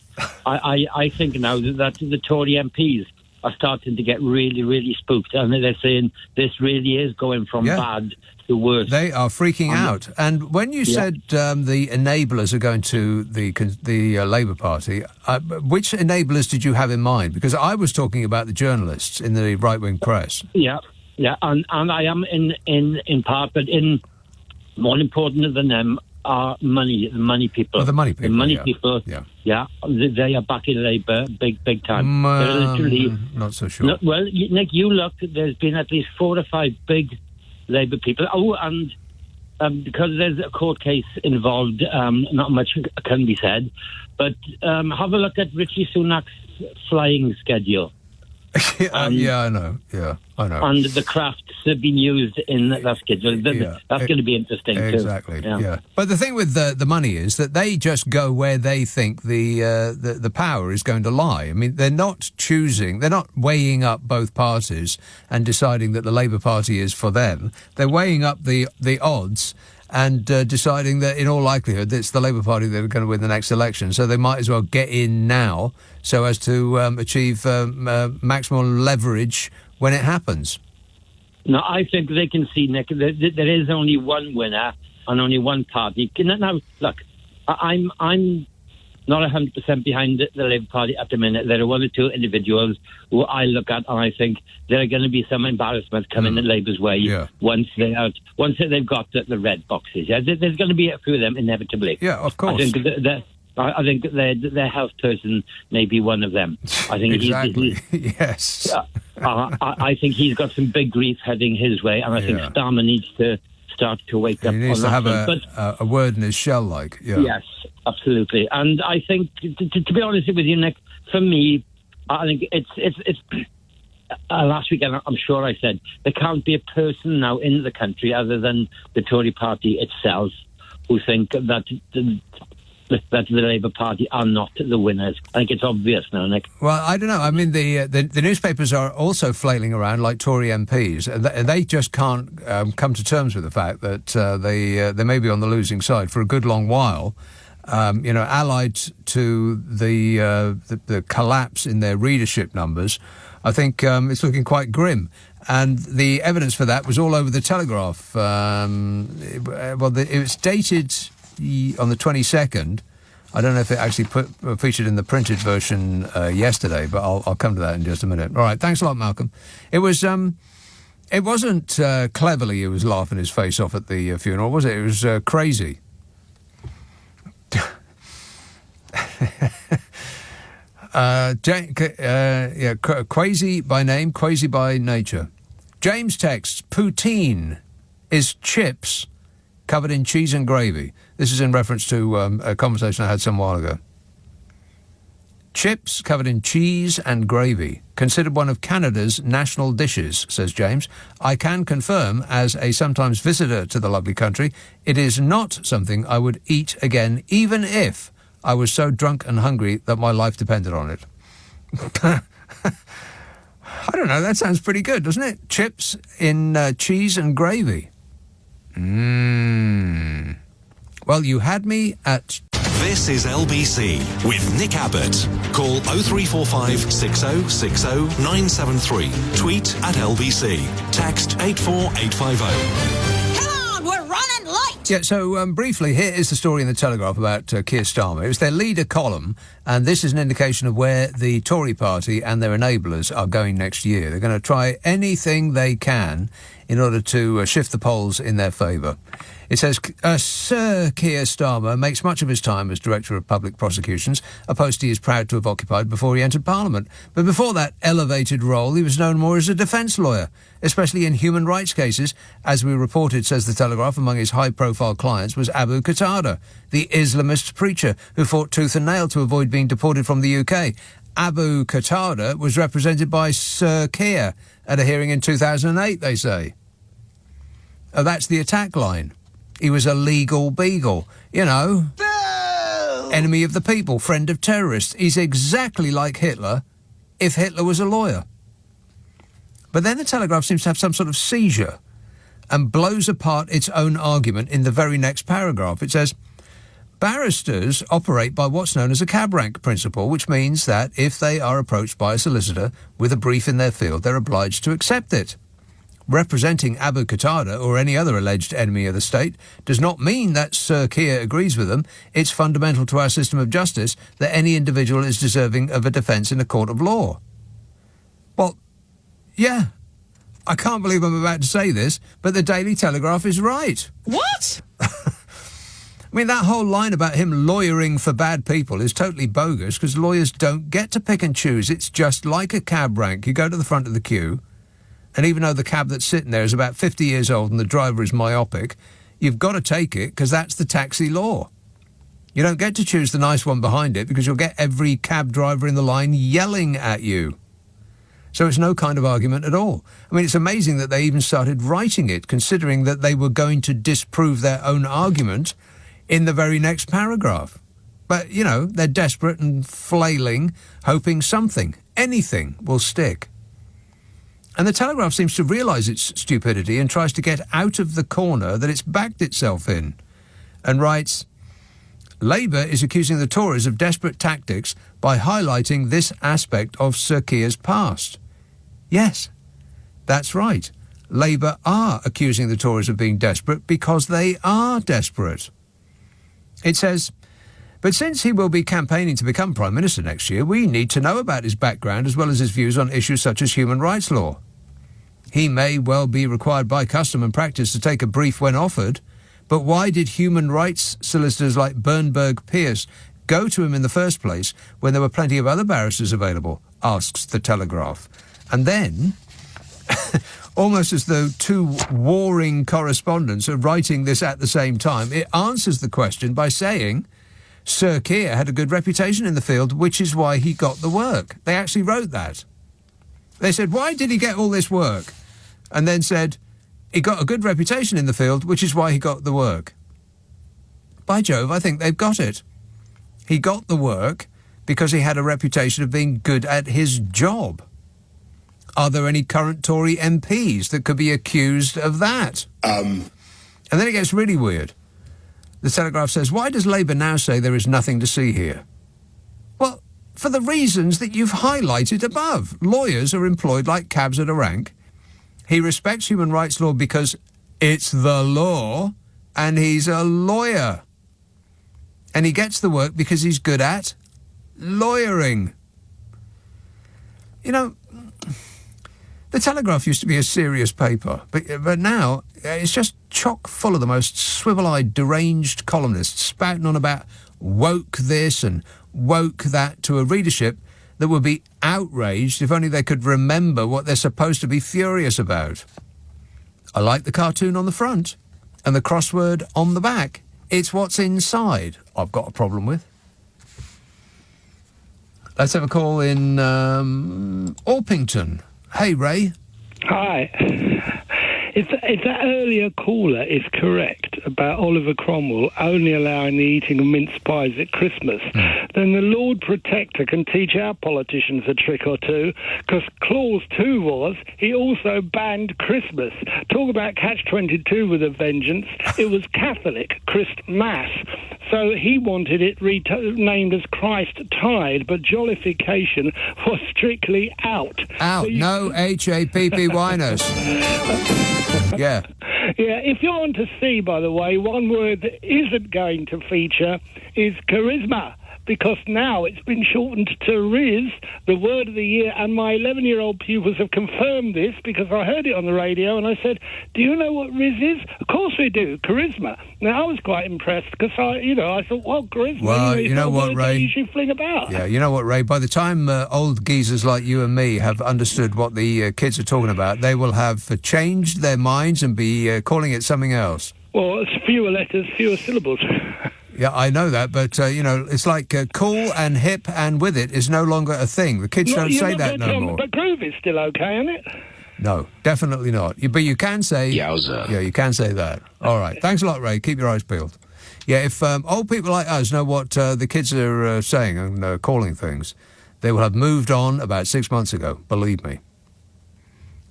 Speaker 21: I think now that the Tory MPs are starting to get really, really spooked, and they're saying this really is going from bad to worse.
Speaker 6: They are freaking out. And when you said the enablers are going to the Labour Party, which enablers did you have in mind? Because I was talking about the journalists in the right-wing press.
Speaker 21: Yeah, and I am in part, but more important than them are the money people.
Speaker 6: Oh, the money people.
Speaker 21: The money people. Yeah, they are backing Labour big time. They're literally
Speaker 6: not so sure.
Speaker 21: Well, Nick, you look. There's been at least 4 or 5 big Labour people. Oh, and because there's a court case involved, not much can be said. But have a look at Rishi Sunak's flying schedule.
Speaker 6: I know. Yeah, I know.
Speaker 21: And the crafts have been used in that schedule. That's going to be interesting too.
Speaker 6: Exactly. Yeah. But the thing with the money is that they just go where they think the power is going to lie. I mean, they're not weighing up both parties and deciding that the Labour Party is for them. They're weighing up the odds and deciding that in all likelihood it's the Labour Party that are going to win the next election. So they might as well get in now so as to achieve maximum leverage when it happens.
Speaker 21: No, I think they can see, Nick, there is only one winner and only one party. Now, look, I'm not 100% behind the Labour Party at the minute. There are 1 or 2 individuals who I look at and I think there are going to be some embarrassment coming in Labour's way once they've got the red boxes. Yeah, there's going to be a few of them inevitably.
Speaker 6: Yeah, of course.
Speaker 21: I think their health person may be one of them. I think
Speaker 6: exactly. Yes.
Speaker 21: I think he's got some big grief heading his way, and I think Starmer needs to start to wake up.
Speaker 6: He needs to have a word in his shell, like. Yeah.
Speaker 21: Yes, absolutely. And I think, to be honest with you, Nick, for me, I think it's last weekend, I'm sure I said, there can't be a person now in the country other than the Tory party itself who think that the Labour Party are not the winners. I think it's obvious now, Nick.
Speaker 6: Well, I don't know. I mean, the newspapers are also flailing around like Tory MPs, and they just can't come to terms with the fact that they may be on the losing side for a good long while. Allied to the collapse in their readership numbers, I think it's looking quite grim. And the evidence for that was all over the Telegraph. It was dated on the 22nd. I don't know if it actually featured in the printed version yesterday, but I'll come to that in just a minute. All right, thanks a lot, Malcolm. It wasn't cleverly he was laughing his face off at the funeral, was it? It was crazy. Quasi by name, quasi by nature. James texts, poutine is chips covered in cheese and gravy. This is in reference to a conversation I had some while ago. Chips covered in cheese and gravy, considered one of Canada's national dishes, says James. I can confirm, as a sometimes visitor to the lovely country, it is not something I would eat again, even if I was so drunk and hungry that my life depended on it. I don't know, that sounds pretty good, doesn't it? Chips in cheese and gravy. Well, you had me at...
Speaker 2: This is LBC with Nick Abbott. Call 0345 6060 973. Tweet at LBC. Text 84850.
Speaker 17: Come on, we're running late.
Speaker 6: Yeah, so briefly, here is the story in the Telegraph about Keir Starmer. It was their leader column, and this is an indication of where the Tory party and their enablers are going next year. They're going to try anything they can in order to shift the polls in their favour. It says, Sir Keir Starmer makes much of his time as Director of Public Prosecutions, a post he is proud to have occupied before he entered Parliament. But before that elevated role, he was known more as a defence lawyer, especially in human rights cases. As we reported, says the Telegraph, among his high-profile clients was Abu Qatada, the Islamist preacher who fought tooth and nail to avoid being deported from the UK. Abu Qatada was represented by Sir Keir at a hearing in 2008, they say. Oh, that's the attack line. He was a legal beagle, you know. Boo! Enemy of the people, friend of terrorists. He's exactly like Hitler if Hitler was a lawyer. But then the Telegraph seems to have some sort of seizure and blows apart its own argument in the very next paragraph. It says, Barristers operate by what's known as a cab rank principle, which means that if they are approached by a solicitor with a brief in their field, they're obliged to accept it. Representing Abu Qatada or any other alleged enemy of the state does not mean that Sir Keir agrees with them. It's fundamental to our system of justice that any individual is deserving of a defence in a court of law. Well, yeah, I can't believe I'm about to say this, but the Daily Telegraph is right.
Speaker 17: What?
Speaker 6: I mean, that whole line about him lawyering for bad people is totally bogus because lawyers don't get to pick and choose. It's just like a cab rank. You go to the front of the queue, and even though the cab that's sitting there is about 50 years old and the driver is myopic, you've got to take it because that's the taxi law. You don't get to choose the nice one behind it because you'll get every cab driver in the line yelling at you. So it's no kind of argument at all. I mean, it's amazing that they even started writing it, considering that they were going to disprove their own argument in the very next paragraph. But, you know, they're desperate and flailing, hoping something, anything, will stick. And the Telegraph seems to realise its stupidity and tries to get out of the corner that it's backed itself in, and writes, Labour is accusing the Tories of desperate tactics by highlighting this aspect of Sir Keir's past. Yes, that's right. Labour are accusing the Tories of being desperate because they are desperate. It says, but since he will be campaigning to become Prime Minister next year, we need to know about his background as well as his views on issues such as human rights law. He may well be required by custom and practice to take a brief when offered, but why did human rights solicitors like Bernberg Pierce go to him in the first place when there were plenty of other barristers available, asks the Telegraph. And then, almost as though two warring correspondents are writing this at the same time, it answers the question by saying Sir Keir had a good reputation in the field, which is why he got the work. They actually wrote that. They said, why did he get all this work? And then said, he got a good reputation in the field, which is why he got the work. By Jove, I think they've got it. He got the work because he had a reputation of being good at his job. Are there any current Tory MPs that could be accused of that? And then it gets really weird. The Telegraph says, why does Labour now say there is nothing to see here? Well, for the reasons that you've highlighted above. Lawyers are employed like cabs at a rank. He respects human rights law because it's the law, and he's a lawyer. And he gets the work because he's good at lawyering. You know, the Telegraph used to be a serious paper, but now it's just chock full of the most swivel-eyed, deranged columnists spouting on about woke this and woke that to a readership that would be outraged if only they could remember what they're supposed to be furious about. I like the cartoon on the front and the crossword on the back. It's what's inside I've got a problem with. Let's have a call in Orpington. Hey, Ray.
Speaker 4: Hi. If that earlier caller is correct about Oliver Cromwell only allowing the eating of mince pies at Christmas, then the Lord Protector can teach our politicians a trick or two, because Clause 2 was he also banned Christmas. Talk about Catch-22 with a vengeance. It was Catholic Christmas. So he wanted it named as Christ Tide, but jollification was strictly out.
Speaker 6: Out. So no H-A-P-P-Y-ness. Yeah.
Speaker 4: Yeah, if you want to see, by the way, one word that isn't going to feature is charisma, because now it's been shortened to Riz, the word of the year, and my 11-year-old pupils have confirmed this because I heard it on the radio and I said, do you know what Riz is? Of course we do, charisma. Now, I was quite impressed because I thought, well, charisma,
Speaker 6: well, you know what, Ray?
Speaker 4: You should fling about.
Speaker 6: Yeah, you know what, Ray? By the time old geezers like you and me have understood what the kids are talking about, they will have changed their minds and be calling it something else.
Speaker 4: Well, it's fewer letters, fewer syllables.
Speaker 6: Yeah, I know that, but, it's like cool and hip and with it is no longer a thing. The kids don't say that no more.
Speaker 4: But groove is still okay, isn't it?
Speaker 6: No, definitely not. But you can say... Yowza. Yeah, you can say that. All right. Thanks a lot, Ray. Keep your eyes peeled. Yeah, if old people like us know what the kids are saying and calling things, they will have moved on about 6 months ago, believe me.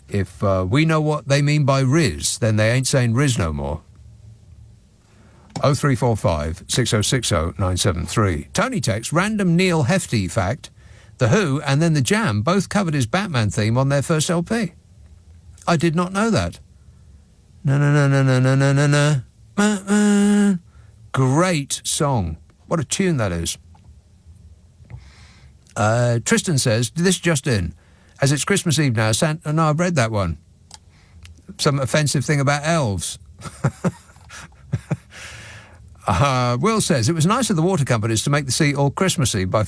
Speaker 6: If we know what they mean by Riz, then they ain't saying Riz no more. 0345 6060 973. Tony texts, random Neil Hefti fact, The Who and then The Jam both covered his Batman theme on their first LP. I did not know that. Great song. What a tune that is. Tristan says, this just in. As it's Christmas Eve now, no, I've read that one. Some offensive thing about elves. Will says, it was nice of the water companies to make the sea all Christmassy by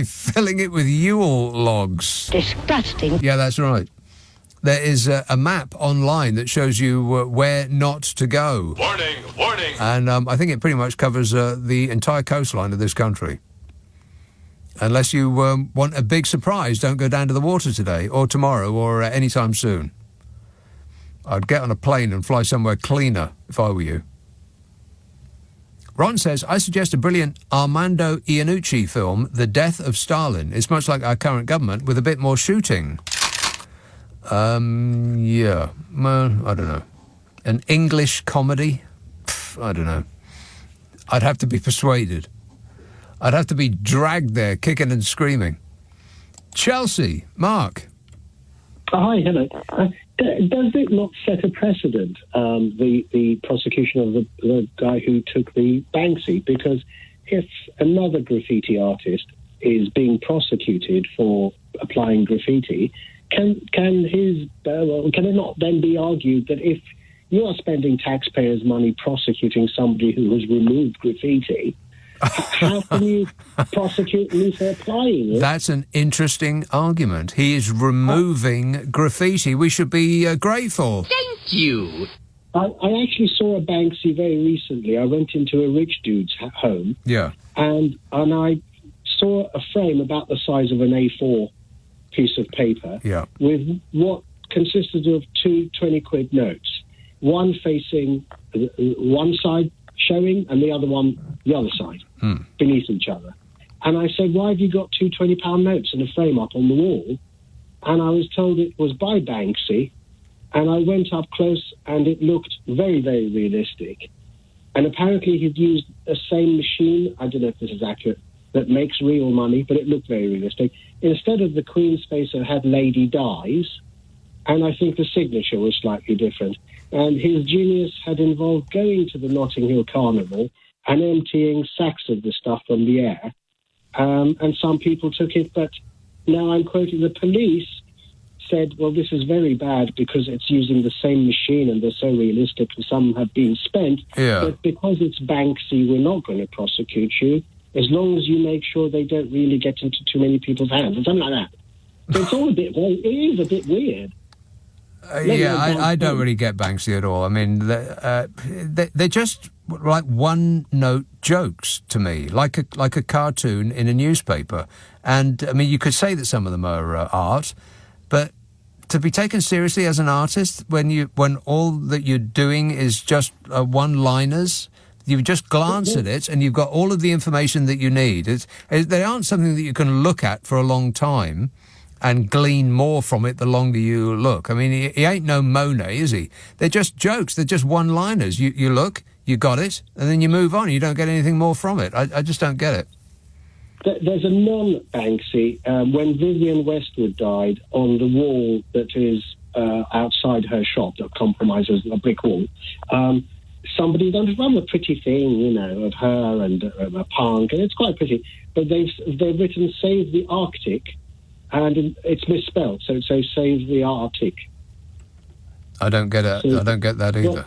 Speaker 6: filling it with Yule logs.
Speaker 12: Disgusting.
Speaker 6: Yeah, that's right. There is a map online that shows you where not to go.
Speaker 2: Warning, warning.
Speaker 6: And I think it pretty much covers the entire coastline of this country. Unless you want a big surprise, don't go down to the water today or tomorrow or any time soon. I'd get on a plane and fly somewhere cleaner if I were you. Ron says, I suggest a brilliant Armando Iannucci film, The Death of Stalin. It's much like our current government with a bit more shooting. Yeah. Well, I don't know. An English comedy? I don't know. I'd have to be persuaded. I'd have to be dragged there, kicking and screaming. Chelsea, Mark.
Speaker 10: Hi, hello. Does it not set a precedent, the prosecution of the guy who took the Banksy? Because if another graffiti artist is being prosecuted for applying graffiti, can it not then be argued that if you are spending taxpayers' money prosecuting somebody who has removed graffiti, how can you prosecute me for applying it?
Speaker 6: That's an interesting argument. He is removing graffiti. We should be grateful.
Speaker 12: Thank you.
Speaker 10: I actually saw a Banksy very recently. I went into a rich dude's home.
Speaker 6: Yeah.
Speaker 10: And I saw a frame about the size of an A4 piece of paper.
Speaker 6: Yeah.
Speaker 10: With what consisted of two 20-quid notes. One facing one side showing and the other one the other side, beneath each other. And I said, why have you got two 20-pound notes in a frame up on the wall? And I was told it was by Banksy. And I went up close and it looked very, very realistic. And apparently he'd used the same machine, I don't know if this is accurate, that makes real money, but it looked very realistic. Instead of the Queen's face, it had Lady Dies. And I think the signature was slightly different. And his genius had involved going to the Notting Hill Carnival and emptying sacks of the stuff from the air. And some people took it, but now I'm quoting, the police said, well, this is very bad because it's using the same machine and they're so realistic and some have been spent.
Speaker 6: Yeah.
Speaker 10: But because it's Banksy, we're not going to prosecute you as long as you make sure they don't really get into too many people's hands and something like that. So it's all it is a bit weird.
Speaker 6: I don't really get Banksy at all. I mean, they're just like one-note jokes to me, like a cartoon in a newspaper. And, I mean, you could say that some of them are art, but to be taken seriously as an artist when all that you're doing is just one-liners, you just glance at it and you've got all of the information that you need. They aren't something that you can look at for a long time and glean more from it the longer you look. I mean, he ain't no Monet, is he? They're just jokes. They're just one-liners. You look, you got it, and then you move on. You don't get anything more from it. I just don't get it.
Speaker 10: There's a non-Banksy. When Vivienne Westwood died, on the wall that is outside her shop that compromises a brick wall, somebody done a pretty thing, you know, of her and a punk, and it's quite pretty. But they've written "Save the Arctic," and it's misspelled, so "Save the Arctic."
Speaker 6: I don't get it. I don't get that either.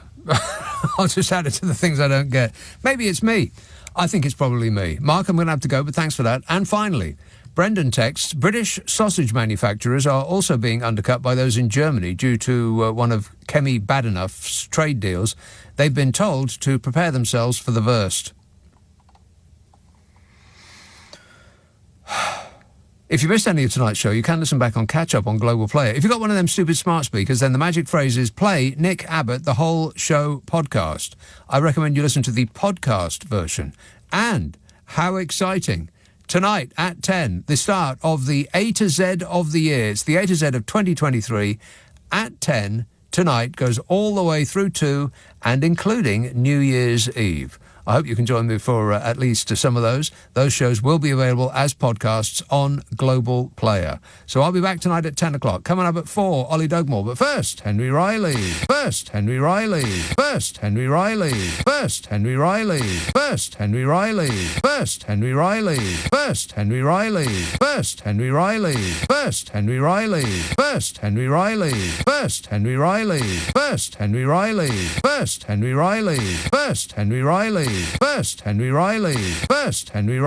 Speaker 6: I'll just add it to the things I don't get. Maybe it's me. I think it's probably me. Mark, I'm going to have to go, but thanks for that. And finally, Brendan texts, British sausage manufacturers are also being undercut by those in Germany due to one of Kemi Badenoch's trade deals. They've been told to prepare themselves for the worst. If you missed any of tonight's show, you can listen back on catch-up on Global Player. If you've got one of them stupid smart speakers, then the magic phrase is play Nick Abbott, the whole show podcast. I recommend you listen to the podcast version. And, how exciting, tonight at 10, the start of the A to Z of the year. It's the A to Z of 2023. At 10, tonight, goes all the way through to and including New Year's Eve. I hope you can join me for at least some of those. Those shows will be available as podcasts on Global Player. So I'll be back tonight at 10 o'clock. Coming up at 4, Ollie Dugmore. But first, Henry Riley. First, Henry Riley. First, Henry Riley. First, Henry Riley. First, Henry Riley. First, Henry Riley. First, Henry Riley. First, Henry Riley. First, Henry Riley. First, Henry Riley. First, Henry Riley. First, Henry Riley. First, Henry Riley. First, Henry Riley. First, Henry Riley. First, Henry Riley.